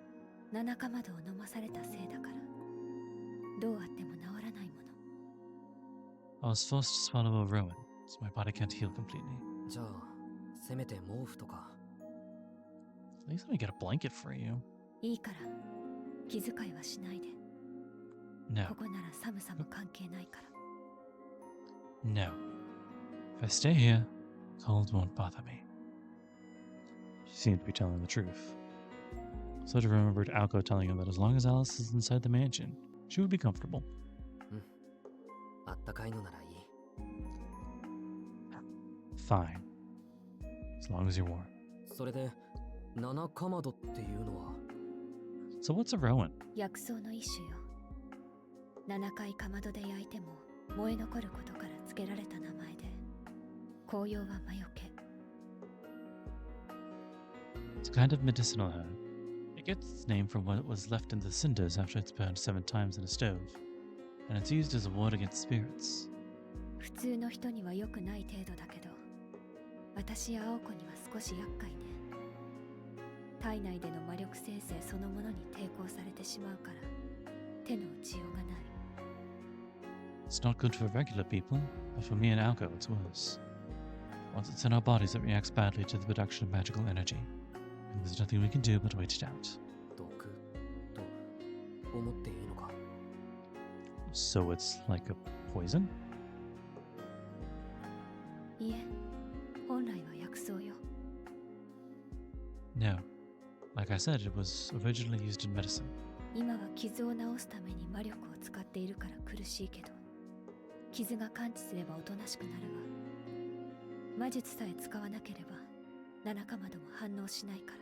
七かまどを飲まされたせいだから。どうあっても治らないもの。 I was forced to swallow a ruin, so my body can't heal completely. じゃあせめて毛布とか。 At least let me get a blanket for you. いいから気遣いはしないで。 No, ここなら寒さも関係ないから。 no. If I stay here, cold won't bother me. She seemed to be telling the truth. Soujyuro remembered Aoko telling him that as long as Alice is inside the mansion, she would be comfortable. あったかいのならいい。 Fine. As long as you're warm. それで七かまどっていうのは。 So what's a rowan? 薬草の一種よ。7回かまどで焼いても燃え残ることから付けられた名前で、紅葉は魔除け。 It's a kind of medicinal herb. It gets its name from what was left in the cinders after it's burned 7 times in a stove, and it's used as a ward against spirits. 普通の人には良くない程度だけど、私や青子には少し厄介ね。体内での魔力生成そのものに抵抗されてしまうから手の打ちようがない。 It's not good for regular people, but for me and Aoko, it's worse. Once it's in our bodies, it reacts badly to the production of magical energy, and there's nothing we can do but wait it out. 毒と思っていいのか。 So it's like a poison? いえ、本来は薬草よ。 No. Like I said, it was originally used in medicine. 今は傷を治すために魔力を使っているから苦しいけど、傷が完治すればおとなしくなるわ。魔術さえ使わなければ七かまども反応しないから。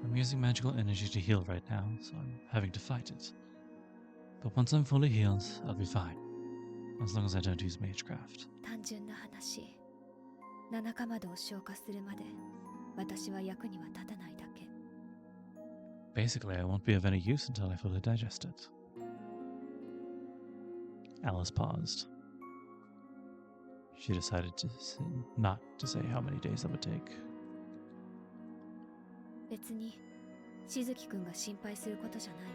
I'm using magical energy to heal right now, so I'm having to fight it. But once I'm fully healed, I'll be fine. As long as I don't use magecraft. 単純な話、七かまどを消化するまで私は役には立たないだけ。 Basically, I won't be of any use until I fully digest it. Alice paused. She decided not to say how many days that would take. 別にしずきくんが心配することじゃないわ。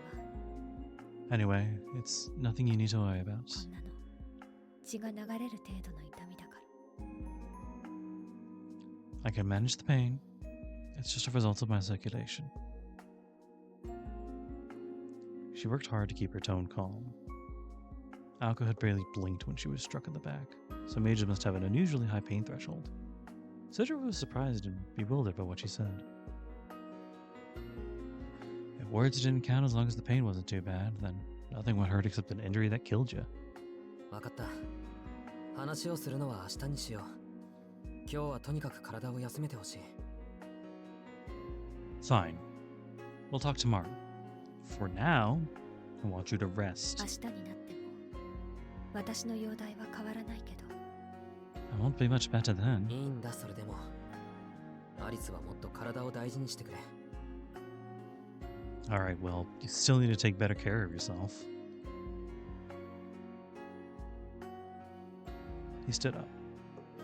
Anyway, it's nothing you need to worry about. こんなの血が流れる程度の痛みだから。 I can manage the pain. It's just a result of my circulation. She worked hard to keep her tone calm. Aoko had barely blinked when she was struck in the back, so mages must have an unusually high pain threshold. Soujyuro was surprised and bewildered by what she said. If words didn't count as long as the pain wasn't too bad, then nothing would hurt except an injury that killed you. わかった。話をするのは明日にしよう。今日はとにかく体を休めてほしい。 Fine. We'll talk tomorrow. For now, I want you to rest. 明日になっても私の容体は変わらないけど。 I won't be much better then. いいんだ、それでも。アリスはもっと体を大事にしてくれ。 Alright, well, you still need to take better care of yourself. He stood up.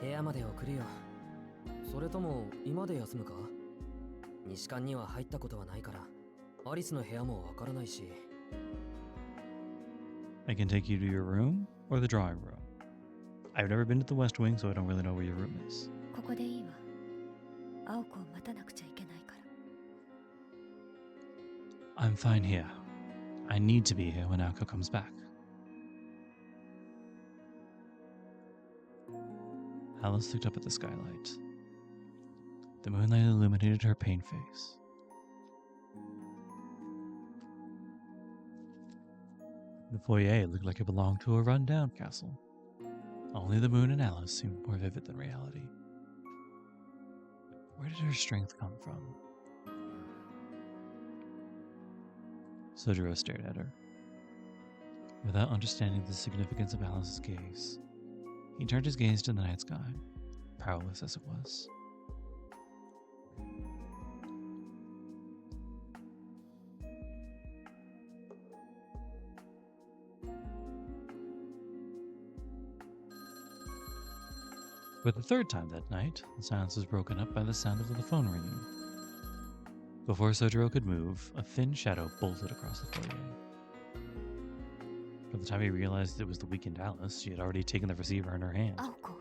部屋まで送るよ。それとも今で休むか？西館には入ったことはないから、アリスの部屋もわからないし。I can take you to your room or the drawing room. I've never been to the West Wing, so I don't really know where your room is. ここでいいわ。青子を待たなくちゃいけないから。I'm fine here. I need to be here when Aoko comes back. Alice looked up at the skylight. The moonlight illuminated her pained face. The foyer looked like it belonged to a run-down castle. Only the moon and Alice seemed more vivid than reality. Where did her strength come from? Soujyuro stared at her. Without understanding the significance of Alice's gaze, he turned his gaze to the night sky, powerless as it was. For the third time that night, the silence was broken up by the sound of the phone ringing. Before Soujyuro could move, a thin shadow bolted across the foyer. By the time he realized it was the weakened Alice, she had already taken the receiver in her hand. Aoko.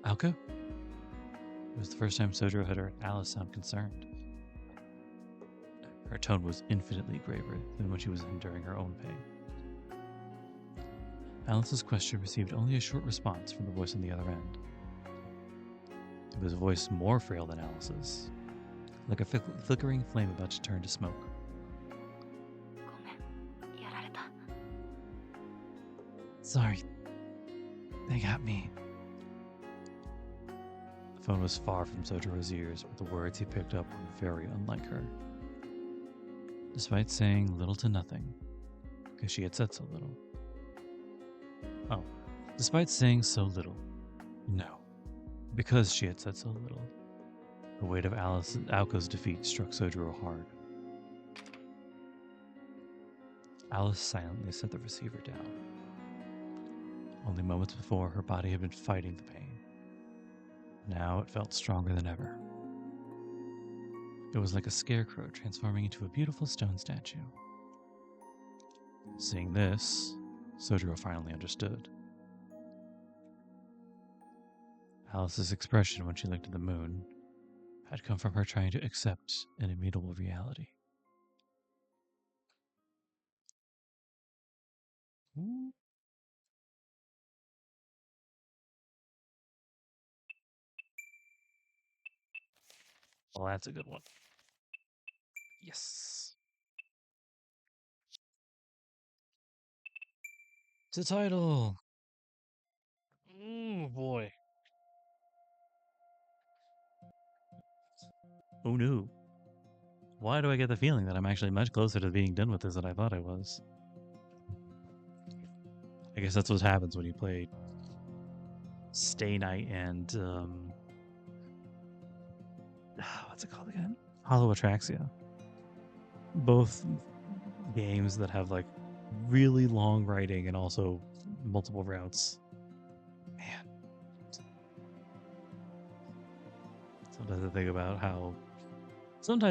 Aoko? It was the first time Soujyuro had heard Alice sound concerned. Her tone was infinitely graver than when she was enduring her own pain. Alice's question received only a short response from the voice on the other end. It was a voice more frail than Alice's, like a flickering flame about to turn to smoke. ごめん、やられた。Sorry. They got me. The phone was far from Sojuro's ears, but the words he picked up were very unlike her. Despite saying little to nothing, because she had said so little. Oh, despite saying so little. No, because she had said so little. The weight of Aoko's defeat struck Soujyuro hard. Alice silently set the receiver down. Only moments before, her body had been fighting the pain. Now it felt stronger than ever. It was like a scarecrow transforming into a beautiful stone statue. Seeing this, Soujyuro finally understood. Alice's expression when she looked at the moon had come from her trying to accept an immutable reality. Well, that's a good one. Yes. The title. Oh boy. Oh no. Why do I get the feeling that I'm actually much closer to being done with this than I thought I was? I guess that's what happens when you play Stay Night and what's it called again? Hollow Atraxia. Both games that have like really long writing and also multiple routes. Man. Sometimes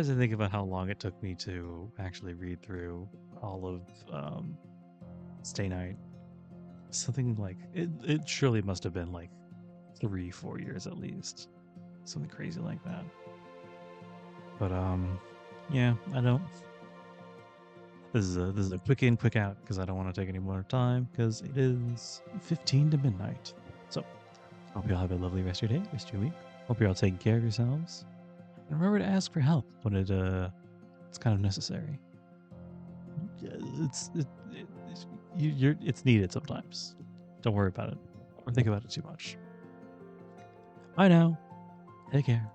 I think about how long it took me to actually read through all of Stay Night. Something like it surely must have been like 3-4 years at least. Something crazy like that. But yeah, I don't. This is a quick in, quick out because I don't want to take any more time because it is 15 to midnight. So hope you all have a lovely rest of your day, rest of your week. Hope you're all taking care of yourselves. And remember to ask for help when it's kind of necessary. It's needed sometimes. Don't worry about it or think about it too much. Bye now. Take care.